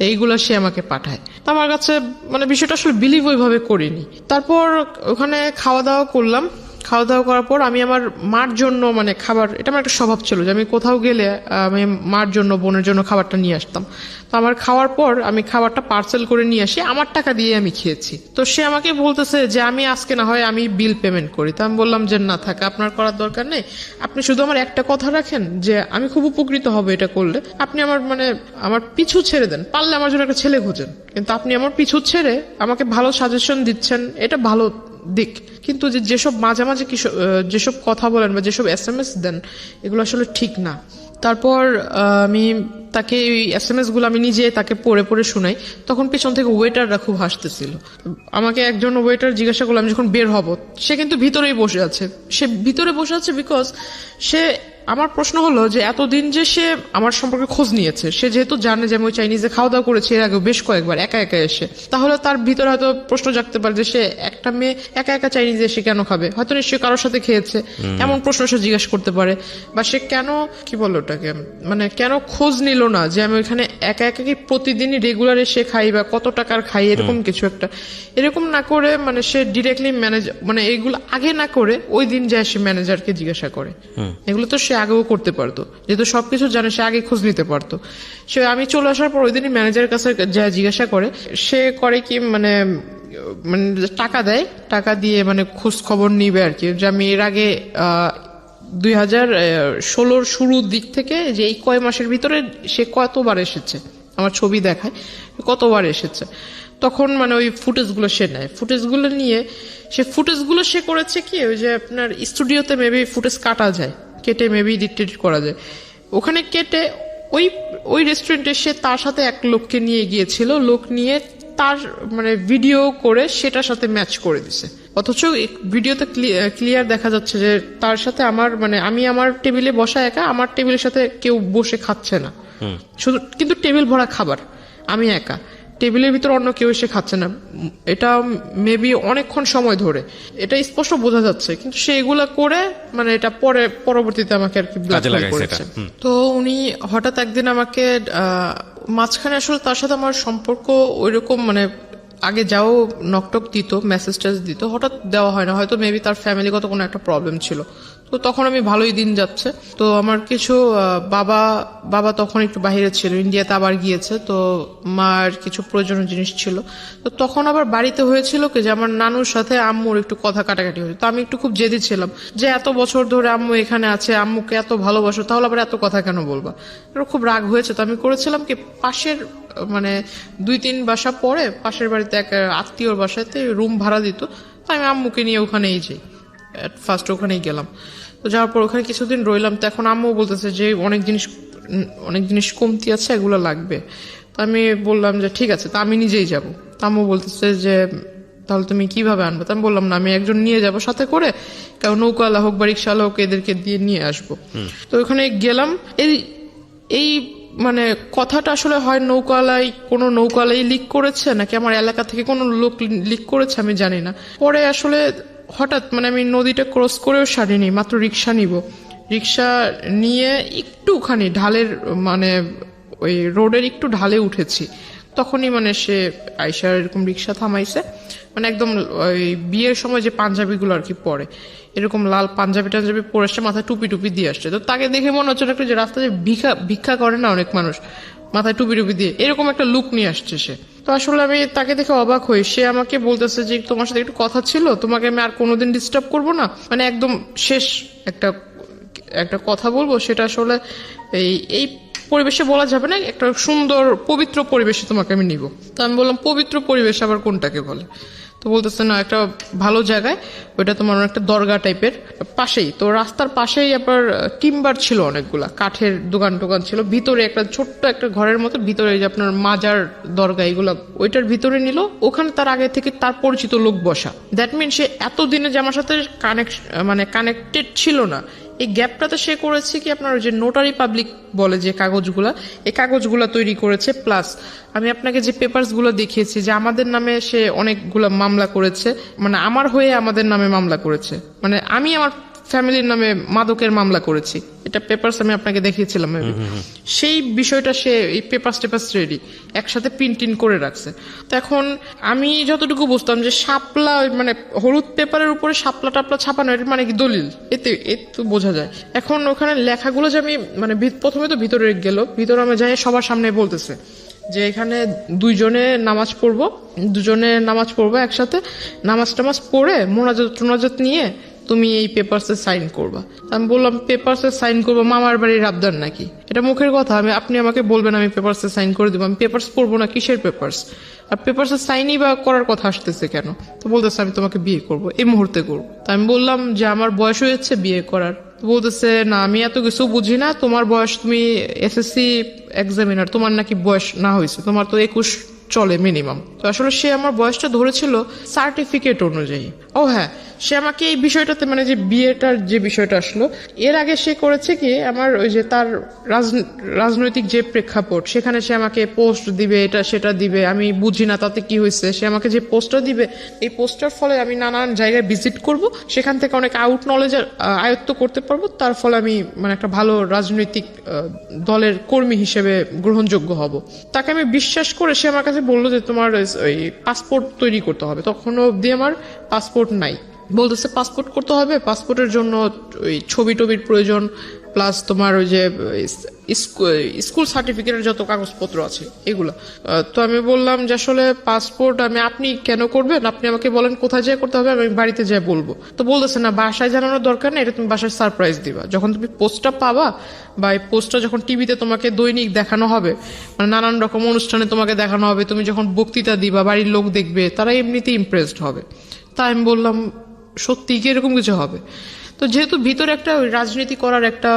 এইগুলো সে আমাকে পাঠায়। তো আমার কাছে মানে বিষয়টা আসলে বিলিভ ওইভাবে করিনি। তারপর ওখানে খাওয়া দাওয়া করলাম। খাওয়া দাওয়া করার পর আমি আমার মার জন্য মানে খাবার, এটা আমার একটা স্বভাব ছিল যে আমি কোথাও গেলে আমি মার জন্য বোনের জন্য খাবারটা নিয়ে আসতাম। তো আমার খাওয়ার পর আমি খাবারটা পার্সেল করে নিয়ে আসি, আমার টাকা দিয়ে আমি খেয়েছি। তো সে আমাকে বলতেছে যে আমি আজকে না হয় আমি বিল পেমেন্ট করি। তো আমি বললাম যে না থাক, আপনার করার দরকার নেই, আপনি শুধু আমার একটা কথা রাখেন যে আমি খুব উপকৃত হব এটা করলে, আপনি আমার মানে আমার পিছু ছেড়ে দেন, পারলে আমার জন্য একটা ছেলে খোঁজেন, কিন্তু আপনি আমার পিছু ছেড়ে আমাকে ভালো সাজেশন দিচ্ছেন, এটা ভালো দিক, কিন্তু যেসব মাঝামাঝি যেসব কথা বলেন বা যেসব SMS দেন এগুলো আসলে ঠিক না। তারপর আমি তাকে এই SMS গুলো আমি নিজে তাকে পড়ে পড়ে শোনাই। তখন পেছন থেকে ওয়েটাররা খুব হাসতেছিল। আমাকে একজন ওয়েটার জিজ্ঞাসা করলাম যখন বের হব, সে কিন্তু ভিতরেই বসে আছে। সে ভিতরে বসে আছে বিকজ সে, আমার প্রশ্ন হলো যে এতদিন যে সে আমার সম্পর্কে খোঁজ নিয়েছে, সে যেহেতু জানে যে আমি ওই চাইনিজে খাওয়া দাওয়া করেছি এর আগে বেশ কয়েকবার একা একা এসে, তাহলে তার ভিতরে হয়তো প্রশ্ন জাগতে পারে যে সে একটা মেয়ে একা একা চাইনিজে এসে কেন খাবে, হয়তো নিশ্চয়ই কারোর সাথে খেয়েছে, এমন প্রশ্ন সে জিজ্ঞাসা করতে পারে। বা সে কেন কি বললো ওটাকে মানে কেন খোঁজ নিল না যে আমি ওইখানে একা একা কি প্রতিদিনই রেগুলার এসে খাই বা কত টাকার খাই, এরকম কিছু একটা। এরকম না করে মানে সে ডিরেক্টলি ম্যানেজার মানে এইগুলো আগে না করে ওই দিন যায় সে ম্যানেজারকে জিজ্ঞাসা করে। এগুলো তো সে আগেও করতে পারতো, যেহেতু সবকিছু জানে সে আগে খোঁজ নিতে পারতো। সে আমি চলে আসার পর ওই দিনই ম্যানেজারের কাছে যা জিজ্ঞাসা করে, সে করে কি মানে মানে টাকা দেয়, টাকা দিয়ে মানে খোঁজ খবর নিবে আর কি, যে আমি এর আগে 2016 শুরুর দিক থেকে যে এই কয় মাসের ভিতরে সে কতবার এসেছে, আমার ছবি দেখায় কতবার এসেছে। তখন মানে ওই ফুটেজগুলো সে নেয়, ফুটেজগুলো নিয়ে সে করেছে কি ওই যে আপনার স্টুডিওতে মেবি ফুটেজ কাটা যায়, কেটে মেবি এডিট করা যায়, ওখানে কেটে ওই রেস্টুরেন্টে সে তার সাথে এক লোককে নিয়ে গিয়েছিল, লোক নিয়ে তার মানে ভিডিও করে সেটার সাথে ম্যাচ করে দিছে, অথচ ভিডিওতে ক্লিয়ার দেখা যাচ্ছে যে তার সাথে আমার মানে আমি আমার টেবিলে বসা একা, আমার টেবিলের সাথে কেউ বসে খাচ্ছে না, শুধু কিন্তু টেবিল ভরা খাবার, আমি একা, টেবিলের ভিতর অন্য কেউ এসে খাচ্ছে না। এটা মেবি অনেকক্ষণ সময় ধরে, এটা স্পষ্ট বোঝা যাচ্ছে, কিন্তু সে এগুলা করে মানে এটা পরবর্তীতে আমাকে আর কি ব্ল্যাকমেল করেছে। তো উনি হঠাৎ একদিন আমাকে মাঝখানে আসলে তার সাথে আমার সম্পর্ক ওইরকম মানে আগে যাও নকটক দিত, মেসেজ টেস দিত, হঠাৎ দেওয়া হয় না, হয়তো মেবি তার ফ্যামিলিগত কোনো একটা প্রবলেম ছিল। তো তখন আমি ভালোই দিন যাচ্ছে, তো আমার কিছু বাবা তখন একটু বাইরে ছিল, ইন্ডিয়াতে আবার গিয়েছে, তো মার কিছু প্রয়োজনীয় জিনিস ছিল, তো তখন আবার বাড়িতে হয়েছিল কি যে আমার নানুর সাথে আম্মুর একটু কথা কাটাকাটি হয়েছে। তো আমি একটু খুব জেদি ছিলাম যে এত বছর ধরে আম্মু এখানে আছে, আম্মুকে এত ভালোবাসো, তাহলে আবার এত কথা কেন বলবা, এটা খুব রাগ হয়েছে। তো আমি করেছিলাম কি, পাশের মানে 2-3 বাসা পরে পাশের বাড়িতে এক আত্মীয়র বাসাতে রুম ভাড়া দিত, তো আমি আম্মুকে নিয়ে ওখানেই যাই, ফার্স্ট ওখানেই গেলাম। তো যাওয়ার পর ওখানে কিছুদিন রইলাম, তো এখন আম্মু বলতেছে যে অনেক জিনিস কমতি আছে, এগুলো লাগবে। তো আমি বললাম যে ঠিক আছে, তো আমি নিজেই যাব। তো আম্মু বলতেছে যে তাহলে তুমি কিভাবে আনবে? তো আমি বললাম না, আমি একজন নিয়ে যাব সাথে করে, কারণ নৌকাওয়ালা হোক বা রিক্সাওয়ালা হোক, এদেরকে দিয়ে নিয়ে আসবো। তো ওখানে গেলাম, এই মানে কথাটা আসলে হয় কোনো নৌকাওয়ালাই লিক করেছে নাকি আমার এলাকা থেকে কোনো লোক লিক করেছে আমি জানি না। পরে আসলে হঠাৎ মানে আমি নদীটা ক্রস করেও সারিনি, মাত্র রিক্সা নিব, রিক্সা নিয়ে একটুখানি ঢালের মানে ওই রোডের একটু ঢালে উঠেছি, তখনই মানে সে আইসার এরকম রিক্সা থামাইছে, মানে একদম ওই বিয়ের সময় যে পাঞ্জাবিগুলো আর কি পরে, এরকম লাল পাঞ্জাবি টাঞ্জাবি পরে আসছে, মাথায় টুপি দিয়ে আসছে। তো তাকে দেখে মনে হচ্ছে একটু যে রাস্তায় ভিক্ষা করে না অনেক মানুষ, মাথায় টুপি দিয়ে এরকম একটা লুক নিয়ে আসছে সে। তো আসলে আমি তাকে দেখে অবাক হই, সে আমাকে বলতেছে যে তোমার সাথে একটু কথা ছিল, তোমাকে আমি আর কোনোদিন ডিস্টার্ব করবো না, মানে একদম শেষ একটা কথা বলবো, সেটা আসলে এই পরিবেশে বলা যাবে না, একটা সুন্দর পবিত্র পরিবেশে তোমাকে আমি নিব। তো আমি বললাম পবিত্র পরিবেশ আবার কোনটাকে বলে? তো বলতেছে না, একটা ভালো জায়গায়, ওইটা তোমার একটা দরগা টাইপের পাশেই, তো রাস্তার পাশেই আবার টিম্বার ছিল, অনেকগুলা কাঠের দোকান ছিল, ভিতরে একটা ছোট্ট একটা ঘরের মতো, ভিতরে যে আপনার মাজার দরগা এগুলা ওইটার ভিতরে নিল, ওখানে তার আগে থেকে তার পরিচিত লোক বসা। দ্যাট মিন সে এতদিনে যে আমার সাথে কানেক্টেড ছিল না, এই গ্যাপটাতে সে করেছে কি আপনার যে নোটারি পাবলিক বলে যে কাগজগুলা, এই কাগজগুলা তৈরি করেছে, প্লাস আমি আপনাকে যে পেপারস গুলো দেখিয়েছি যে আমাদের নামে সে অনেকগুলা মামলা করেছে, মানে আমার হয়ে আমাদের নামে মামলা করেছে, মানে আমি আমার ফ্যামিলির নামে মাদকের মামলা করেছি, এটা পেপারস আমি আপনাকে দেখিয়েছিলাম। সেই বিষয়টা সে এই পেপারস রেডি একসাথে প্রিন্ট করে রাখছে। তো এখন আমি যতটুকু বুঝতাম যে শাপলা মানে হলুদ পেপারের উপরে শাপলা টাপলা ছাপানো, এর মানে কি দলিল, এতে তো বোঝা যায়। এখন ওখানে লেখাগুলো যে আমি মানে প্রথমে তো ভিতরে আমি যাই, সবার সামনে বলতেছে যে এখানে দুজনে নামাজ পড়বো একসাথে, নামাজ টামাজ পড়ে মোনাজাত নিয়ে তুমি এই পেপারসে সাইন করবা। আমি বললাম পেপারসে সাইন করবো, মামার বাড়ির আবদার নাকি? এটা মুখের কথা, আপনি আমাকে বলবেন আমি পেপারসে সাইন করে দেবো, আমি পেপারস পড়বো না, কিসের পেপারস? আর পেপারসে সাইনই বা করার কথা আসতেছে কেন? তো বলতেছে আমি তোমাকে বিয়ে করবো, এই মুহূর্তে করবো। তো আমি বললাম যে আমার বয়স হয়েছে বিয়ে করার। বলতেছে না, আমি এত কিছু বুঝি না, তোমার বয়স, তুমি এসএসসি এক্সামিনার, তোমার নাকি বয়স না হয়েছে, তোমার তো 21 চলে মিনিমাম। তো আসলে সে আমার বয়সটা ধরেছিল সার্টিফিকেট অনুযায়ী। ও হ্যাঁ, সে আমাকে এই বিষয়টাতে মানে যে বিয়েটার যে বিষয়টা আসলো, এর আগে সে করেছে কি আমার ওই যে তার রাজনৈতিক যে প্রেক্ষাপট, সেখানে সে আমাকে পোস্ট দিবে, এটা সেটা দিবে, আমি বুঝি না তাতে কি হয়েছে, সে আমাকে যে পোস্টটা দিবে, এই পোস্টার ফলে আমি নানান জায়গায় ভিজিট করব, সেখান থেকে অনেক আউট নলেজ আয়ত্ত করতে পারবো, তার ফলে আমি মানে একটা ভালো রাজনৈতিক দলের কর্মী হিসেবে গ্রহণযোগ্য হব। তাকে আমি বিশ্বাস করে সে আমার কাছে বললো যে তোমার ওই পাসপোর্ট তৈরি করতে হবে, তখনও অবধি আমার পাসপোর্ট নাই। বলতেছে পাসপোর্ট করতে হবে, পাসপোর্টের জন্য ওই ছবি টবির প্রয়োজন, প্লাস তোমার ওই যে স্কুল সার্টিফিকেটের যত কাগজপত্র আছে এগুলো। তো আমি বললাম যে আসলে পাসপোর্ট আপনি কেন করবেন, আপনি আমাকে বলেন কোথায় যেয়ে করতে হবে, আমি বাড়িতে যেয়ে বলবো। তো বলতেছে না, বাসায় জানানোর দরকার নেই, এটা তুমি বাসায় সারপ্রাইজ দিবা, যখন তুমি পোস্টটা পাবা বা এই পোস্টটা যখন টিভিতে তোমাকে দৈনিক দেখানো হবে, মানে নানান রকম অনুষ্ঠানে তোমাকে দেখানো হবে, তুমি যখন বক্তৃতা দিবা বাড়ির লোক দেখবে, তারা এমনিতেই ইমপ্রেসড হবে। তাই আমি বললাম সত্যি কি এরকম কিছু হবে? তো যেহেতু ভিতরে একটা রাজনীতি করার একটা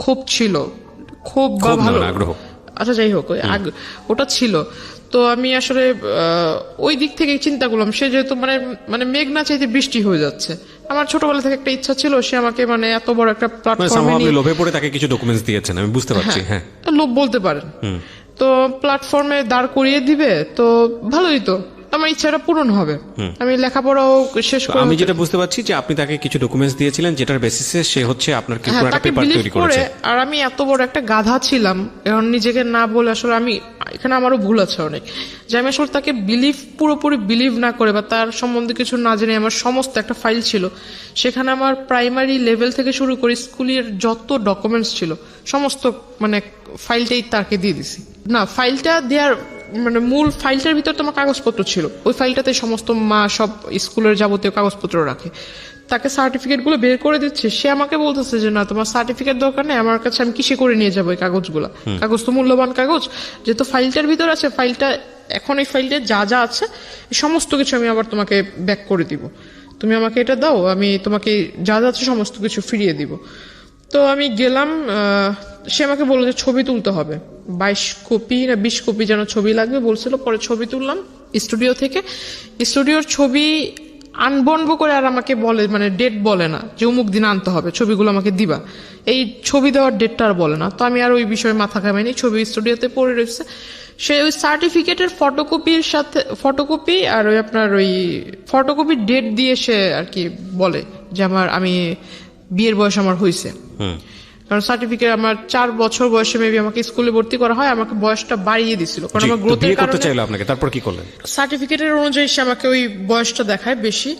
ক্ষোভ ছিল, ক্ষোভ বা ভালো আগ্রহ, আচ্ছা যাই হোক ওটা ছিল, তো আমি আসলে ওই দিক থেকে চিন্তা করলাম, সে যেহেতু মানে মানে মেঘ না চাইতে বৃষ্টি হয়ে যাচ্ছে, আমার ছোটবেলা থেকে একটা ইচ্ছা ছিল সে আমাকে মানে এত বড় একটা মানে প্ল্যাটফর্মে somehow আপনি নিয়ে, লোভে পড়ে তাকে কিছু ডকুমেন্টস দিয়েছেন, আমি বুঝতে পারছি। হ্যাঁ, লোক বলতে পারেন, তো প্ল্যাটফর্মে দাঁড় করিয়ে দিবে তো ভালোই, তো আমার ইচ্ছাটা পূরণ হবে, আমি লেখাপড়াও শেষ তো করে আমি যেটা বুঝতে পারছি যে আপনি তাকে কিছু ডকুমেন্টস দিয়েছিলেন যেটার বেসিসে সে হচ্ছে আপনার কি পুরো একটা তাকে পেপার বিলিভ তৈরি করে। করেছে। আর আমি এত বড় একটা গাধা ছিলাম, এখন নিজেকে না বলে আসলে আমি এখানে আমারও ভুল আছে অনেক, যে আমি আসলে তাকে পুরোপুরি বিলিভ না করে বা তার সম্বন্ধে কিছু না জেনে আমার সমস্ত একটা ফাইল ছিল, সেখানে আমার প্রাইমারি লেভেল থেকে শুরু করে স্কুলের যত ডকুমেন্টস ছিল সমস্ত মানে ফাইলটাই তাকে দিয়ে দিছি। না, ফাইলটা দেওয়ার মানে মূল ফাইলটার ভিতর তোমার কাগজপত্র ছিল, ওই ফাইলটাতে সমস্ত মা সব স্কুলের যাবতীয় কাগজপত্র রাখে। তাকে সার্টিফিকেট গুলো বের করে দিচ্ছে, সে আমাকে বলতেছে যে না তোমার সার্টিফিকেট দরকার নেই আমার কাছে, আমি কিসে করে নিয়ে যাবো এই কাগজগুলো, কাগজ তো মূল্যবান কাগজ, যেহেতু ফাইলটার ভিতর আছে ফাইলটা, এখন এই ফাইলটা যা যা আছে সমস্ত কিছু আমি আবার তোমাকে ব্যাক করে দিব, তুমি আমাকে এটা দাও, আমি তোমাকে যা যা আছে সমস্ত কিছু ফিরিয়ে দিব। তো আমি গেলাম, সে আমাকে বললো যে ছবি তুলতে হবে, 22 কপি না 20 কপি যেন ছবি লাগবে বলছিল। পরে ছবি তুললাম স্টুডিও থেকে, স্টুডিওর ছবি আনবন্ড করে আর আমাকে বলে মানে ডেট বলে না যে অমুক দিন আনতে হবে, ছবিগুলো আমাকে দিবা, এই ছবি দেওয়ার ডেটটা আর বলে না। তো আমি আর ওই বিষয়ে মাথা ঘামাইনি, ছবি স্টুডিওতে পড়ে রয়েছে। সে ওই সার্টিফিকেটের ফটোকপির সাথে ফটোকপি আর ওই আপনার ওই ফটোকপির ডেট দিয়ে সে আর কি বলে যে আমি বিয়ের বয়স আমার হয়েছে, কারণ সার্টিফিকেট আমার 4 বছর বয়সে মেবি আমাকে স্কুলে ভর্তি করা হয়, আমাকে বয়সটা বাড়িয়ে দিছিল কারণ আমার গ্রোথের বিয়ে করতে কারণে। চাইলো আপনাকে, তারপর কি করলেন? সার্টিফিকেটের অনুযায়ী সে আমাকে ওই বয়সটা দেখায় বেশি।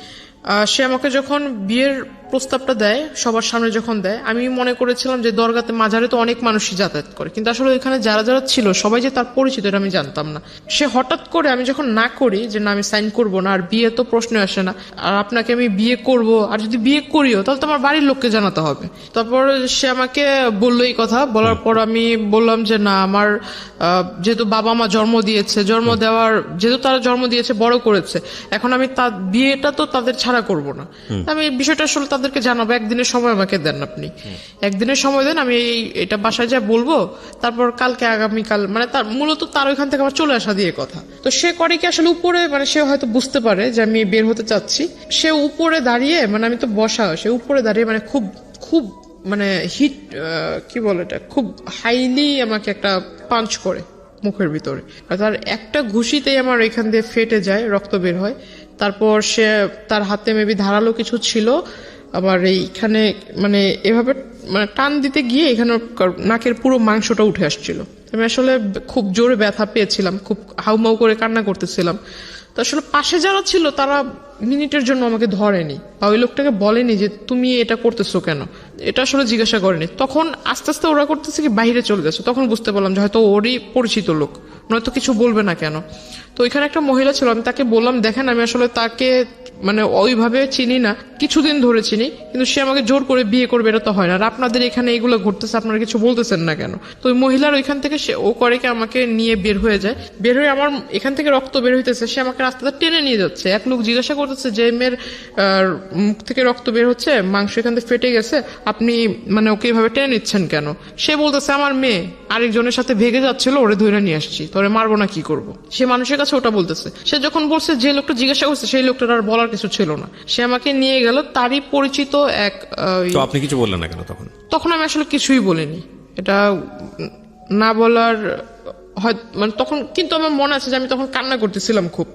সে আমাকে যখন বিয়ের প্রস্তাবটা দেয় সবার সামনে যখন দেয়, আমি মনে করেছিলাম যে দরগাতে মাজারে তো অনেক মানুষই যাতায়াত করে, কিন্তু আসলে ওইখানে যারা যারা ছিল সবাই যে তার পরিচিত এটা আমি জানতাম না। সে হঠাৎ করে আমি যখন না করি যে না আমি সাইন করব না, আর বিয়ে তো প্রশ্ন আসে না, আর আপনাকে আমি বিয়ে করব, আর যদি বিয়ে করিও তাহলে তো আমার বাড়ির লোককে জানাতে হবে। তারপর সে আমাকে বললো এই কথা, বলার পর আমি বললাম যে না আমার যেহেতু বাবা মা জন্ম দিয়েছে, জন্ম দেওয়ার যেহেতু তারা জন্ম দিয়েছে বড় করেছে, এখন আমি তার বিয়েটা তো তাদের ছাড়া করব না, আমি এই বিষয়টা আসলে তাদেরকে জানাবো, একদিনের সময় আমাকে দেন, আপনি একদিনের সময় দেন, আমি এটা বাসায় যা বলবো, তারপর কালকে আগামীকাল মানে তার মূলত তার ওইখান থেকে আমার চলে আসা দিয়ে কথা। তো সে করে কি আসলে উপরে মানে সে হয়তো বুঝতে পারে যে আমি বের হতে চাচ্ছি, সে উপরে দাঁড়িয়ে মানে আমি তো বসা, সে উপরে দাঁড়িয়ে মানে খুব খুব মানে হিট কি বলে এটা, খুব হাইলি আমাকে একটা পাঞ্চ করে মুখের ভিতরে, আর তার একটা ঘুষিতেই আমার এখান দিয়ে ফেটে যায়, রক্ত বের হয়। তারপর সে তার হাতে মেবি ধারালো কিছু ছিল, আবার এইখানে মানে এভাবে মানে টান দিতে গিয়ে এখানে নাকের পুরো মাংসটা উঠে আসছিল। আমি আসলে খুব জোরে ব্যথা পেয়েছিলাম, খুব হাউমাউ করে কান্না করতেছিলাম। তো আসলে পাশে যারা ছিল তারা মিনিটের জন্য আমাকে ধরেনি বা ওই লোকটাকে বলেনি যে তুমি এটা করতেছো কেন, এটা আসলে জিজ্ঞাসা করেনি। তখন আস্তে আস্তে ওরা করতেছে কি বাইরে চলে যাচ্ছে, তখন বুঝতে পারলাম যে হয়তো ওরই পরিচিত লোক, নয়তো কিছু বলবে না কেন। তো ওইখানে একটা মহিলা ছিল, আমি তাকে বললাম দেখেন আমি আসলে তাকে মানে ওইভাবে চিনি না, কিছুদিন ধরে চিনি, কিন্তু সে আমাকে জোর করে বিয়ে করবে এটা তো হয় না, আর আপনাদের এখানে এগুলো ঘটতেছে আপনারা কিছু বলতেছেন না কেন। তো ওই মহিলার ওইখান থেকে সে ও করে কি আমাকে নিয়ে বের হয়ে যায়, বের হয়ে আমার এখান থেকে রক্ত বের হইতেছে, সে আমাকে রাস্তাটা টেনে নিয়ে যাচ্ছে। এক লোক জিজ্ঞাসা করতেছে যে মেয়ের মুখ থেকে রক্ত বের হচ্ছে, মাংস এখান থেকে ফেটে গেছে, আপনি মানে ওকে এইভাবে টেনে নিচ্ছেন কেন? সে বলতেছে আমার মেয়ে আরেকজনের সাথে ভেগে যাচ্ছিল, ওরে ধরে নিয়ে আসছি, তোরে মারবো না কি করবো। সে মানুষের কাছে ওটা বলতেছে। সে যখন বলছে যে লোকটা জিজ্ঞাসা করছে সেই লোকটার আর বলার কিছু ছিল না, সে আমাকে নিয়ে গেল তারই পরিচিত এক। তো আপনি কিছু বললেন না কেন তখন? তখন আমি আসলে কিছুই বলিনি, এটা না বলার হয় মানে তখন, কিন্তু আমার মনে আছে যে আমি তখন কান্না করতেছিলাম খুব।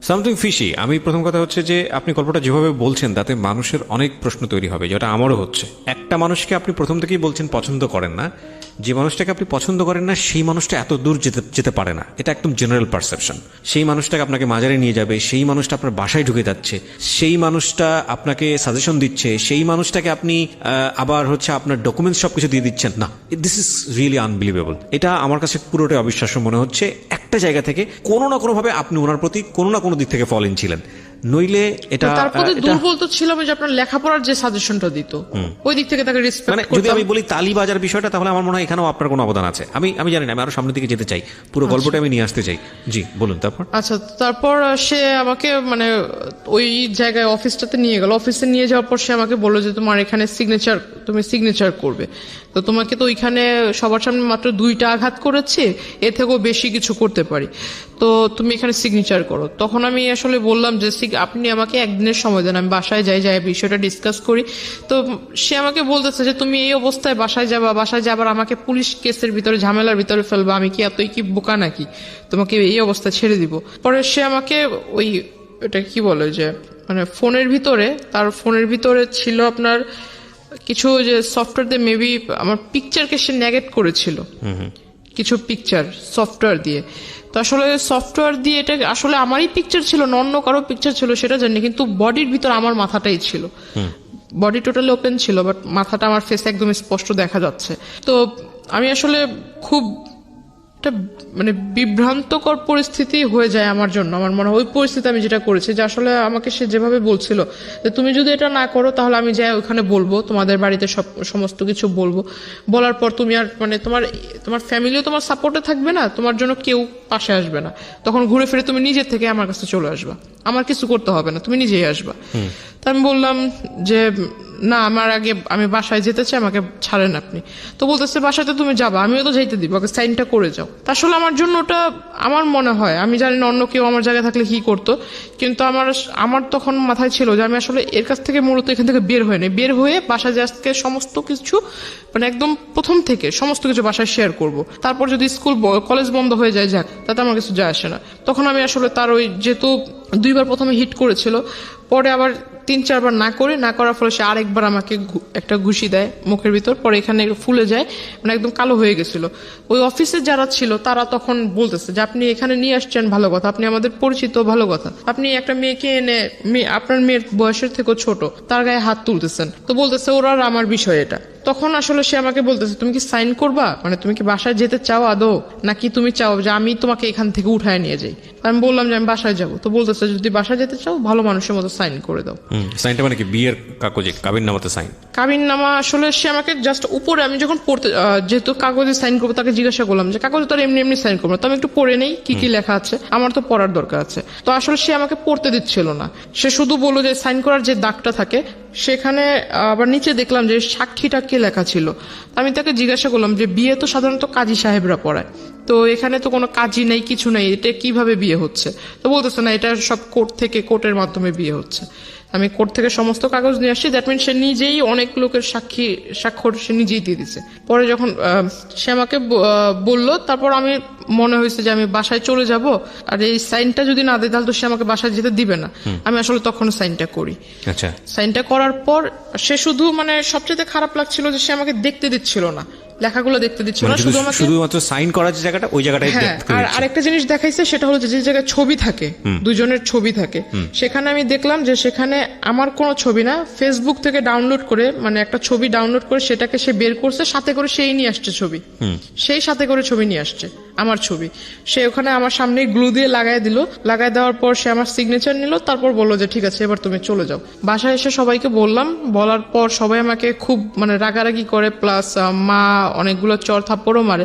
Something fishy. আমি প্রথম কথা হচ্ছে যে আপনি গল্পটা যেভাবে বলছেন তাতে মানুষের অনেক প্রশ্ন তৈরি হবে, যেটা আমারও হচ্ছে। একটা মানুষকে আপনি প্রথম থেকেই বলছেন পছন্দ করেন না, যে মানুষটাকে আপনি পছন্দ করেন না সেই মানুষটা এত দূর যেতে পারে না, এটা একদম জেনারেল পারসেপশন। সেই মানুষটাকে আপনাকে মাজারে নিয়ে যাবে, সেই মানুষটা আপনার বাসায় ঢুকে যাচ্ছে, সেই মানুষটা আপনাকে সাজেশন দিচ্ছে, সেই মানুষটাকে আপনি আবার হচ্ছে আপনার ডকুমেন্টস সবকিছু দিয়ে দিচ্ছেন না, দিস ইজ রিয়েলি আনবিলিভেবল। এটা আমার কাছে পুরোটাই অবিশ্বাস্য মনে হচ্ছে। একটা জায়গা থেকে কোনো না কোনোভাবে আপনি ওনার প্রতি কোনো না কোনো দিক থেকে ফল ইন ছিলেন, নইলে এটা তার প্রতি দুর্বল তো ছিলাম যে আপনার লেখাপড়ার যে সাজেশনটা দিত ওই দিক থেকে তাকে রেসপেক্ট মানে যদি আমি বলি তালি বাজার বিষয়টা, তাহলে আমার মনে হয় এখানেও আপনার কোনো অবদান আছে। আমি জানি না, আমি আরো সামনের দিকে যেতে চাই, পুরো গল্পটা আমি নিয়ে আসতে চাই। জি বলুন। তারপর আচ্ছা, তারপর সে আমাকে মানে ওই জায়গায় অফিসটাতে নিয়ে গেল, অফিসে নিয়ে যাওয়ার পর সে আমাকে বললো যে তোমার এখানে তুমি সিগনেচার করবে, তো তোমাকে তো ওইখানে সবার সামনে মাত্র 2টা আঘাত করেছি, এর থেকেও বেশি কিছু করতে পারি। তো তো তুমি এখানে সিগনেচার করো। তখন আমি আসলে বললাম যে আপনি আমাকে একদিনের সময় দেন, আমি বাসায় যাই বিষয়টা ডিসকাস করি। তো সে আমাকে বলতেছে যে তুমি এই অবস্থায় বাসায় যাবার আমাকে পুলিশ কেসের ভিতরে ঝামেলার ভিতরে ফেলবা, আমি কি এতই কি বোকা নাকি তোমাকে এই অবস্থায় ছেড়ে দিব। পরে সে আমাকে ওই এটা কি বলে যে মানে তার ফোনের ভিতরে ছিল আপনার কিছু যে সফটওয়্যার দিয়ে মেবি আমার পিকচারকে সে নেগেট করেছিল, কিছু পিকচার সফটওয়্যার দিয়ে। তো আসলে সফটওয়্যার দিয়ে এটা আসলে আমারই পিকচার ছিল না অন্য কারো পিকচার ছিল সেটা জানি, কিন্তু বডির ভিতর আমার মাথাটাই ছিল, বডি টোটালি ওপেন ছিল, বাট মাথাটা আমার ফেস একদম স্পষ্ট দেখা যাচ্ছে। তো আমি আসলে খুব একটা মানে বিভ্রান্তকর পরিস্থিতি হয়ে যায় আমার জন্য। আমার মনে হয় ওই পরিস্থিতি আমি যেটা করেছি যে আসলে আমাকে সে যেভাবে বলছিল যে তুমি যদি এটা না করো তাহলে আমি যাই ওখানে বলবো, তোমাদের বাড়িতে সমস্ত কিছু বলবো, বলার পর তুমি আর মানে তোমার ফ্যামিলিও তোমার সাপোর্টে থাকবে না, তোমার জন্য কেউ পাশে আসবে না, তখন ঘুরে ফিরে তুমি নিজে থেকে আমার কাছে চলে আসবা, আমার কিছু করতে হবে না, তুমি নিজেই আসবা। তা আমি বললাম যে না, আমি বাসায় যেতে চাই, আমাকে ছাড়েন আপনি। তো বলতেছে বাসাতে তুমি যাবা, আমিও তো যাইতে দিব, ওকে সাইনটা করে যাও। আসলে আমার জন্য ওটা আমার মনে হয়, আমি জানি না অন্য কেউ আমার জায়গায় থাকলে কি করতো, কিন্তু আমার তখন মাথায় ছিল যে আমি আসলে এর কাছ থেকে মূলত এখান থেকে বের হয়ে বাসায় আজকে সমস্ত কিছু মানে একদম প্রথম থেকে সমস্ত কিছু বাসায় শেয়ার করব। তারপর যদি স্কুল কলেজ বন্ধ হয়ে যায় যাক, তাতে আমার কিছু যায় আসে না। তখন আমি আসলে তার ওই যেহেতু 2বার প্রথমে হিট করেছিল, পরে আবার 3-4 বার না করার ফলে সে আরেকবার আমাকে একটা ঘুষি দেয় মুখের ভিতর, পরে এখানে ফুলে যায়, মানে একদম কালো হয়ে গেছিল। ওই অফিসে যারা ছিল তারা তখন বলতেছে যে আপনি এখানে নিয়ে আসছেন ভালো কথা, আপনি আমাদের পরিচিত ভালো কথা, আপনি একটা মেয়েকে এনে আপনার মেয়ের বয়সের থেকেও ছোট তার গায়ে হাত তুলতেছেন। তো বলতেছে ওরা আর আমার বিষয় এটা। তখন আসলে সে আমাকে বলতেছে তুমি কি সাইন করবা, মানে তুমি কি বাসায় যেতে চাও আদৌ, নাকি তুমি চাও যে আমি তোমাকে এখান থেকে উঠায় নিয়ে যাই। আমি বললাম যে আমি বাসায় যাবো। তো বলতেছে যদি বাসায় যেতে চাও ভালো মানুষের মতো সাইন করে দাও। সাইনটা মানে কি বিয়ের কাগজে কাবিননামাতে সাইন? কাবিননামা আসলে সে আমাকে জাস্ট উপরে, আমি যখন পড়তে যেহেতু কাগজে সাইন করবো তাকে জিজ্ঞাসা করলাম যে কাগজে তো এমনি সাইন করবো, তো আমি একটু পড়ে নেই কি কি লেখা আছে, আমার তো পড়ার দরকার আছে। তো আসলে সে আমাকে পড়তে দিচ্ছিল না, সে শুধু বললো যে সাইন করার যে দাগটা থাকে সেখানে আবার নিচে দেখলাম যে সাক্ষীটা কে লেখা ছিল। আমি তাকে জিজ্ঞাসা করলাম যে বিয়ে তো সাধারণত কাজী সাহেবরা পড়ায়, তো এখানে তো কোনো কাজই নেই, কিছু নেই, এটা কিভাবে বিয়ে হচ্ছে? তো বলতেছে না এটা সব কোর্টের মাধ্যমে বিয়ে হচ্ছে। আমি কোর্ট থেকে সমস্ত কাগজ নিয়ে আসছি, দ্যাট মিন সে নিজেই অনেক লোকের স্বাক্ষর সে নিজেই দিয়ে দিছে। পরে যখন সে আমাকে বলল, তারপর আমি মনে হয়েছে যে আমি বাসায় চলে যাব, আর এই সাইনটা যদি না দেয় তাহলে তো সে আমাকে বাসায় যেতে দিবে না। আমি আসলে তখন সাইনটা করি। আচ্ছা, সাইনটা করার পর সে শুধু মানে সবচেয়ে খারাপ লাগছিল যে সে আমাকে দেখতে দিচ্ছিল না, লেখাগুলো দেখতে দিচ্ছিল না, শুধুমাত্র সাইন করার যে জায়গাটা ওই জায়গাটাই দেখতে। আর আরেকটা জিনিস দেখাইছে, সেটা হলো যে জায়গায় ছবি থাকে, দুজনের ছবি থাকে, সেখানে আমি দেখলাম যে সেখানে আমার কোনো ছবি না, ফেসবুক থেকে ডাউনলোড করে মানে একটা ছবি ডাউনলোড করে সেটাকে সে বের করছে, সাথে করে সেই নিয়ে আসছে ছবি, সেই সাথে করে ছবি নিয়ে আসছে আমার ছবি। সে ওখানে আমার সামনে গ্লু দিয়ে লাগাই দেওয়ার পর সে আমার সিগনেচার নিল, তারপর বললো যে ঠিক আছে এবার তুমি চলে যাও। বাসায় এসে সবাইকে বলার পর সবাই আমাকে খুব মানে রাগারাগি করে, প্লাস মা অনেকগুলো চর থাপ্পড়ও মারে।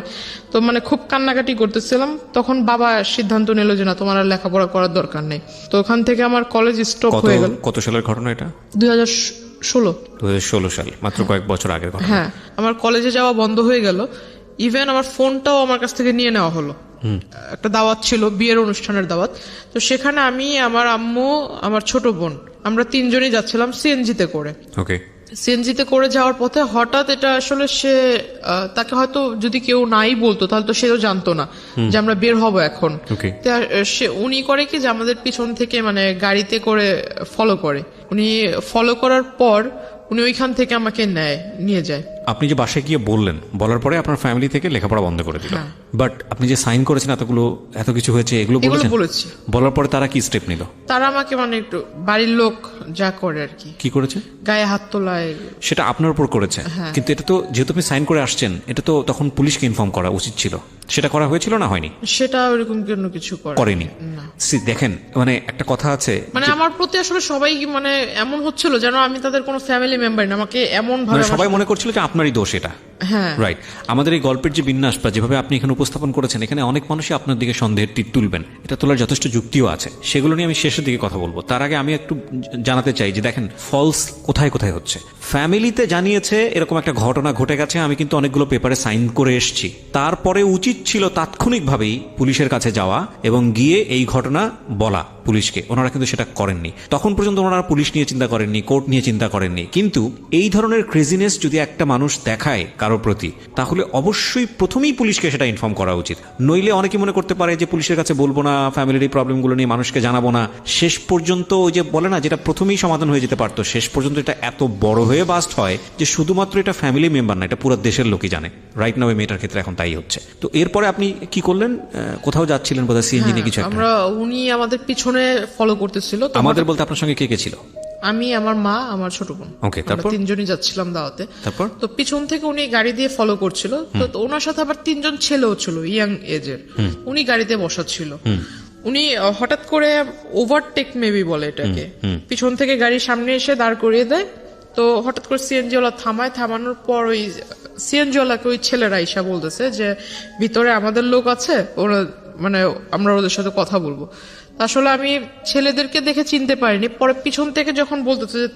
তো মানে খুব কান্নাকাটি করতেছিলাম। তখন বাবা সিদ্ধান্ত নিল যে না, তোমার আর লেখাপড়া করার দরকার নেই। তো ওখান থেকে আমার কলেজ স্টপ হয়ে গেল। কত সালের ঘটনা এটা? 2016 সাল, মাত্র কয়েক বছর আগের ঘটনা। হ্যাঁ, আমার কলেজে যাওয়া বন্ধ হয়ে গেল, ইভেন আমার ফোনটাও আমার কাছ থেকে নিয়ে নেওয়া হলো। একটা দাওয়াত ছিল, বিয়ের অনুষ্ঠানের দাওয়াত। তো সেখানে আমি, আমার আম্মু, আমার ছোট বোন, আমরা 3 জনই যাচ্ছিলাম সিএনজিতে করে। ওকে। সিএনজিতে করে যাওয়ার পথে হঠাৎ এটা আসলে তাকে হয়তো যদি কেউ নাই বলতো তাহলে তো সেও জানতো না যে আমরা বের হব এখন। উনি করে কি যে আমাদের পিছন থেকে মানে গাড়িতে করে ফলো করে, উনি ফলো করার পর উনি ওইখান থেকে আমাকে নিয়ে যায়। আপনি যে বাসায় গিয়ে বলার পরে আপনার ফ্যামিলি থেকে লেখাপড়া বন্ধ করে দিল, বাট আপনি যে সাইন করেছেন এত কিছু হয়েছে এগুলো বলেছি। বলার পরে তারা কি স্টেপ নিল? তারা আমাকে মানে একটু বাড়ির লোক যা করে আর কি করেছে, গায়ে হাত তোলায়, সেটা আপনার উপর করেছে। কিন্তু এটা তো যেহেতু আপনি সাইন করে আসছেন, এটা তো তখন পুলিশকে ইনফর্ম করা উচিত ছিল। সেটা করা হয়েছিল না হয়নি? সেটা ওরকম কোনো কিছু করেনি। দেখেন, মানে একটা কথা আছে, মানে আমার প্রতি আসলে সবাই মানে এমন হচ্ছিল যেন আমি তাদের কোনো ফ্যামিলি মেম্বার না, আমাকে এমন ভাবে সবাই মনে করছিল যে আপনারই দোষ এটা। হ্যাঁ। রাইট। আমাদের এই গল্পের যে বিন্যাস বা যেভাবে আপনি এখানে উপস্থাপন করেছেন, এখানে অনেক মানুষই আপনার দিকে সন্দেহের তীর তুলবেন, এটা তোলার যথেষ্ট যুক্তিও আছে, সেগুলো নিয়ে আমি শেষের দিকে কথা বলবো। তার আগে আমি একটু জানাতে চাই যে দেখেন ফলস কোথায় কোথায় হচ্ছে। ফ্যামিলিতে জানিয়েছে এরকম একটা ঘটনা ঘটে গেছে, আমি কিন্তু অনেকগুলো পেপারে সাইন করে এসেছি, তারপরে উচিত ছিল তাৎক্ষণিকভাবেই পুলিশের কাছে যাওয়া এবং গিয়ে এই ঘটনা বলা পুলিশকে। ওনারা কিন্তু সেটা করেননি, তখন পর্যন্ত ওনারা পুলিশ নিয়ে চিন্তা করেননি, কোর্ট নিয়ে চিন্তা করেননি। কিন্তু এই ধরনের ক্রেজিনেস যদি একটা মানুষ দেখায় কারো প্রতি, তাহলে অবশ্যই প্রথমেই পুলিশকে সেটা ইনফর্ম করা উচিত। নইলে অনেকে মনে করতে পারে যে পুলিশের কাছে বলবো না, ফ্যামিলির এই প্রবলেমগুলো নিয়ে মানুষকে জানাবো না, শেষ পর্যন্ত ওই যে বলে না, যেটা প্রথমেই সমাধান হয়ে যেতে পারতো, শেষ পর্যন্ত এটা এত বড় হয়ে বাস্ট হয় যে শুধুমাত্র এটা ফ্যামিলি মেম্বার না, এটা পুরো দেশের লোকই জানে। রাইট নাও এই মেয়েটার ক্ষেত্রে এখন তাই হচ্ছে। তো এরপরে আপনি কি করলেন? কোথাও যাচ্ছিলেন বোধহয়, সিএনজি নিয়ে কিছু একটা। আমরা উনি আমাদের পিছনে ফলো করতেছিল। তো আমাদের বলতে আপনার সঙ্গে কে কে ছিল? আমি, আমার মা, আমার ছোট বোন, ওকে, আমরা তারপর? তিনজনই যাচ্ছিলাম দাওয়াতে। তারপর? তো পিছন থেকে উনি গাড়ি দিয়ে ফলো করছিল, তো ওনার সাথে আবার তিনজন ছেলেও ছিল ইয়াং এজের, উনি গাড়িতে বসা ছিল। উনি হঠাৎ করে ওভারটেক মেবি বলে এটাকে, পিছন থেকে গাড়ির সামনে এসে দাঁড় করিয়ে দেয়। তো হঠাৎ করে সিএনজি ওয়ালা থামায়, থামানোর পর ওই সিএনজি ওয়ালাকে ওই ছেলেরা ইসা বলতেছে যে ভিতরে আমাদের লোক আছে, ওরা মানে আমরা ওদের সাথে কথা বলবো। আসলে আমি ছেলেদেরকে দেখে চিনতে পারিনি, পরে পিছন থেকে যখন বলতেছে যে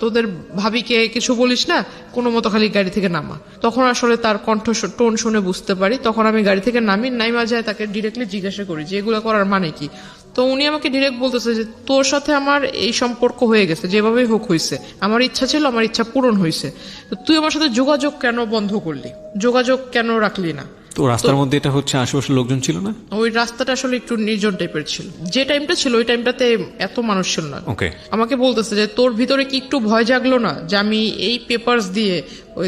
তোদের ভাবিকে কিছু বলিস না, কোনো মতো খালি গাড়ি থেকে নামা, তখন আসলে তার কণ্ঠ টোন শুনে বুঝতে পারি। তখন আমি গাড়ি থেকে নাইমা যায়, তাকে ডিরেক্টলি জিজ্ঞাসা করি যে এগুলো করার মানে কি। তো উনি আমাকে ডিরেক্ট বলতেছে যে তোর সাথে আমার এই সম্পর্ক হয়ে গেছে, যেভাবেই হোক হয়েছে, আমার ইচ্ছা ছিল, আমার ইচ্ছা পূরণ হয়েছে, তো তুই আমার সাথে যোগাযোগ কেন বন্ধ করলি, যোগাযোগ কেন রাখলি না? তো রাস্তার মধ্যে এটা হচ্ছে, আশেপাশের লোকজন ছিল না? ওই রাস্তাটা আসলে একটু নির্জন টাইপের ছিল, যে টাইমটা ছিল ওই টাইমটাতে এত মানুষ ছিল না। ওকে। আমাকে বলতেছে যে তোর ভিতরে কি একটু ভয় জাগলো না যে আমি এই পেপারস দিয়ে ওই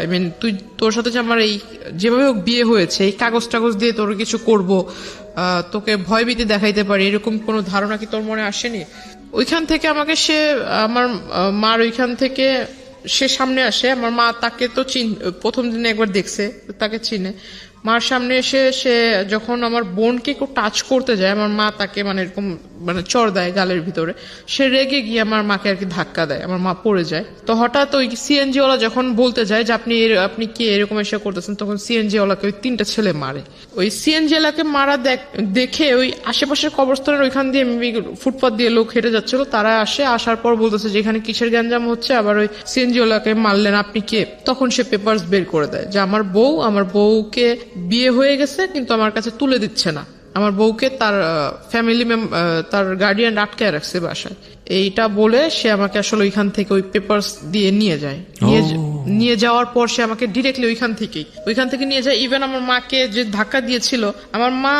আই মিন তুই তোর সাথে যে আমার এই যেভাবে হোক বিয়ে হয়েছে, এই কাগজ টাগজ দিয়ে তোর কিছু করব, তোকে ভয়ভীতি দেখাইতে পারি, এরকম কোনো ধারণা কি তোর মনে আসেনি? ওইখান থেকে আমাকে সে আমার মার ওইখান থেকে সে সামনে আসে। আমার মা তাকে তো প্রথম দিনে একবার দেখছে, তাকে চিনে। মার সামনে এসে সে যখন আমার বোনকে একটু টাচ করতে যায়, আমার মা তাকে মানে এরকম মানে চড় দেয় গালের ভিতরে, সে রেগে গিয়ে আমার মাকে আর কি ধাক্কা দেয়, আমার মা পড়ে যায়। তো হঠাৎ ওই সিএনজি ওয়ালা যখন বলতে যায় যে আপনি কি এরকম এসে করতেছেন, তখন সিএনজি ওয়ালাকে ওই তিনটা ছেলে মারে। ওই সিএনজি ওয়ালাকে মারা দেখে ওই আশেপাশের কবরস্থানের ওইখান দিয়ে ফুটপাথ দিয়ে লোক হেঁটে যাচ্ছিল, তারা আসার পর বলতেছে যে এখানে কিসের গ্যাঞ্জাম হচ্ছে, আবার ওই সিএনজি ওয়ালাকে মারলেন, আপনি কে? তখন সে পেপারস বের করে দেয় যে আমার বউকে বিয়ে হয়ে গেছে কিন্তু আমার কাছে তুলে দিচ্ছে না, আমার বউকে তার ফ্যামিলি তার গার্ডিয়ান আটকায় রাখছে বাসায়। এইটা বলে সে আমাকে আসলে ওইখান থেকে ওই পেপারস দিয়ে নিয়ে যায়। নিয়ে যাওয়ার পর সে আমাকে ডিরেক্টলি ওইখান থেকে নিয়ে যায়। ইভেন আমার মাকে যে ধাক্কা দিয়েছিল, আমার মা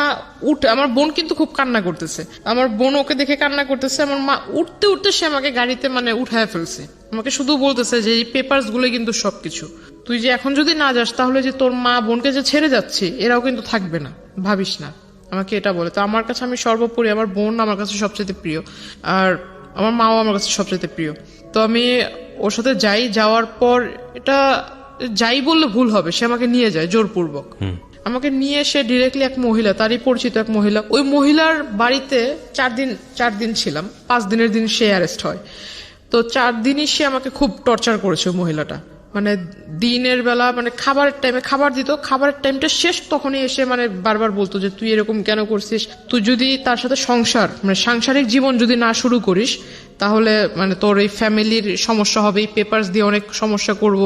আমার বোন কিন্তু খুব কান্না করতেছে, আমার বোন ওকে দেখে কান্না করতেছে। আমার মা উঠতে উঠতে সে আমাকে গাড়িতে মানে উঠায় ফেলছে, আমাকে শুধু বলতেছে যে এই পেপারস গুলো কিন্তু সবকিছু, তুই যে এখন যদি না যাস তাহলে যে তোর মা বোনকে যে ছেড়ে যাচ্ছে এরাও কিন্তু থাকবে না, ভাবিস না, আমাকে এটা বলে। তো আমার কাছে আমি সর্বোপরি আমার বোন আমার কাছে সবচেয়ে প্রিয়, আর আমার মাও আমার কাছে সবচেয়ে প্রিয়। তো আমি ওর সাথে যাওয়ার পর এটা যাই বললে ভুল হবে, সে আমাকে নিয়ে যায় জোরপূর্বক। আমাকে নিয়ে সে ডিরেক্টলি এক মহিলা, তারই পরিচিত এক মহিলা, ওই মহিলার বাড়িতে 4 দিন ছিলাম। 5 দিনের দিন সে অ্যারেস্ট হয়। তো 4 দিনই সে আমাকে খুব টর্চার করেছে মহিলাটা, মানে দিনের বেলা মানে খাবারের টাইমে খাবার দিত, খাবারের টাইমটা শেষ তখনই এসে মানে বারবার বলতো যে তুই এরকম কেন করছিস, তুই যদি তার সাথে সাংসারিক জীবন যদি না শুরু করিস তাহলে মানে তোর এই ফ্যামিলির সমস্যা হবে, এই পেপারস দিয়ে অনেক সমস্যা করব।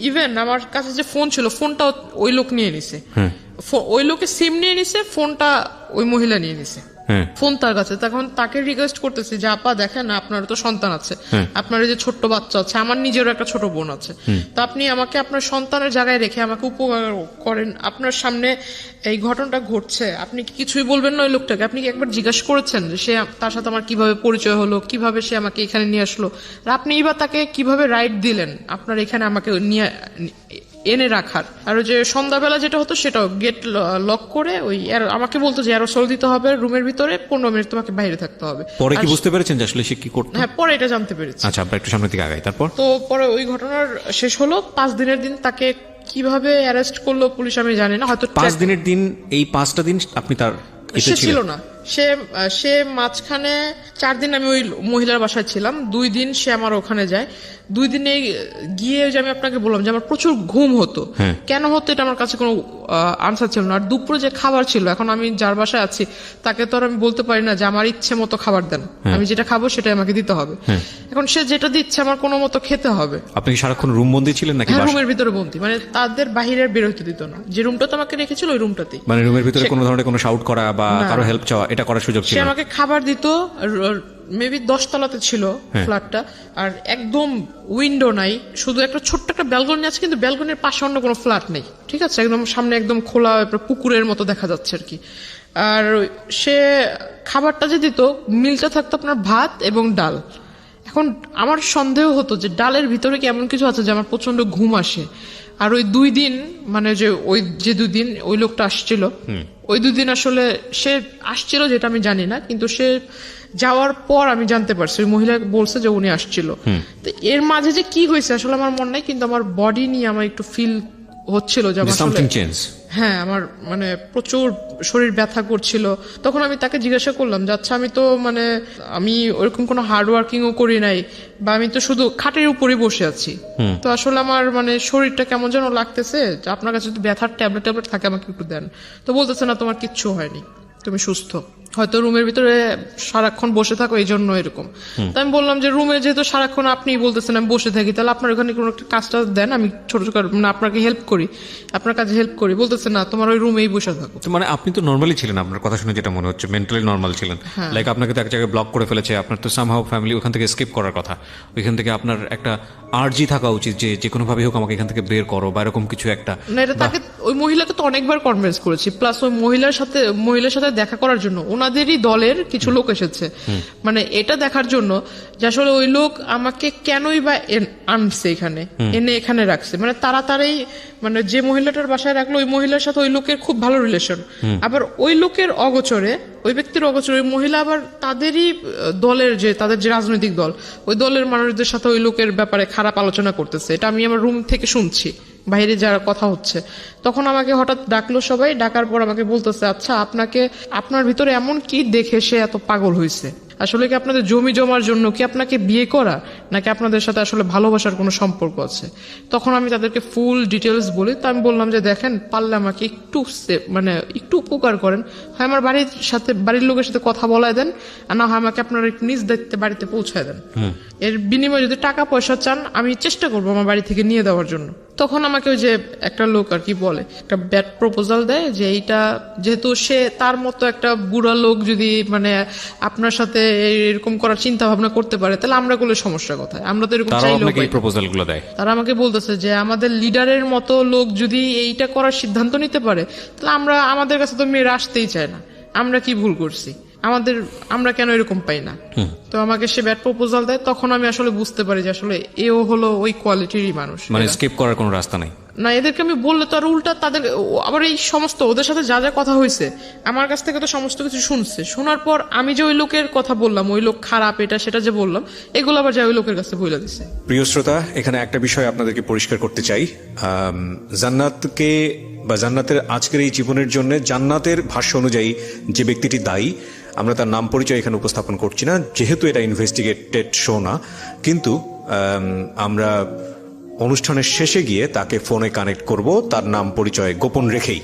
ইভেন আমার কাছে যে ফোন ছিল, ফোনটাও ওই লোক নিয়ে নিছে, ওই লোকে সিম নিয়ে নিছে, ফোনটা ওই মহিলা নিয়ে নিছে, ফোন তার কাছে। তখন তাকে রিকোয়েস্ট করতেছি যে আপা দেখেন আপনার তো সন্তান আছে, আপনার যে ছোট্ট বাচ্চা আছে, আমার নিজেরও একটা ছোট বোন আছে, তো আপনি আমাকে আপনার সন্তানের জায়গায় রেখে আমাকে উপকার করেন, আপনার সামনে এই ঘটনাটা ঘটছে, আপনি কি কিছুই বলবেন না ওই লোকটাকে? আপনি কি একবার জিজ্ঞাসা করেছেন যে সে তার সাথে আমার কিভাবে পরিচয় হলো, কিভাবে সে আমাকে এখানে নিয়ে আসলো, আর আপনি বা তাকে কিভাবে রাইট দিলেন আপনার এখানে আমাকে নিয়ে এনে রাখার? আর যে সন্ধ্যাবেলা যেটা হতো সেটাও গেট লক করে ওই আমাকে বলতো যে অ্যারোসল দিতে হবে রুমের ভিতরে, 15 মিনিট তোমাকে বাইরে থাকতে হবে। পরে কি বুঝতে পেরেছেন যে আসলে সে কি করতো? হ্যাঁ, পরে এটা জানতে পেরেছি। আচ্ছা, আমরা একটু সামনের দিকে আগাই। তারপর তো পরে ওই ঘটনার শেষ হলো। 5 দিনের দিন তাকে কিভাবে অ্যারেস্ট করলো পুলিশ আমি জানি না, হয়তো 5 দিনের দিন, এই 5টা দিন আপনি তার সে ছিল না, সে মাঝখানে 4 দিন আমি ওই মহিলার বাসায় ছিলাম, 2 দিন সে আমার ওখানে যায়। 2 দিনে গিয়ে যে আমি আপনাকে বললাম যে আমার প্রচুর ঘুম হতো, কেন হতো এটা আমার কাছে কোনো আনসার ছিল না। আর দুপুরে যে খাবার ছিল, এখন আমি যার বাসায় আছি তাকে তো আর আমি বলতে পারি না যে আমার ইচ্ছে মতো খাবার দেন, আমি যেটা খাবো সেটাই আমাকে দিতে হবে। এখন সে যেটা দিচ্ছে আমার কোনো মতো খেতে হবে। আপনি কি সারাক্ষণ রুম বন্দি ছিলেন নাকি বাসায়? রুমের ভিতরে বন্দি, মানে তাদের বাহিরের বের হইতে দিত না। যে রুমটাতে আমাকে রেখেছিল ওই রুমটাতেই, মানে রুমের ভিতরে কোনো ধরনের কোনো শাউট করা বা কারো হেল্প চাওয়া এটা করার সুযোগ ছিল সে না? আমাকে খাবার দিত। মেবি 10 তলাতে ছিল ফ্ল্যাটটা, আর একদম উইন্ডো নাই, শুধু একটা ছোট্ট একটা ব্যালকনি আছে, কিন্তু ব্যালকনির পাশে অন্য কোনো ফ্ল্যাট নেই, ঠিক আছে? একদম সামনে একদম খোলা পুকুরের মতো দেখা যাচ্ছে আর কি। আর সে খাবারটা যে দিত, মিলটা থাকতো আপনার ভাত এবং ডাল। এখন আমার সন্দেহ হতো যে ডালের ভিতরে কি এমন কিছু আছে যে আমার প্রচন্ড ঘুম আসে। আর ওই 2 দিন, মানে যে 2 দিন ওই লোকটা আসছিল, ওই 2 দিন আসলে সে আসছিল যেটা আমি জানি না, কিন্তু সে যাওয়ার পর আমি জানতে পারছি, ওই মহিলা বলছে যে উনি আসছিল। তো এর মাঝে যে কি হয়েছে আসলে আমার মনে নাই, কিন্তু আমার বডি নিয়ে আমার একটু ফিল হচ্ছিল যে আমার সামথিং চেঞ্জ। হ্যাঁ, আমার মানে প্রচুর শরীর ব্যথা করছিল। তখন আমি তাকে জিজ্ঞাসা করলাম যে আচ্ছা, আমি তো মানে আমি ওরকম কোনো হার্ড ওয়ার্কিংও করি নাই, বা আমি তো শুধু খাটের উপরই বসে আছি, তো আসলে আমার মানে শরীরটা কেমন যেন লাগতেছে, যে আপনার কাছে যদি ব্যথার ট্যাবলেট থাকে আমাকে একটু দেন। তো বলতেছে না, তোমার কিচ্ছু হয়নি, তুমি সুস্থ, হয়তো রুমের ভিতরে সারাক্ষণ বসে থাকো এই জন্য এরকম। তো আমি বললাম যে রুমে যেহেতু সারাক্ষণ আপনি বলতেছেন আমি বসে থাকি, তাহলে আপনার ওখানে কোনো একটা কাজটা দেন, আমি ছোট ছোট মানে আপনাকে হেল্প করি, আপনার কাজে হেল্প করি। বলতেছে না, তোমার ওই রুমেই বসে থাকো। তো মানে আপনি তো নর্মালি ছিলেন, আপনার কথা শুনে যেটা মনে হচ্ছে মেন্টালি নর্মাল ছিলেন। লাইক আপনাকে তো এক জায়গায় ব্লক করে ফেলেছে, আপনার তো সামহাউ ফ্যামিলি ওখান থেকে এসকেপ করার কথা। ওইখান থেকে আপনার একটা আর্জি থাকা উচিত যে যে কোনোভাবে হোক আমাকে এখান থেকে বের করো, বা এরকম কিছু একটা। না, এটা তাকে, ওই মহিলাকে তো অনেকবার কনভিন্স করেছি, প্লাস ওই মহিলার সাথে দেখা করার জন্য ওনাদেরই দলের কিছু লোক এসেছে, মানে এটা দেখার জন্য যে আসলে ওই লোক আমাকে কেনই বা আনছে এখানে, এনে এখানে রাখছে। মানে তাড়াতাড়ি মানে যে মহিলাটার বাসায় রাখলো, ওই মহিলার সাথে ওই লোকের খুব ভালো রিলেশন, আবার ওই লোকের অগোচরে, ওই ব্যক্তির অগোচরে ওই মহিলা আবার তাদেরই দলের যে তাদের যে রাজনৈতিক দল, ওই দলের মানুষদের সাথে ওই লোকের ব্যাপারে খারাপ আলোচনা করতেছে। এটা আমি আমার রুম থেকে শুনছি, বাইরে যারা কথা হচ্ছে। তখন আমাকে হঠাৎ ডাকলো সবাই, ডাকার পর আমাকে বলতেছে আচ্ছা, আপনার ভিতরে এমন কি দেখে সে এত পাগল হয়েছে? আসলে কি আপনাদের জমি জমার জন্য কি আপনাকে বিয়ে করা, নাকি আপনাদের সাথে আসলে ভালোবাসার কোনো সম্পর্ক আছে? তখন আমি তাদেরকে ফুল ডিটেলস বলি। তো আমি বললাম যে দেখেন, পারলে আমাকে একটু মানে একটু উপকার করেন, হয় আমার বাড়ির লোকের সাথে কথা বলায় দেন, আর না হয় আমাকে আপনার নিজ দায়িত্বে বাড়িতে পৌঁছায় দেন। এর বিনিময়ে যদি টাকা পয়সা চান, আমি চেষ্টা করবো আমার বাড়ি থেকে নিয়ে দেওয়ার জন্য। তখন আমাকে ওই যে একটা লোক আর কি বলে, একটা ব্যাড প্রপোজাল দেয় যে এইটা যেহেতু সে তার মতো একটা বুড়া লোক যদি মানে আপনার সাথে এরকম করার চিন্তা ভাবনা করতে পারে, তাহলে আমরা করলে সমস্যা কোথায়? আমরা তো এরকম চাইলেও পাই না। তারা আমাকে বলতেছে যে আমাদের লিডারের মতো লোক যদি এইটা করার সিদ্ধান্ত নিতে পারে, তাহলে আমাদের কাছে তো মেয়েরা আসতেই চায় না। আমরা কি ভুল করছি? আমরা কেন এরকম পাই না? তো আমাকে সে ব্যাড প্রপোজাল দেয়। তখন আমি আসলে বুঝতে পারি যে আসলে এও হলো ওই কোয়ালিটিরই মানুষ, মানে স্কিপ করার কোনো রাস্তা নাই না। এদেরকে আমি বললে তো আর উল্টা তাদের আবার এই সমস্ত ওদের সাথে যা যা কথা হয়েছে আমার কাছ থেকে তো সমস্ত কিছু শুনছে। শোনার পর আমি যে ওই লোকের কথা বললাম, ওই লোক খারাপ, এটা সেটা যে বললাম, এগুলো আবার যা ওই লোকের কাছে বলে দিছে। প্রিয় শ্রোতা, এখানে একটা বিষয় আপনাদেরকে পরিষ্কার করতে চাই। জান্নাতকে বা জান্নাতের আজকের এই জীবনের জন্য জান্নাতের ভাষ্য অনুযায়ী যে ব্যক্তিটি দায়ী, আমরা তার নাম পরিচয় এখানে উপস্থাপন করছি না, যেহেতু এটা ইনভেস্টিগেটেড শো না। কিন্তু আমরা অনুষ্ঠানের শেষে গিয়ে তাকে ফোনে কানেক্ট করব, তার নাম পরিচয় গোপন রেখেই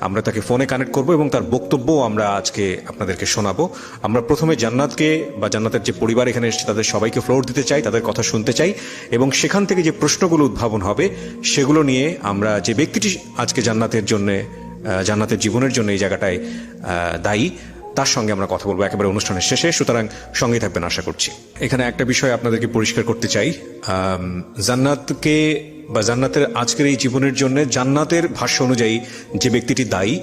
আমরা তাকে ফোনে কানেক্ট করব এবং তার বক্তব্য আমরা আজকে আপনাদেরকে শোনাবো। আমরা প্রথমে জান্নাতকে বা জান্নাতের যে পরিবার এখানে এসেছে তাদের সবাইকে ফ্লোর দিতে চাই, তাদের কথা শুনতে চাই, এবং সেখান থেকে যে প্রশ্নগুলো উদ্ভাবন হবে সেগুলো নিয়ে আমরা যে ব্যক্তিটি আজকে জান্নাতের জীবনের জন্য এই জায়গাটায় দায়ী, তার সঙ্গে আমরা কথা বলবো একেবারে অনুষ্ঠানের শেষে। সুতরাং সঙ্গে থাকবেন আশা করছি। এখানে একটা বিষয় আপনাদেরকে পরিষ্কার করতে চাই। জান্নাতকে বা জান্নাতের আজকের এই জীবনের জন্য জান্নাতের ভাষ্য অনুযায়ী যে ব্যক্তিটি দায়ী,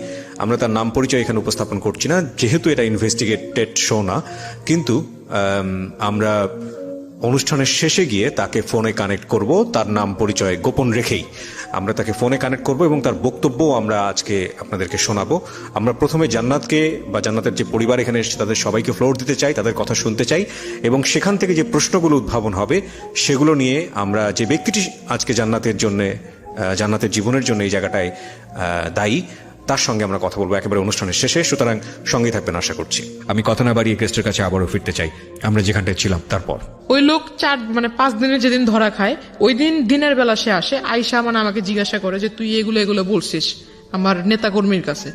আমরা তার নাম পরিচয় এখানে উপস্থাপন করছি না, যেহেতু এটা ইনভেস্টিগেটেড শো না। কিন্তু আমরা অনুষ্ঠানের শেষে গিয়ে তাকে ফোনে কানেক্ট করব, তার নাম পরিচয় গোপন রেখেই আমরা তাকে ফোনে কানেক্ট করব এবং তার বক্তব্য আমরা আজকে আপনাদেরকে শোনাবো। আমরা প্রথমে জান্নাতকে বা জান্নাতের যে পরিবার এখানে এসেছে তাদের সবাইকে ফ্লোর দিতে চাই, তাদের কথা শুনতে চাই, এবং সেখান থেকে যে প্রশ্নগুলো উদ্ভাবন হবে সেগুলো নিয়ে আমরা যে ব্যক্তিটি আজকে জান্নাতের জীবনের জন্য এই জায়গাটায় দায়ী, তার সঙ্গে আমরা কথা বলবো একেবারে অনুষ্ঠানের শেষে, সুতরাং সঙ্গেই থাকবেন আশা করছি। আমি কথা না বাড়িয়ে গেস্টের কাছে আবারও ফিরতে চাই, আমরা যেখানটায় ছিলাম তারপর। ওই লোক 5 দিনের যেদিন ধরা খায় ওই দিন দিনের বেলা সে আসে, আইসা মানে আমাকে জিজ্ঞাসা করে যে তুই এগুলো বলছিস আমার নেতা কর্মীর কাছে।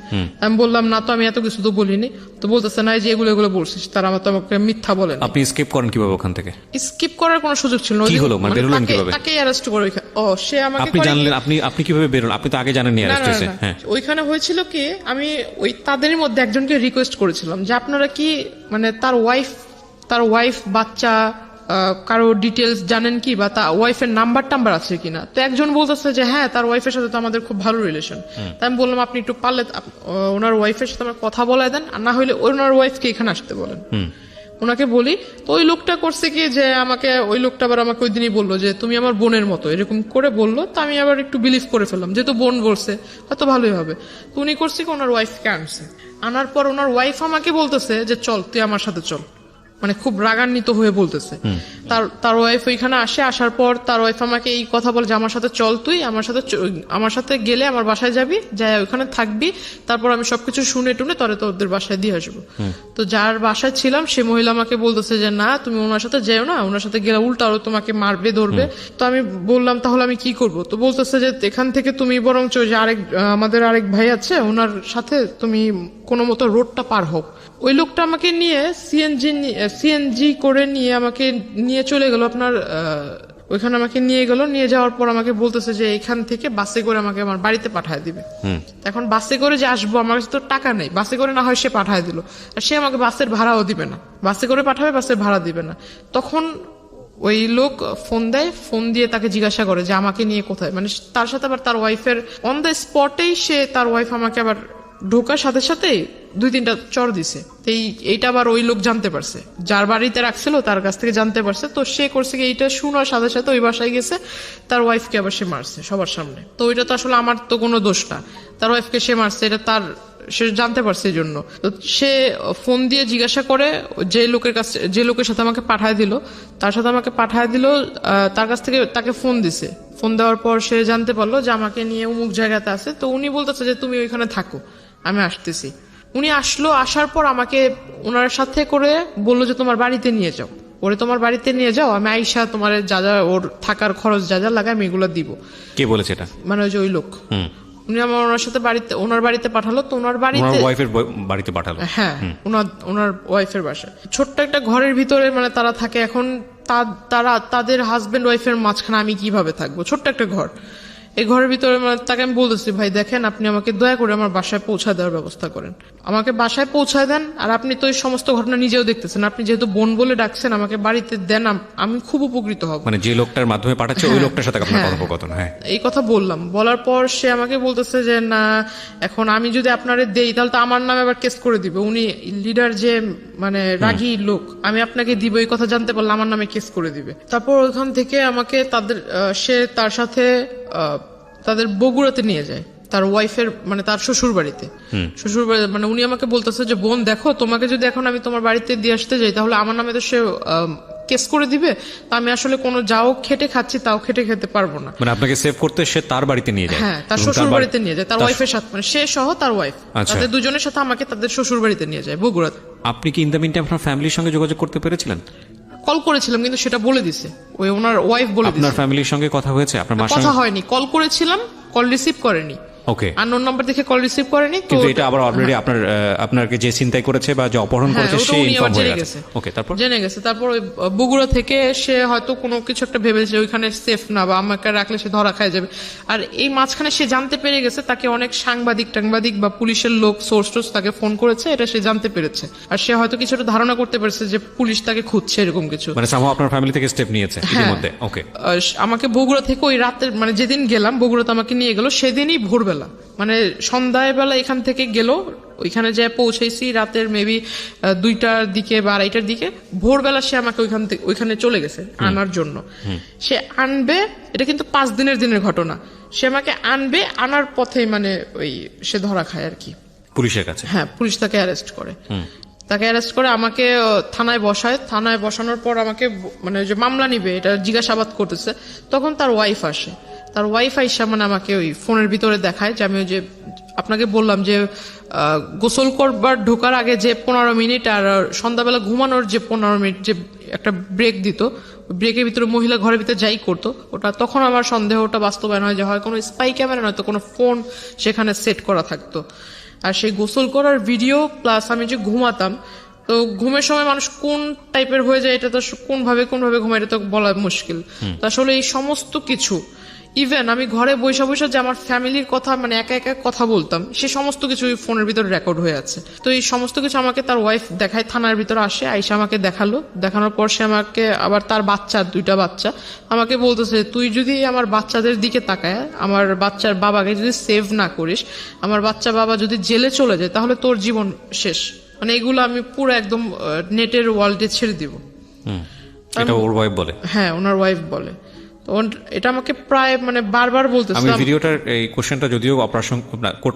আমি বললাম না তো, আমি এত কিছু তো বলিনি। তো বলতেছে না যে এগুলো বলছিস, তার আমার তো আমাকে মিথ্যা বলেন। আপনি স্কিপ করেন কিভাবে ওখান থেকে? স্কিপ করার কোনো সুযোগ ছিল না। কি হলো, মানে বেরোলেন কিভাবে? তাকে অ্যারেস্ট করে সে আমাকে আপনি জানলেন, আপনি কিভাবে বেরোন? আপনি তো আগে জানেননি অ্যারেস্ট হয়েছে। হ্যাঁ, ওইখানে হয়েছিল কি, আমি ওই তাদের মধ্যে একজনকে রিকোয়েস্ট করেছিলাম যে আপনারা কি মানে তার ওয়াইফ বাচ্চা কারো ডিটেলস জানেন কি, বা তার ওয়াইফের নাম্বার টাম্বার আছে কিনা। তো একজন বলতেছে যে হ্যাঁ তার ওয়াইফের সাথে তো আমাদের খুব ভালো রিলেশন। তাই আমি বললাম আপনি একটু পারলে ওনার ওয়াইফের সাথে আমার কথা বলায় দেন, আর না হলে ওনার ওয়াইফকে এখানে আসতে বলেন। ওনাকে বলি, তো ওই লোকটা করছে কি যে ওই লোকটা আবার আমাকে ওই দিনই বললো যে তুমি আমার বোনের মতো, এরকম করে বললো। তো আমি আবার একটু বিলিভ করে ফেললাম, যেহেতু বোন বলছে হয়তো ভালোই হবে। তো উনি করছে কি ওনার ওয়াইফকে আনছে, আনার পর ওনার ওয়াইফ আমাকে বলতেছে যে চল তুই আমার সাথে চল, মানে খুব রাগান্বিত হয়ে বলতেছে। তার ওয়াইফ ওইখানে আসার পর তার ওয়াইফ আমাকে এই কথা বলে যে আমার সাথে চল, তুই আমার সাথে গেলে আমার বাসায় যাবি, যাই ওখানে থাকবি, তারপর আমি সবকিছু শুনে টুনে তোদের বাসায় দিয়ে আসবো। তো যার বাসায় ছিলাম সে মহিলা আমাকে বলতেছে যে না তুমি ওনার সাথে যেও না, ওনার সাথে গেলে উল্টা আরো তোমাকে মারবে ধরবে। তো আমি বললাম তাহলে আমি কি করব? তো বলতেছে যে এখান থেকে তুমি বরঞ্চ যে আমাদের আরেক ভাই আছে ওনার সাথে তুমি কোনো মতো রোডটা পার হোক। ওই লোকটা আমাকে নিয়ে সিএনজি করে আমাকে নিয়ে চলে গেল আপনার ওইখানে আমাকে নিয়ে গেল। নিয়ে যাওয়ার পর আমাকে বলতেছে যে এখান থেকে বাসে করে আমাকে আমার বাড়িতে পাঠায় দিবে। এখন বাসে করে যে আসবো, আমার কাছে তো টাকা নেই, বাসে করে না হয় সে পাঠায় দিল, আর সে আমাকে বাসের ভাড়াও দিবে না, বাসে করে পাঠাবে বাসের ভাড়া দিবে না। তখন ওই লোক ফোন দেয়, ফোন দিয়ে তাকে জিজ্ঞাসা করে যে আমাকে নিয়ে কোথায়, মানে তার সাথে আবার তার ওয়াইফের অন দ্য স্পটেই তার ওয়াইফ আমাকে আবার ঢোকার সাথে সাথে 2-3টা চর দিছে। এইটা আবার ওই লোক জানতে পারছে, যার বাড়িতে রাখছিল তার কাছ থেকে জানতে পারছে। তো সে করছে কি এইটা শোনার সাথে সাথে ওই বাসায় গেছে, তার ওয়াইফকে আবার সে মারছে সবার সামনে। তো ওইটা তো আসলে আমার তো কোনো দোষ না, তার ওয়াইফকে সে মারছে, এটা সে জানতে পারছে এই জন্য। তো সে ফোন দিয়ে জিজ্ঞাসা করে যে লোকের সাথে আমাকে পাঠায় দিল, তার সাথে আমাকে পাঠায় দিল, তার কাছ থেকে তাকে ফোন দিছে। ফোন দেওয়ার পর সে জানতে পারলো যে আমাকে নিয়ে অমুক জায়গাতে আছে। তো উনি বলতেছে যে তুমি ওইখানে থাকো, আমি আসতেছি। উনি আসলো, আসার পর আমাকে ওনার সাথে করে বললো যে তোমার বাড়িতে নিয়ে যাও, তোমার বাড়িতে নিয়ে যাও, আমি আইসা তোমার যা যা ওর থাকার খরচ যা যা লাগে আমি এগুলো দিব। কে বলেছে এটা? মানে ওই যে ওই লোক, উনি আমার ওনার সাথে ওনার বাড়িতে পাঠালো। তো ওনার ওয়াইফের বাড়িতে পাঠালো? হ্যাঁ, ওনার ওয়াইফের বাসা ছোট্ট একটা ঘরের ভিতরে মানে তারা থাকে। এখন তাদের হাজবেন্ড ওয়াইফের মাঝখানে আমি কিভাবে থাকবো? ছোট্ট একটা ঘর, এই ঘরের ভিতরে তাকে আমি বলতেছি ভাই দেখেন আপনি আমাকে দয়া করে আমার বাসায় পৌঁছা দেওয়ার ব্যবস্থা করেন, আমাকে বাসায় পৌঁছায় দেন। আর আপনি তো এই সমস্ত ঘটনা নিজেও দেখতেছেন, আপনি যেহেতু বোন বলে ডাকছেন আমাকে বাড়িতে দেন, আমি খুব উপকৃত হব। মানে যে লোকটার মাধ্যমে পাঠাচ্ছে ওই লোকটার সাথে আপনার কথোপকথন? হ্যাঁ, এই কথা বললাম। বলার পর সে আমাকে বলতেছে যে না এখন আমি যদি আপনারে দেই তাহলে তো আমার নামে আবার কেস করে দিবে, উনি লিডার যে মানে রাগী লোক, আমি আপনাকে দিব এই কথা জানতে পারলে আমার নামে কেস করে দিবে। তারপর ওখান থেকে আমাকে সে তার সাথে তাদের বগুড়াতে নিয়ে যায়, তার ওয়াইফের মানে তার শ্বশুর বাড়িতে। মানে উনি আমাকে বলতেছে যে বোন দেখো তোমাকে যদি এখন আমি তোমার বাড়িতে দিয়ে আসতে যাই তাহলে আমার নামে তো সে কেস করে দিবে, আমি আসলে কোনো যাও খেটে খাচ্ছি তাও খেটে খেতে পারবো না। মানে আপনাকে সেভ করতে সে তার বাড়িতে নিয়ে যায়? হ্যাঁ, তার শ্বশুর বাড়িতে নিয়ে যায়, তার ওয়াইফের সাথে, মানে সে সহ তার ওয়াইফ, তাদের দুজনের সাথে আমাকে তাদের শ্বশুর বাড়িতে নিয়ে যায় বগুড়াতে। আপনি কি ইন দ্য মিনটাইম আপনার ফ্যামিলির সঙ্গে যোগাযোগ করতে পেরেছিলেন? কল করেছিলাম কিন্তু সেটা বলে দিছে ওই ওনার ওয়াইফ বলে দিছে। আপনার ফ্যামিলির সঙ্গে কথা হয়েছে? আপনার মার সঙ্গে কথা হয়নি, কল করেছিলাম, কল রিসিভ করেনি। ওকে, আননোন নাম্বার দেখে কল রিসিভ করেনি। কিন্তু এটা আবার অলরেডি আপনাকে যে চিন্তাই করেছে বা যে অপহরণ করেছে সে ইনফর্ম হয়ে গেছে। ওকে, তারপর জেনে গেছে। তারপর ওই বগুড়া থেকে সে হয়তো কোনো কিছু একটা ভেবেছে ওইখানে সেফ না, বা আমাকে রাখলে সে ধরা খায় যাবে। আর এই মাঝখানে সে জানতে পেরে গেছে তাকে অনেক সাংবাদিক বা পুলিশের লোক সোর্স তাকে ফোন করেছে, এটা সে জানতে পেরেছে। আর সে হয়তো কিছুটা ধারণা করতে পেরেছে যে পুলিশ তাকে খুঁজছে, এরকম কিছু। মানে সামহাও আপনার ফ্যামিলি থেকে স্টেপ নিয়েছে ইতিমধ্যে। ওকে, আমাকে বগুড়া থেকে ওই রাতের মানে যেদিন গেলাম বগুড়াতে আমাকে নিয়ে গেল, সেদিনই ভোরবেলা মানে সন্ধ্যাবেলা এখান থেকে গেল, ওইখানে যে পৌঁছেছি রাতের মেবি 2টার দিকে বা 2:30টার দিকে। ভোরবেলা সে আমাকে ওইখানে চলে গেছে আনার জন্য। সে আনবে, এটা কিন্তু 5 দিনের ঘটনা। সে আমাকে আনবে, আনার পথে মানে ওই সে ধরা খায় আর কি পুলিশের কাছে। হ্যাঁ, পুলিশ তাকে অ্যারেস্ট করে আমাকে থানায় বসায়। থানায় বসানোর পর আমাকে মানে যে মামলা নিবে এটা জিজ্ঞাসাবাদ করতেছে, তখন তার ওয়াইফ আসে। তার ওয়াইফ আইসা মানে আমাকে ওই ফোনের ভিতরে দেখায় যে আমি ওই যে আপনাকে বললাম যে গোসল করবার ঢোকার আগে যে 15 মিনিট আর সন্ধ্যাবেলা ঘুমানোর যে 15 মিনিট যে একটা ব্রেক দিত, ব্রেকের ভিতরে মহিলা ঘরের ভিতরে যাই করতো, ওটা তখন আমার সন্দেহটা বাস্তবায়ন হয় যে হয় কোনো স্পাই ক্যামেরা নয়তো কোনো ফোন সেখানে সেট করা থাকতো। আর সেই গোসল করার ভিডিও প্লাস আমি যে ঘুমাতাম, তো ঘুমের সময় মানুষ কোন টাইপের হয়ে যায় এটা তো কোনভাবে ঘুমায় এটা তো বলা মুশকিল। তো আসলে এই সমস্ত কিছু ইভেন আমি ঘরে বসে বসে যে আমার ফ্যামিলির কথা মানে একা একা কথা বলতাম, সে সমস্ত কিছু ফোনের ভিতরে রেকর্ড হয়ে আছে। তো এই সমস্ত কিছু আমাকে তার ওয়াইফ দেখায়, থানার ভিতরে আসে, আইসা আমাকে দেখানোর পর সে আমাকে আবার তার বাচ্চা 2টা বাচ্চা আমাকে বলতেছে, তুই যদি আমার বাচ্চাদের দিকে তাকায় আমার বাচ্চার বাবাকে যদি সেভ না করিস, আমার বাচ্চা বাবা যদি জেলে চলে যায় তাহলে তোর জীবন শেষ। মানে এগুলো আমি পুরো একদম নেটের ওয়ার্ল্ডে ছেড়ে দিব। এটা ওর ওয়াইফ বলে? হ্যাঁ, ওনার ওয়াইফ বলে। তো এটা আমাকে প্রায় মানে বারবার বলতেছে। আমি ভিডিওটার এই কোশ্চেনটা যদিও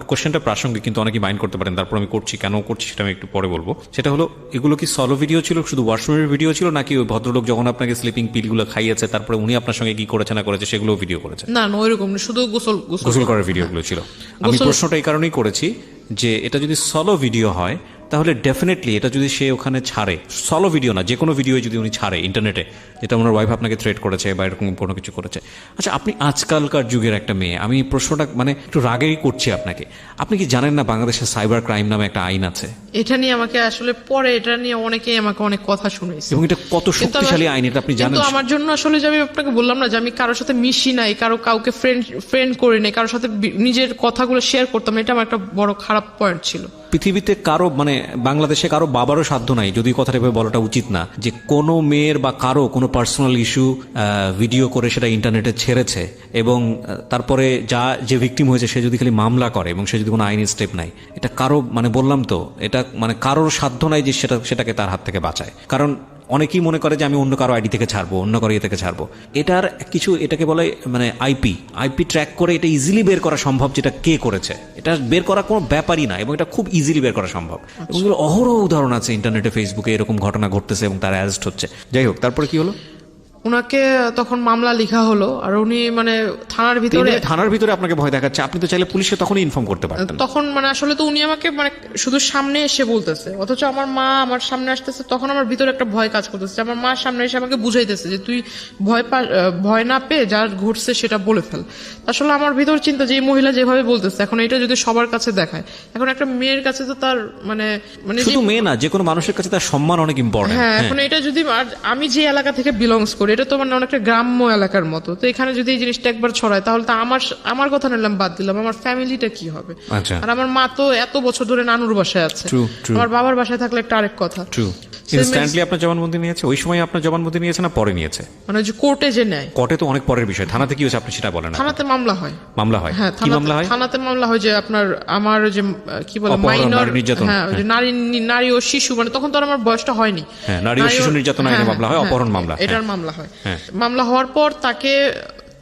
কোশ্চেনটা প্রাসঙ্গিক, কিন্তু অনেকে মাইন্ড করতে পারেন, তারপর আমি করছি কেন করছি সেটা আমি একটু পরে বলবো। সেটা হলো, এগুলো কি সলো ভিডিও ছিল, শুধু ওয়াশরুমের ভিডিও ছিল, নাকি ওই ভদ্রলোক যখন আপনাকে স্লিপিং পিলগুলো খাইয়েছে তারপরে উনি আপনার সঙ্গে কি করেছে না করেছে সেগুলো ভিডিও করেছে? না না, ওইরকম না, শুধু গোসল করার ভিডিওগুলো ছিল। আমি প্রশ্নটা এই কারণেই করেছি যে এটা যদি সলো ভিডিও হয় তাহলে ডেফিনেটলি এটা যদি সে ওখানে ছাড়ে, সলো ভিডিও না যে কোনো ভিডিও যদি উনি ছাড়ে ইন্টারনেটে, যেটা ওনার ওয়াইফ আপনাকে থ্রেট করেছে বা এরকম কোনো কিছু করেছে, আচ্ছা আপনি আজকালকার যুগের একটা মেয়ে, আমি প্রশ্নটা মানে একটু রাগেই করছি আপনাকে, আপনি কি জানেন না বাংলাদেশে সাইবার ক্রাইম নামে একটা আইন আছে? এটা নিয়ে আমাকে আসলে পরে এটা নিয়ে অনেকেই আমাকে অনেক কথা শুনেছে, এবং এটা কত শক্তিশালী আইন এটা আপনি জানেন? কিন্তু আমার জন্য আসলে যে আমি আপনাকে বললাম না যে আমি কারোর সাথে মিশি নাই, কাউকে ফ্রেন্ড করি নাই, কারোর সাথে নিজের কথাগুলো শেয়ার করতাম, এটা আমার একটা বড় খারাপ পয়েন্ট ছিল। পৃথিবীতে কারো মানে বাংলাদেশে কারো বাবারও সাধ্য নাই, যদি কথাটা এভাবে বলাটা উচিত না, যে কোনো মেয়ের বা কারো কোনো পার্সোনাল ইস্যু ভিডিও করে সেটা ইন্টারনেটে ছেড়েছে এবং তারপরে যে ভিকটিম হয়েছে সে যদি খালি মামলা করে এবং সে যদি কোনো আইনি স্টেপ নেয়, এটা কারো মানে বললাম তো, এটা মানে কারোর সাধ্য নাই যে সেটাকে তার হাত থেকে বাঁচায়। কারণ অনেকেই মনে করে যে আমি অন্য কারো আইডি থেকে ছাড়বো, অন্য কারো ইয়ে থেকে ছাড়বো। এটার কিছু, এটাকে বলে মানে আইপি ট্র্যাক করে এটা ইজিলি বের করা সম্ভব, যেটা কে করেছে এটা বের করা কোনো ব্যাপারই না, এবং এটা খুব ইজিলি বের করা সম্ভব। এগুলো অহরহ উদাহরণ আছে ইন্টারনেটে, ফেসবুকে এরকম ঘটনা ঘটতেছে এবং তারা অ্যারেস্ট হচ্ছে। যাই হোক, তারপরে কি হলো? ওনাকে তখন মামলা লেখা হলো, আর উনি মানে থানার ভিতরে আপনাকে ভয় দেখাচ্ছে। আপনি তো চাইলে পুলিশে তখনই ইনফর্ম করতে পারতেন। তখন মানে আসলে তো উনি আমাকে মানে শুধু সামনে এসে বলতেছে, অথচ আমার মা আমার সামনে আসতেছে, তখন আমার ভিতরে একটা ভয় কাজ করতেছে। আমার মা সামনে এসে আমাকে বুঝাইতেছে যে তুই ভয় না পেয়ে যা ঘটছে সেটা বলে ফেল। আসলে আমার ভিতর চিন্তা যে এই মহিলা যেভাবে বলতেছে, এখন এটা যদি সবার কাছে দেখায়, এখন একটা মেয়ের কাছে তো তার মানে শুধু মেয়ে না, যে কোনো মানুষের কাছে তার সম্মান অনেক ইম্পর্টেন্ট। হ্যাঁ, এখন এটা যদি আমি যে এলাকা থেকে বিলংস করি, এটা তো মানে অনেকটা গ্রাম্য এলাকার মতো, তো এখানে যদি এই জিনিসটা একবার ছড়ায় তাহলে তো আমার কথা নিলাম বাদ দিলাম, আমার ফ্যামিলিটা কি হবে? আর আমার মা তো এত বছর ধরে নানুর বাসায় আছে, আমার বাবার বাসায় থাকলে একটা আরেক কথা। ইনস্ট্যান্টলি আপনার জবানবন্দি নিয়েছে? ওই সময় আপনার জবানবন্দি নিয়েছে না পরে নিয়েছে? মানে যে কোর্টে যে নেয়, কোর্টে তো অনেক পরের বিষয়। থানাতে কি হয়েছে আপনি সেটা বলেন? থানাতে মামলা হয়। হ্যাঁ, কি মামলা হয়? থানাতে মামলা হয় যে আমার যে কি বলে মাইনর নির্যাতন, হ্যাঁ, নারী ও শিশু, মানে তখন তো আমার বয়সটা হয়নি। হ্যাঁ, নারী ও শিশু নির্যাতন আইনে মামলা হয়, অপহরণ মামলা, এটার মামলা হয়। মামলা হওয়ার পর তাকে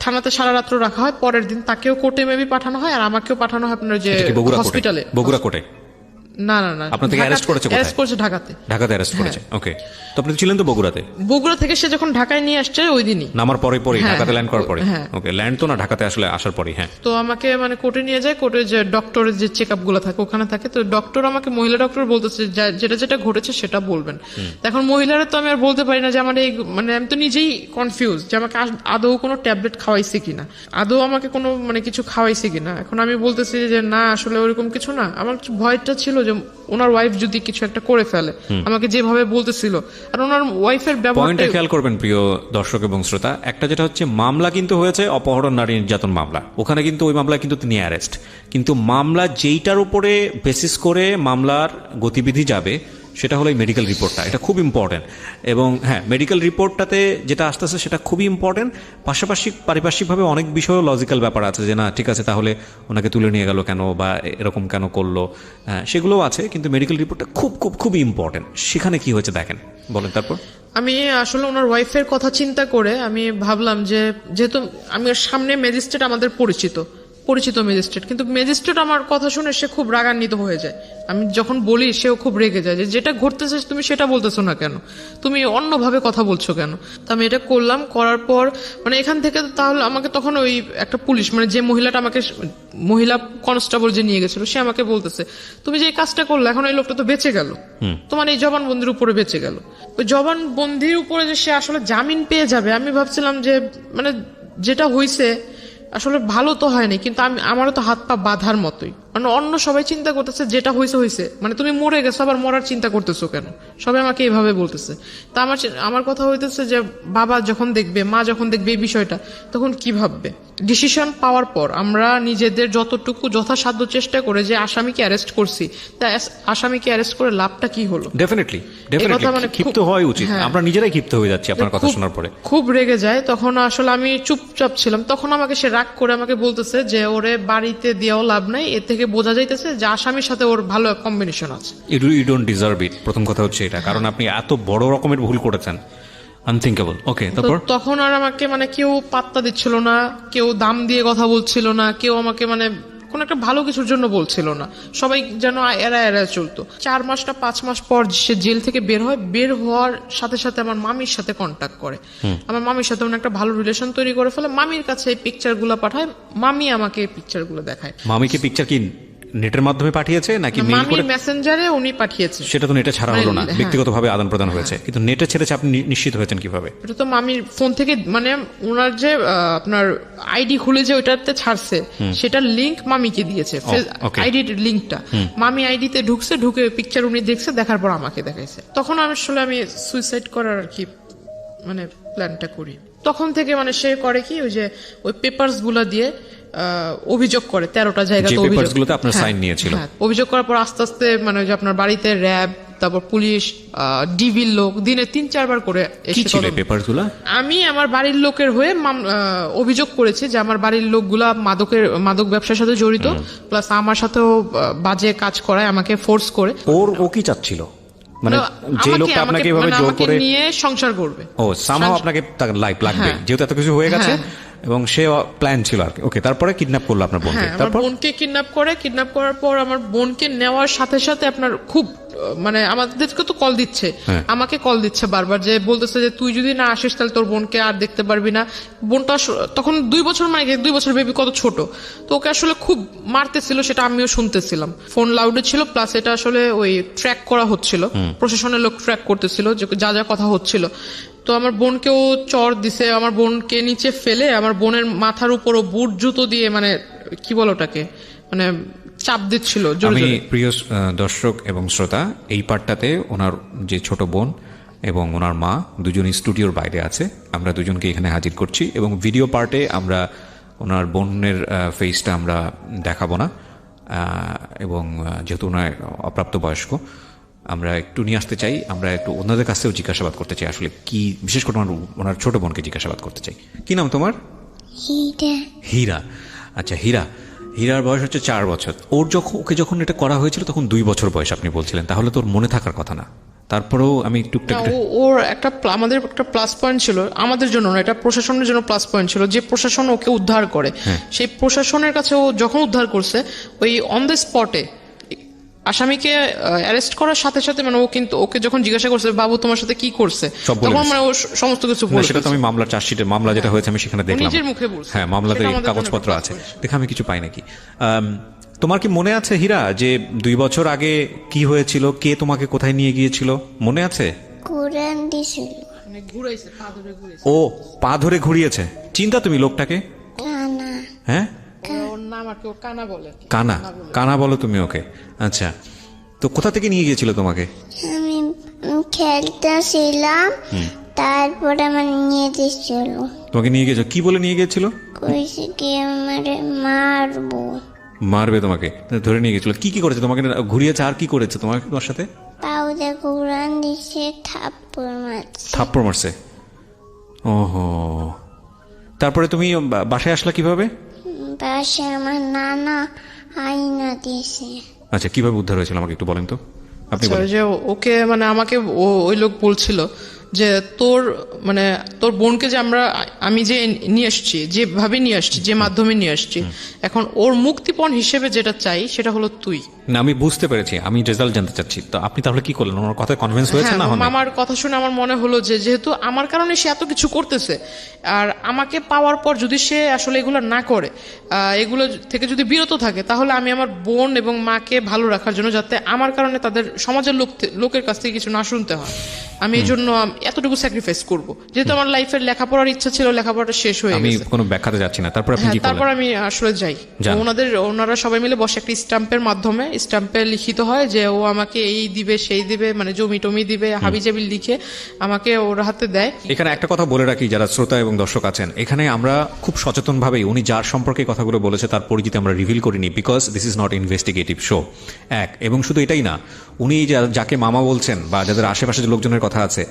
থানাতে সারা রাত্র রাখা হয়, পরের দিন তাকেও কোর্টে মেবি পাঠানো হয়, আর আমাকেও পাঠানো হয় আপনার যে হসপিটালে, বগুড়া কোর্টে। না, আপনার থেকে অ্যারেস্ট করেছে? অ্যারেস্ট করেছে ঢাকাতে অ্যারেস্ট করেছে। ওকে, তো আপনি ছিলেন তো বগুড়া থেকে সে যখন ঢাকায় নিয়ে আসছে ওই দিনই, নামার পরে ঢাকাতে ল্যান্ড করার পরে। ওকে, ল্যান্ড তো না, ঢাকাতে আসলে আসার পরে। হ্যাঁ, তো আমাকে মানে কোর্টে নিয়ে যায়, কোর্টে যে ডক্টরের যে চেক আপ গুলো থাকে ওখানে থাকে, তো ডক্টর আমাকে, মহিলা ডক্টর বলতেছে যেটা ঘটেছে সেটা বলবেন। এখন মহিলারা তো আমি আর বলতে পারি না যে আমার এই মানে আমি তো নিজেই কনফিউজ যে আমাকে আদৌ কোনো ট্যাবলেট খাওয়াইছে কিনা, আদৌ আমাকে কোনো মানে কিছু খাওয়াইছে কিনা। এখন আমি বলতেছি যে না, আসলে ওরকম কিছু না। আমার ভয়টা ছিল যে ওনার ওয়াইফ যদি কিছু একটা করে ফেলে, আমাকে যেভাবে বলতেছিল, আর ওনার ওয়াইফের পয়েন্টটা খেয়াল করবেন প্রিয় দর্শক এবং শ্রোতা। একটা যেটা হচ্ছে, মামলা কিন্তু হয়েছে অপহরণ নারী নির্যাতন মামলা, ওখানে কিন্তু ওই মামলায় কিন্তু তিনি অ্যারেস্ট, কিন্তু মামলা যেইটার উপরে বেসিস করে মামলার গতিবিধি যাবে সেটা হলো এই মেডিকেল রিপোর্টটা। এটা খুব ইম্পর্টেন্ট, এবং হ্যাঁ, মেডিকেল রিপোর্টটাতে যেটা আসতেছে সেটা খুবই ইম্পর্টেন্ট। পাশাপাশি পারিপার্শ্বিকভাবে অনেক বিষয়ও লজিক্যাল ব্যাপার আছে, যে না ঠিক আছে তাহলে ওনাকে তুলে নিয়ে গেল কেন বা এরকম কেন করলো, সেগুলোও আছে, কিন্তু মেডিকেল রিপোর্টটা খুব খুব খুবই ইম্পর্টেন্ট। সেখানে কি হয়েছে দেখেন, বলেন। তারপর আমি আসলে ওনার ওয়াইফের কথা চিন্তা করে আমি ভাবলাম যে যেহেতু আমি সামনে ম্যাজিস্ট্রেট আমাদের পরিচিত, পরিচিত ম্যাজিস্ট্রেট, কিন্তু ম্যাজিস্ট্রেট আমার কথা শুনে সে খুব রাগান্বিত হয়ে যায়। আমি যখন বলি সেও খুব রেগে যায় যে যেটা ঘটতেছে তুমি সেটা বলতেছো না কেন, তুমি অন্যভাবে কথা বলছো কেন। তো আমি এটা করলাম, করার পর মানে এখান থেকে তাহলে আমাকে তখন ওই একটা পুলিশ মানে যে মহিলাটা আমাকে মহিলা কনস্টেবল যে নিয়ে গেছিল সে আমাকে বলতেছে তুমি যে এই কাজটা করলে এখন এই লোকটা তো বেঁচে গেল, তোমার এই জবানবন্দির উপরে বেঁচে গেল। ওই জবানবন্দির উপরে যে সে আসলে জামিন পেয়ে যাবে, আমি ভাবছিলাম যে মানে যেটা হয়েছে আসলে ভালো তো হয়নি, কিন্তু আমারও তো হাত পা বাঁধার মতোই। মানে অন্য সবাই চিন্তা করতেছে যেটা হয়েছে হয়েছে, মানে তুমি মরে গেছো আবার মরার চিন্তা করতেছো কেন, সবাই আমাকে এইভাবে বলতেছে। তা আমার কথা হইতেছে যে বাবা যখন দেখবে, মা যখন দেখবে এই বিষয়টা, তখন কি ভাববে। ডিসিশন পাওয়ার পর আমরা নিজেদের যতটুকু যথাসাধ্য চেষ্টা করে যে আসামিকে অ্যারেস্ট করছি, তা আসামিকে অ্যারেস্ট করে লাভটা কি হলো। ডেফিনেটলি মানে ক্ষিপ্ত হওয়া উচিত, আমরা নিজেরাই ক্ষিপ্ত হয়ে যাচ্ছি আপনার কথা শোনার পরে। খুব রেগে যায় তখন, আসলে আমি চুপচাপ ছিলাম। তখন আমাকে সে রাগ করে আমাকে বলতেছে যে ওরে বাড়িতে দিয়েও লাভ নাই, এর থেকে বোঝা যাইতেছে যে আসামির সাথে ওর ভালো কম্বিনেশন আছে। ইউ ডোন্ট ডিজার্ভ ইট, প্রথম কথা হচ্ছে এটা, কারণ আপনি এত বড় রকমের ভুল করেছেন, আনথিঙ্কেবল। ওকে, তারপর তখন আর আমাকে মানে কেউ পাত্তা দিচ্ছিল না, কেউ দাম দিয়ে কথা বলছিল না, কেউ আমাকে মানে কোন একটা ভালো কিছুর জন্য বলছিল না, সবাই যেন এরা চলতো। 4 মাস না 5 মাস পর সে জেল থেকে বের হয়, বের হওয়ার সাথে সাথে আমার মামির সাথে কন্ট্যাক্ট করে। আমার মামির সাথে একটা ভালো রিলেশন তৈরি করে ফেলে, মামির কাছে এই পিকচার গুলো পাঠায়, মামি আমাকে এই পিকচার গুলো দেখায়। মামিকে পিকচার কি নেটের মাধ্যমে পাঠিয়েছে নাকি মেইল করে? মেসেঞ্জারে উনি পাঠিয়েছে। সেটা তো নেটে ছাড়া হলো না, ব্যক্তিগতভাবে আদান প্রদান হয়েছে, কিন্তু নেটে ছেড়েছে আপনি নিশ্চিত হয়েছেন কিভাবে? এটা তো মামির ফোন থেকে, মানে ওনার যে আপনার আইডি খুলে যে ওইটাতে ছাড়ছে সেটার লিংক মামিকে দিয়েছে, আইডির লিংকটা। মামি আইডিতে ঢুকছে, ঢুকে পিকচার উনি দেখছে, দেখার পর আমাকে দেখাইছে। তখন আসলে আমি সুইসাইড করার আর কি মানে প্ল্যানটা করি। তখন থেকে মানে সে করে কি ওই যে ওই পেপারস গুলা দিয়ে অভিযোগ করে 13টা জায়গাতে অভিযোগ করার পর আস্তে আস্তে মানে যে আপনার বাড়িতে র্যাব, তারপর পুলিশ, ডিবির লোক দিনে 3-4 বার করে আমি আমার বাড়ির লোকের হয়ে অভিযোগ করেছি যে আমার বাড়ির লোকগুলা মাদক ব্যবসার সাথে জড়িত, প্লাস আমার সাথেও বাজে কাজ করায়, আমাকে ফোর্স করে। ও কি চাচ্ছিল মানে যে লোকটা আপনাকে এভাবে জোর করে নিয়ে সংসার করবে, ও সামহাও আপনাকে লাইফ লাগবে, যেহেতু এত কিছু হয়ে গেছে এবং সে প্ল্যান ছিল আর কি। ওকে, তারপরে কিডন্যাপ করলো আপনার বোনকে। তারপর বোনকে কিডন্যাপ করার পর আমার বোনকে নেওয়ার সাথে সাথে আপনার খুব মানে আমাদেরকে তো কল দিচ্ছে, আমাকে কল দিচ্ছে বারবার, যে বলতেছে যে তুই যদি না আসিস তাহলে তোর বোনকে আর দেখতে পারবি না। বোনটা তখন 2 বছর, মানে 2 বছর বেবি, কত ছোট, তো ওকে আসলে খুব মারতেছিল, সেটা আমিও শুনতেছিলাম। ফোন লাউডে ছিল, প্লাস এটা আসলে ওই ট্র্যাক করা হচ্ছিল, প্রশাসনের লোক ট্র্যাক করতেছিল যে যা যা কথা হচ্ছিল। তো আমার বোনকেও চর দিছে, আমার বোনকে নিচে ফেলে আমার বোনের মাথার উপরও বুট জুতো দিয়ে মানে কি বলো ওটাকে মানে চাপ দিচ্ছিল। আমি প্রিয় দর্শক এবং শ্রোতা, এই পার্টটাতে ওনার যে ছোট বোন এবং ওনার মা দুজনই স্টুডিওর বাইরে আছে, আমরা দুজনকে এখানে হাজির করছি, এবং ভিডিও পার্টে আমরা ওনার বোনের ফেসটা আমরা দেখাবো না, এবং যেহেতু ওনার অপ্রাপ্তবয়স্ক আমরা একটু নিয়ে আসতে চাই, আমরা একটু ওনাদের কাছ থেকেও জিজ্ঞাসাবাদ করতে চাই আসলে কি, বিশেষ করে ওনার ছোট বোনকে জিজ্ঞাসাবাদ করতে চাই। কি নাম তোমার? হীরা। আচ্ছা, হীরার বয়স হচ্ছে 4 বছর। ওকে যখন এটা করা হয়েছিল তখন 2 বছর বয়স আপনি বলছিলেন, তাহলে তোর মনে থাকার কথা না? তারপরেও আমি টুকটাক ওর আমাদের একটা প্লাস পয়েন্ট ছিল, আমাদের জন্য না, এটা প্রশাসনের জন্য প্লাস পয়েন্ট ছিল, যে প্রশাসন ওকে উদ্ধার করে, সেই প্রশাসনের কাছে ও যখন উদ্ধার করছে ওই অন দ্য স্পটে আসামিকে অ্যারেস্ট করার সাথে সাথে মানে ও কিন্তু ওকে যখন জিজ্ঞাসা করছে বাবু তোমার সাথে কি করছে, তখন মানে ও সমস্ত কিছু বলেছে। সেটা তো আমি মামলার চার্জশিটের মামলা যেটা হয়েছে আমি সেখানে দেখলাম, নিজের মুখে বলছে। হ্যাঁ, মামলাতে কাগজপত্র আছে, দেখে আমি কিছু পাই নাকি। তোমার কি মনে আছে হীরা যে 2 বছর আগে কি হয়েছিল, কে তোমাকে কোথায় নিয়ে গিয়েছিল মনে আছে? কুরআন দিছিল, মানে ঘুরাইছে, পা ধরে ঘুরাইছে। ও পা ধরে ঘুরিয়েছে। চিন্তা তুমি লোকটাকে? কানা। হ্যাঁ, ওর নাম আর কি, ও কানা বলে। কানা বলো তুমি ওকে? আচ্ছা, তো কোথা থেকে নিয়ে গিয়েছিল তোমাকে? আমি খেলতেছিলাম, তারপরে আমার নিয়ে দিছিল। তোমাকে নিয়ে গিয়েছিল কি বলে নিয়ে গিয়েছিল? কইছে কি আমারে মারবে তোমাকে, ধরে নিয়ে গেছিল। কি করেছে তোমাকে? ঘুরিয়েছে, আর কি করেছে তোমার সাথে? পাউদা কুরআন দিছে, থাপ্পড় মারছে। ওহো, তারপরে তুমি বাসায় আসলা কিভাবে? বাসায় আমার নানা আইনা দিছে। আচ্ছা, কিভাবে উদ্ধার হয়েছিল আমাকে একটু বলেন তো, আপনি বলেন। যে ওকে মানে আমাকে ওই লোক বলছিল যে তোর বোনকে যে আমি যে নিয়ে আসছি, যেভাবে নিয়ে আসছি, যে মাধ্যমে নিয়ে আসছি, এখন ওর মুক্তিপণ হিসেবে যেটা চাই সেটা হলো তুই। না, আমি বুঝতে পেরেছি, আমি রেজাল্ট জানতে চাচ্ছি। তো আপনি তাহলে কি করলেন? ওনার কথায় কনভিন্স হয়েছে না? হ্যাঁ, আমার কথা শুনে আমার মনে হলো যে যেহেতু আমার কারণে সে এত কিছু করতেছে, আর আমাকে পাওয়ার পর যদি সে আসলে এগুলো না করে, এগুলো থেকে যদি বিরত থাকে, তাহলে আমি আমার বোন এবং মাকে ভালো রাখার জন্য, যাতে আমার কারণে তাদের সমাজের লোকের কাছ থেকে কিছু না শুনতে হয়, আমি এই জন্য এতটুকু স্যাক্রিফাইস করব। যেহেতু আমার লাইফের লেখাপড়ার ইচ্ছা ছিল, লেখাপড়াটা শেষ হয়ে আমি গেছে। কোনো ব্যাখ্যাতে যাচ্ছি না। তারপর আপনি কি করলেন? তারপর আমি আসলে যাই, ওনারা সবাই মিলে বসে একটা স্ট্যাম্পের মাধ্যমে, স্ট্যাম্পে লিখিত হয় যে ও আমাকে এই দিবে সেই দিবে, মানে জমি টমি দিবে, হাবিজাবি লিখে আমাকে ওর হাতে দেয়। এখানে একটা কথা বলে রাখি যারা শ্রোতা এবং দর্শক আছেন, এখানে আমরা খুব সচেতনভাবেই উনি যার সম্পর্কে কথাগুলো বলেছে তার পরিচিতি আমরা রিভিল করিনি, because this is not investigative show. এবং শুধু এটাই না, উনি যাকে মামা বলছেন বা যাদের আশেপাশে যে লোকজনের কথা আছে,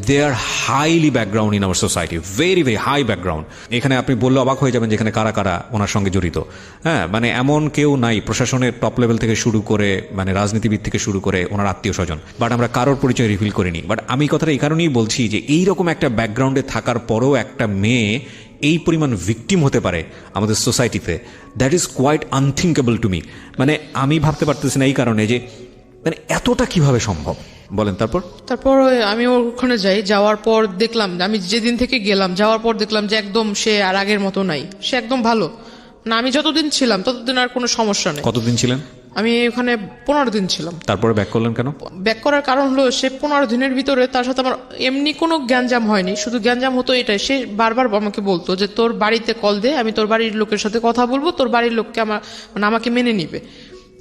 they are highly background in our society, very very high background. এখানে আপনি বললে অবাক হয়ে যাবেন যেখানে কারা কারা ওনার সঙ্গে জড়িত। হ্যাঁ, মানে এমন কেউ নাই প্রশাসনের টপ লেভেল থেকে শুরু করে, মানে রাজনীতিবিদ থেকে শুরু করে ওনার আত্মীয় স্বজন, বাট আমরা কারোর পরিচয় রিভিল করিনি। বাট আমি কথাটা এই কারণেই বলছি যে এইরকম একটা ব্যাকগ্রাউন্ডে থাকার পরেও একটা মেয়ে এই পরিমাণ ভিকটিম হতে পারে আমাদের সোসাইটিতে, that is quite unthinkable to me. মানে আমি ভাবতে পারতেছি না এই কারণে যে মানে এতটা কিভাবে সম্ভব, বলেন। তারপর আমি ওখানে যাই, যাওয়ার পর দেখলাম, আমি যেদিন থেকে গেলাম, যাওয়ার পর দেখলাম যে একদম সে আর আগের মতো নাই, সে একদম ভালো না। আমি যতদিন ছিলাম ততদিন আর কোনো সমস্যা নেই। কতদিন ছিলেন? আমি ওখানে 15 দিন ছিলাম। তারপরে ব্যাক করলেন কেন? ব্যাক করার কারণ হলো, সে 15 দিনের ভিতরে তার সাথে আমার এমনি কোনো গ্যাঞ্জাম হয়নি, শুধু গ্যাঞ্জাম হতো এটাই, সে বারবার আমাকে বলতো যে তোর বাড়িতে কল দে, আমি তোর বাড়ির লোকের সাথে কথা বলবো, তোর বাড়ির লোককে আমাকে মেনে নিবে,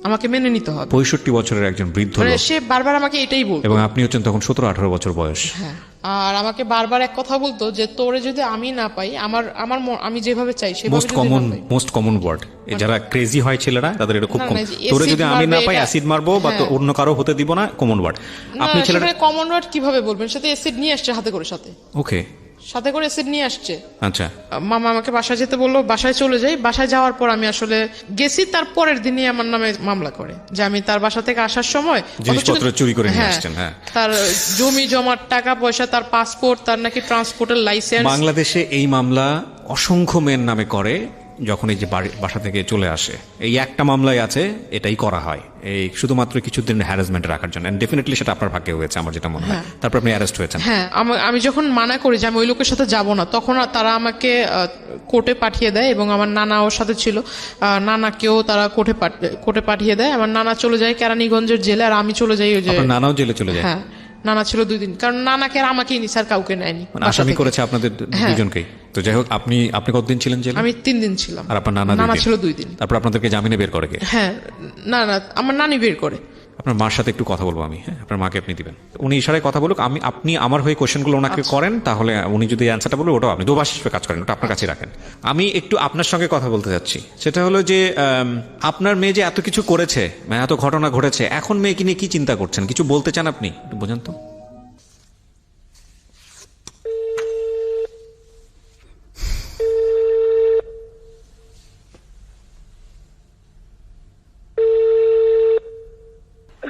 আমাকে মেনে নিতে হবে। 65 বছরের একজন বৃদ্ধ লোক, সে বারবার আমাকে এটাই বলতো। এবং আপনি হচ্ছেন তখন 17-18 বছর বয়স। হ্যাঁ, আর আমাকে বারবার এক কথা বলতো যে তোরে যদি আমি না পাই, আমি যেভাবে চাই সেভাবে মোস্ট কমন ওয়ার্ড, যারা ক্রেজি হয় ছেলেরা তাদের এটা খুব কম। তোরে যদি আমি না পাই অ্যাসিড মারবো, বা অন্য কারো হতে দিব না, কমন ওয়ার্ড। আপনি ছেলেরা কমন ওয়ার্ড কিভাবে বলবেন? সাথে অ্যাসিড নিয়ে আসছে হাতে করে, সাথে করে অ্যাসিড নিয়ে আসছে। আচ্ছা, মামা আমাকে বাসায় যেতে বললো, বাসায় চলে যাই। বাসায় যাওয়ার পর আমি আসলে গেছি, তার পরের দিনই আমার নামে মামলা করে যে আমি তার বাসা থেকে আসার সময় জিনিসপত্র চুরি করে নিয়ে আসছেন। হ্যাঁ, তার জমি জমার টাকা পয়সা, তার পাসপোর্ট, তার নাকি ট্রান্সপোর্টের লাইসেন্স। বাংলাদেশে এই মামলা অসংখ্য মেয়ের নামে করে যখন এই যে বাসা থেকে চলে আসে। এই একটা মামলায় আছে, এটাই করা হয় এই শুধুমাত্র কিছুদিন হ্যারাসমেন্ট রাখার জন্য। ডেফিনেটলি সেটা আপনার ভাগ্যে হয়েছে আমার যেটা মনে হয়। তারপর আপনি অ্যারেস্ট হয়েছেন। হ্যাঁ, আমি যখন মানা করি যে আমি ওই লোকের সাথে যাব না, তখন তারা আমাকে কোর্টে পাঠিয়ে দেয়, এবং আমার নানা ওর সাথে ছিল, নানাকেও তারা কোর্টে পাঠিয়ে দেয়। আমার নানা চলে যায় কেরানীগঞ্জের জেলে, আর আমি চলে যাই ওই যে, নানাও জেলে চলে যায়। হ্যাঁ, নানা ছিল 2 দিন, কারণ নানাকে আর আমাকেই নিছে, আর কাউকে নেয়নি। আসামি করেছে আপনাদের দুজনকেই। তো যাই হোক, আপনি কতদিন ছিলেন জেলে? আমি 3 দিন ছিলাম। আর আপনার নানা ছিল 2 দিন। তারপর আপনাদেরকে জামিনে বের করে কে? হ্যাঁ, না, আমার নানি বের করে। আপনার মার সাথে একটু কথা বলবো আমি। হ্যাঁ, আপনার মাকে আপনি দিবেন, উনি ইশারায় কথা বলুক, আপনি আমার হয়ে কোশ্চেনগুলো ওনাকে করেন, তাহলে উনি যদি অ্যান্সারটা বলবে, ওটাও আপনি দুবাস হিসেবে কাজ করেন, ওটা আপনার কাছে রাখেন। আমি একটু আপনার সঙ্গে কথা বলতে যাচ্ছি, সেটা হলো যে আপনার মেয়ে যে এত কিছু করেছে, এত ঘটনা ঘটেছে, এখন মেয়েকে নিয়ে কি চিন্তা করছেন? কিছু বলতে চান আপনি? একটু বোঝান তো।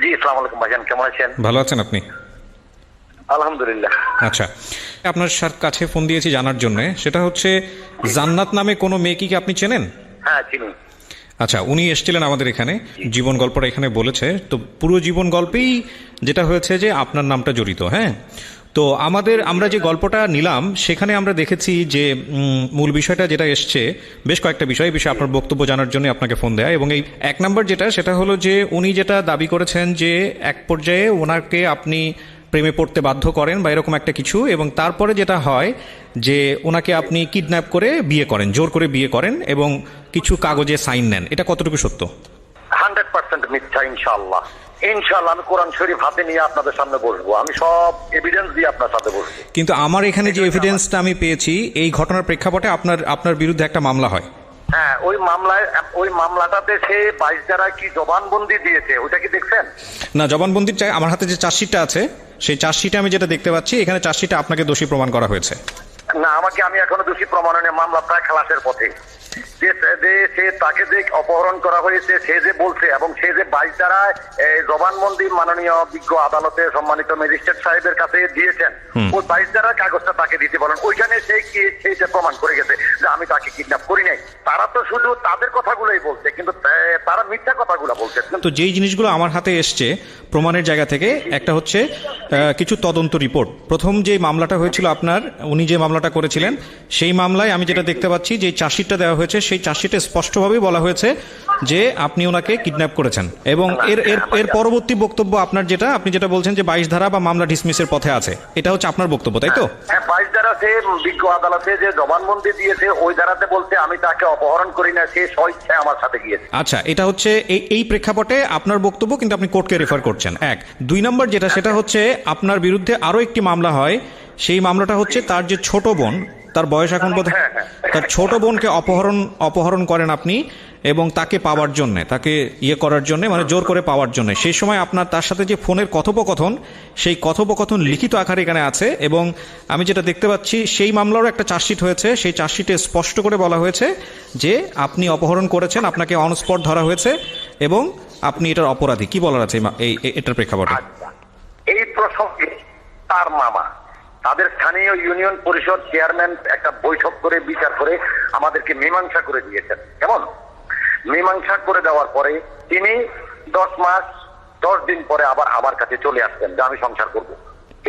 জি, আসসালামু আলাইকুম ভাইজান, কেমন আছেন? ভালো আছেন আপনি? আলহামদুলিল্লাহ। আচ্ছা, আপনার কাছে ফোন দিয়েছি জানার জন্য, সেটা হচ্ছে জান্নাত নামে কোনো মেয়ে কি আপনি চেনেন? হ্যাঁ, চিনি। আচ্ছা, উনি এসেছিলেন আমাদের এখানে, জীবন গল্পটা এখানে বলেছে। তো পুরো জীবন গল্পেই যেটা হয়েছে যে আপনার নামটা জড়িত। হ্যাঁ, তো আমরা যে গল্পটা নিলাম সেখানে আমরা দেখেছি যে মূল বিষয়টা যেটা এসছে, বেশ কয়েকটা বিষয় আপনার বক্তব্য জানার জন্য আপনাকে ফোন দেয়া। এবং এই 1 নম্বর সেটা হলো যে উনি যেটা দাবি করেছেন যে এক পর্যায়ে ওনাকে আপনি প্রেমে পড়তে বাধ্য করেন বা এরকম একটা কিছু, এবং তারপরে যেটা হয় যে ওনাকে আপনি কিডন্যাপ করে বিয়ে করেন, জোর করে বিয়ে করেন, এবং কিছু কাগজে সাইন নেন। এটা কতটুকু সত্য? 100% মিথ্যা। ইনশাআল্লাহ আমি কোরআন শরীফ হাতে নিয়ে আপনাদের সামনে বসবো, আমি সব এভিডেন্স দিয়ে আপনার সাথে বসবো। কিন্তু আমার এখানে যে এভিডেন্সটা আমি পেয়েছি, এই ঘটনার প্রেক্ষাপটে আপনার বিরুদ্ধে একটা মামলা হয়। হ্যাঁ, ওই মামলাটাতে সে 22 ধারা কি জবানবন্দি দিয়েছে, ওটা কি দেখছেন? না, জবানবন্দির চাই আমার হাতে যে চার্জশিটটা আছে, সেই চার্জশিটে আমি যেটা দেখতে পাচ্ছি, এখানে চার্জশিটে আপনাকে দোষী প্রমাণ করা হয়েছে। না, আমি এখনো দোষী প্রমাণ হয়নি, মামলা প্রায় খালাসের পথে। যে সে তাকে যে অপহরণ করা হয়েছে সে যে বলছে, এবং সে যে 22 ধারায় জবানবন্দি মাননীয় বিজ্ঞ আদালতে সম্মানিত ম্যাজিস্ট্রেট সাহেবের কাছে দিয়েছেন, ওই 22 ধারার কাগজটা তাকে দিতে বলেন। ওইখানে সেইটা প্রমাণ করে গেছে যে আমি তাকে কিডন্যাপ করি নাই। তারা তো শুধু তাদের কথাগুলোই বলছে, কিন্তু তারা মিথ্যা কথাগুলো বলছে। তো যেই জিনিসগুলো আমার হাতে এসছে প্রমাণের জায়গা থেকে, একটা হচ্ছে কিছু তদন্ত রিপোর্ট। প্রথম যে মামলাটা হয়েছিল আপনার, উনি যে মামলাটা করেছিলেন, সেই মামলায় আমি যেটা দেখতে পাচ্ছি যে চার্জশিটটা দেওয়া হয়েছে, সেই চার্জশিটে স্পষ্টভাবেই বলা হয়েছে যে আপনি ওনাকে কিডন্যাপ করেছেন। এবং এর পরবর্তী বক্তব্য আপনার যেটা, আপনি যেটা বলছেন যে 22 ধারা বা মামলা ডিসমিসের পথে আছে, এটা হচ্ছে আপনার বক্তব্য, তাই তো? হ্যাঁ, 22 ধারা সে বিজ্ঞ আদালতে যে জবানবন্দি দিয়েছে ওই ধারাতে বলতে আমি তাকে অপহরণ করি না, সে স্বেচ্ছায় আমার সাথে গিয়েছে। আচ্ছা, এটা হচ্ছে এই প্রেক্ষাপটে আপনার বক্তব্য, কিন্তু আপনি কোর্টকে রেফার করছেন। 1 2 নম্বর যেটা, সেটা হচ্ছে আপনার বিরুদ্ধে আরো একটি মামলা হয়। সেই মামলাটা হচ্ছে তার যে ছোট বোন, তার বয়স এখন বোধ, তার ছোট বোনকে অপহরণ করেন আপনি, এবং তাকে পাওয়ার জন্য, তাকে করার জন্য, মানে জোর করে পাওয়ার জন্য। সেই সময় আপনার তার সাথে যে ফোনের কথোপকথন, সেই কথোপকথন লিখিত আকারে এখানে আছে। এবং আমি যেটা দেখতে পাচ্ছি, সেই মামলারও একটা চার্জশিট হয়েছে। সেই চার্জশিটে স্পষ্ট করে বলা হয়েছে যে আপনি অপহরণ করেছেন, আপনাকে অন স্পট ধরা হয়েছে, এবং আপনি এটার অপরাধী। কি বলার আছে এটার প্রেক্ষাপটে? এই প্রসঙ্গে তার মামা তাদের স্থানীয় ইউনিয়ন পরিষদ চেয়ারম্যান একটা বৈঠক করে বিচার করে আমাদেরকে মীমাংসা করে দিয়েছেন। কেমন মীমাংসা করে দেওয়ার পরে তিনি 10 মাস 10 দিন পরে আবার আমার কাছে চলে আসতেন যে আমি সংসার করব।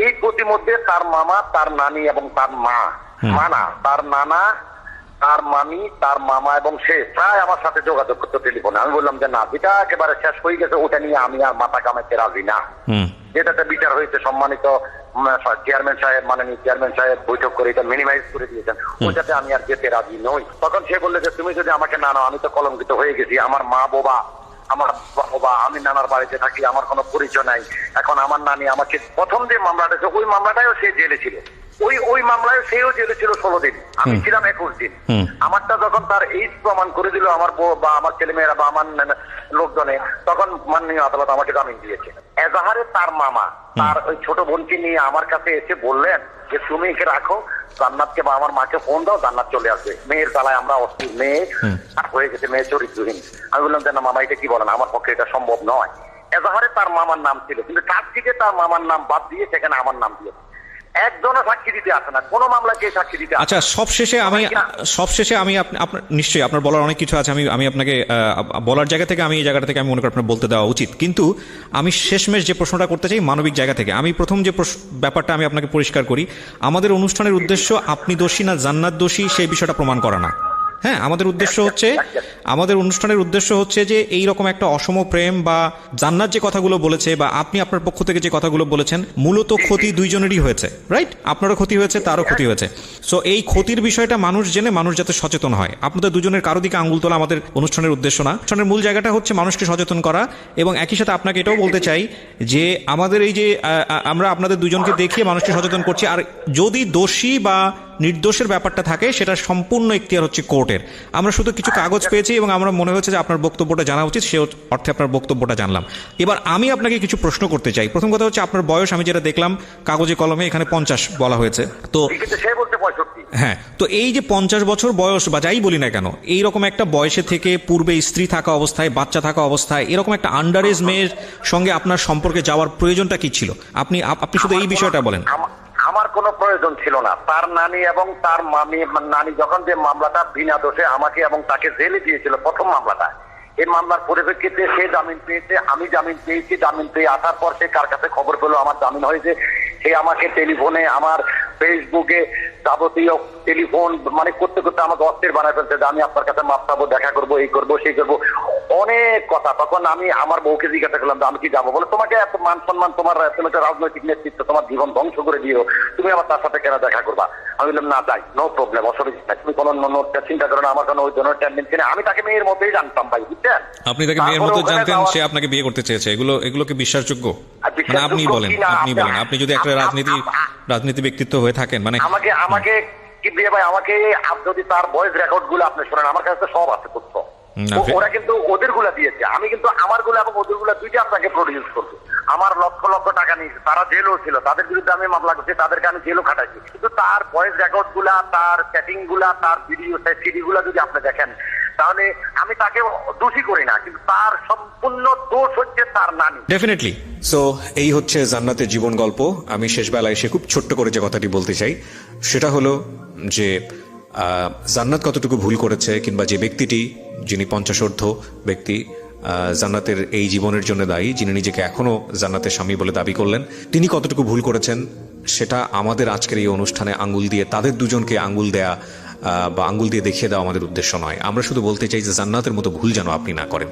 এই প্রতিমধ্যে তার মামা, তার নানি এবং তার তার নানা, তার মামি, তার মামা এবং সে প্রায় আমার সাথে যোগাযোগ করতো টেলিফোনে। আমি বললাম যে না, যেটা একেবারে শেষ হয়ে গেছে, ওটা নিয়ে আমি আর মাথা কামাইতে রাজি না। যেটাতে বিচার হয়েছে সম্মানিত চেয়ারম্যান সাহেব, মাননীয় চেয়ারম্যান সাহেব বৈঠক করে এটা মিনিমাইজ করে দিয়েছেন, ওইটাতে আমি আর যেতে রাজি নই। তখন সে বললে যে তুমি যদি আমাকে না নাও, আমি তো কলঙ্কিত হয়ে গেছি। আমার মা বাবা, আমি নানার বাড়িতে থাকি, আমার কোনো পরিচয় নাই। এখন আমার নানি আমাকে প্রথম যে মামলাটা, ওই মামলাটাও সে জেলে ছিল, ওই মামলায় সেও জেলে ছিল 16 দিন, আমি ছিলাম 21 দিন। আমারটা যখন তার এইজ প্রমাণ করে দিল আমার বউ বা আমার ছেলেমেয়েরা বা আমার লোকজনে, তখন মাননীয় আদালত আমাকে জামিন দিয়েছে। এজাহারে তার মামা তার ওই ছোট বোনকে নিয়ে আমার কাছে এসে বললেন যে তুমি একে রাখো, জান্নাতকে বা আমার মাকে ফোন দাও, জান্নাত চলে আসবে। মেয়ের জ্বালায় আমরা অস্থির, মেয়ে হয়ে গেছে, মেয়ে চরিত্রহীন। আমি বললাম যে না মামা, এটা কি বলেন, আমার পক্ষে এটা সম্ভব নয়। এজাহারে তার মামার নাম ছিল, কিন্তু তার থেকে তার মামার নাম বাদ দিয়ে সেখানে আমার নাম দিয়ে একজনও সাক্ষী দিতে আসে না, কোনো মামলাকে সাক্ষী দিতে। আচ্ছা, সবশেষে আমি আপনার নিশ্চয়ই আপনার বলার অনেক কিছু আছে, আমি আপনাকে বলার জায়গা থেকে, আমি এই জায়গাটা থেকে আমি মনে করি আপনার বলতে দেওয়া উচিত। কিন্তু আমি শেষমেশ যে প্রশ্নটা করতে চাই মানবিক জায়গা থেকে, আমি প্রথম যে ব্যাপারটা আমি আপনাকে পরিষ্কার করি, আমাদের অনুষ্ঠানের উদ্দেশ্য আপনি দোষী না জান্নাত দোষী সেই বিষয়টা প্রমাণ করা না। হ্যাঁ, আমাদের অনুষ্ঠানের উদ্দেশ্য হচ্ছে যে এই রকম একটা অসম প্রেম বা জান্নাত যে কথাগুলো বলেছে, বা আপনি আপনার পক্ষ থেকে যে কথাগুলো বলেছেন, মূলত ক্ষতি দুইজনেরই হয়েছে, রাইট? আপনারও ক্ষতি হয়েছে, তারও ক্ষতি হয়েছে। সো এই ক্ষতির বিষয়টা মানুষ জেনে মানুষ যাতে সচেতন হয়। আপনাদের দুজনের কারো দিকে আঙুল তোলা আমাদের অনুষ্ঠানের উদ্দেশ্য না। অনুষ্ঠানের মূল জায়গাটা হচ্ছে মানুষকে সচেতন করা। এবং একই সাথে আপনাকে এটাও বলতে চাই যে আমাদের এই যে আমরা আপনাদের দুজনকে দেখিয়ে মানুষকে সচেতন করছি, আর যদি দোষী বা নির্দোষের ব্যাপারটা থাকে সেটা সম্পূর্ণ এখতিয়ার হচ্ছে কোর্টের। আমরা শুধু কিছু কাগজ পেয়েছি এবং আমরা মনে হচ্ছে যে আপনার বক্তব্যটা জানা উচিত, সে অর্থে আপনার বক্তব্যটা জানলাম। এবার আমি আপনাকে কিছু প্রশ্ন করতে চাই। প্রথম কথা হচ্ছে আপনার বয়স, আমি যেটা দেখলাম কাগজে কলমে এখানে 50 বলা হয়েছে, তো হ্যাঁ, তো এই যে 50 বছর বয়স বা যাই বলি না কেন, এইরকম একটা বয়সে থেকে পূর্বে স্ত্রী থাকা অবস্থায়, বাচ্চা থাকা অবস্থায় এরকম একটা আন্ডার এজ মেয়ের সঙ্গে আপনার সম্পর্কে যাওয়ার প্রয়োজনটা কি ছিল? আপনি শুধু এই বিষয়টা বলেন। আমার কোনো প্রয়োজন ছিল না। তার নানি এবং তার নানি যখন যে মামলাটা বিনা দোষে আমাকে এবং তাকে জেলে দিয়েছিল প্রথম মামলাটা, এই মামলার পরিপ্রেক্ষিতে সে জামিন পেয়েছে, আমি জামিন পেয়েছি। জামিন পেয়ে আসার পর সে কার কাছে খবর পেলো আমার জামিন হয়েছে, সে আমাকে টেলিফোনে, আমার ফেসবুকে যাবতীয় টেলিফোন মানে করতে করতে আমাকে অস্থির বানায় ফেলছে যে আমি আপনার কাছে মাপ পাবো, দেখা করবো, এই করবো, সেই করবো, অনেক কথা। তখন আমি আমার বউকে জিজ্ঞাসা করলাম আমি কি যাবো? বলে তোমাকে এত মান সম্মান, তুমি একটা রাজনৈতিক নেতৃত্ব, তোমার জীবন ধ্বংস করে দিও, তুমি আবার তার সাথে কেন দেখা করবা? আমি বললাম না যাই, নো প্রবলেম, অসুবিধা নাই, তুমি কোনো চিন্তা করো না, আমার কোনো ওই ধরনের টেন্ডেন্সি নেই। আমি তাকে মেয়ের মতোই জানতাম ভাই, বুঝছেন? আপনি তাকে মেয়ের মতো জানতেন, সে আপনাকে বিয়ে করতে চেয়েছে, এগুলো কি বিশ্বাসযোগ্য? মানে আপনি বলেন, আপনি যদি একটা রাজনীতি ব্যক্তিত্ব হয়ে থাকেন, মানে আমাকে কি বিয়ে ভাই, আমাকে যদি তার ভয়েস রেকর্ড গুলো আপনি শোনেন, আমার কাছে সব আছে তথ্য। ওরা কিন্তু ওদের গুলা দিয়েছে, আমি কিন্তু আমার গুলা এবং ওদের গুলা দুইটা আপনাকে প্রডিউস করবো। আমার লক্ষ লক্ষ টাকা নিয়েছে, তারা জেলও ছিল, তাদের বিরুদ্ধে আমি মামলা করছি, তাদেরকে আমি জেলও খাটাইছি। কিন্তু তার ভয়েস রেকর্ড গুলা, তার চ্যাটিং গুলা, তার ভিডিও সিডি গুলা যদি আপনি দেখেন, তাহলে আমি তাকে দোষী করি না, কিন্তু তার সম্পূর্ণ দোষ হচ্ছে তার নানি। ডেফিনেটলি। সো এই হচ্ছে জান্নাতের জীবন গল্প। আমি শেষ বেলায় এসে খুব ছোট্ট করে যে কথাটি বলতে চাই সেটা হলো যে জান্নাত কতটুকু ভুল করেছে, কিংবা যে ব্যক্তিটি, যিনি 50 ব্যক্তি জান্নাতের এই জীবনের জন্য দায়ী, যিনি নিজেকে এখনো জান্নাতের স্বামী বলে দাবি করলেন, তিনি কতটুকু ভুল করেছেন সেটা আমাদের আজকের এই অনুষ্ঠানে আঙ্গুল দিয়ে তাদের দুজনকে আঙ্গুল দেয়া বা আঙ্গুল দিয়ে দেখিয়ে দেওয়া আমাদের উদ্দেশ্য নয়। আমরা শুধু বলতে চাই যে জান্নাতের মতো ভুল যেন আপনি না করেন।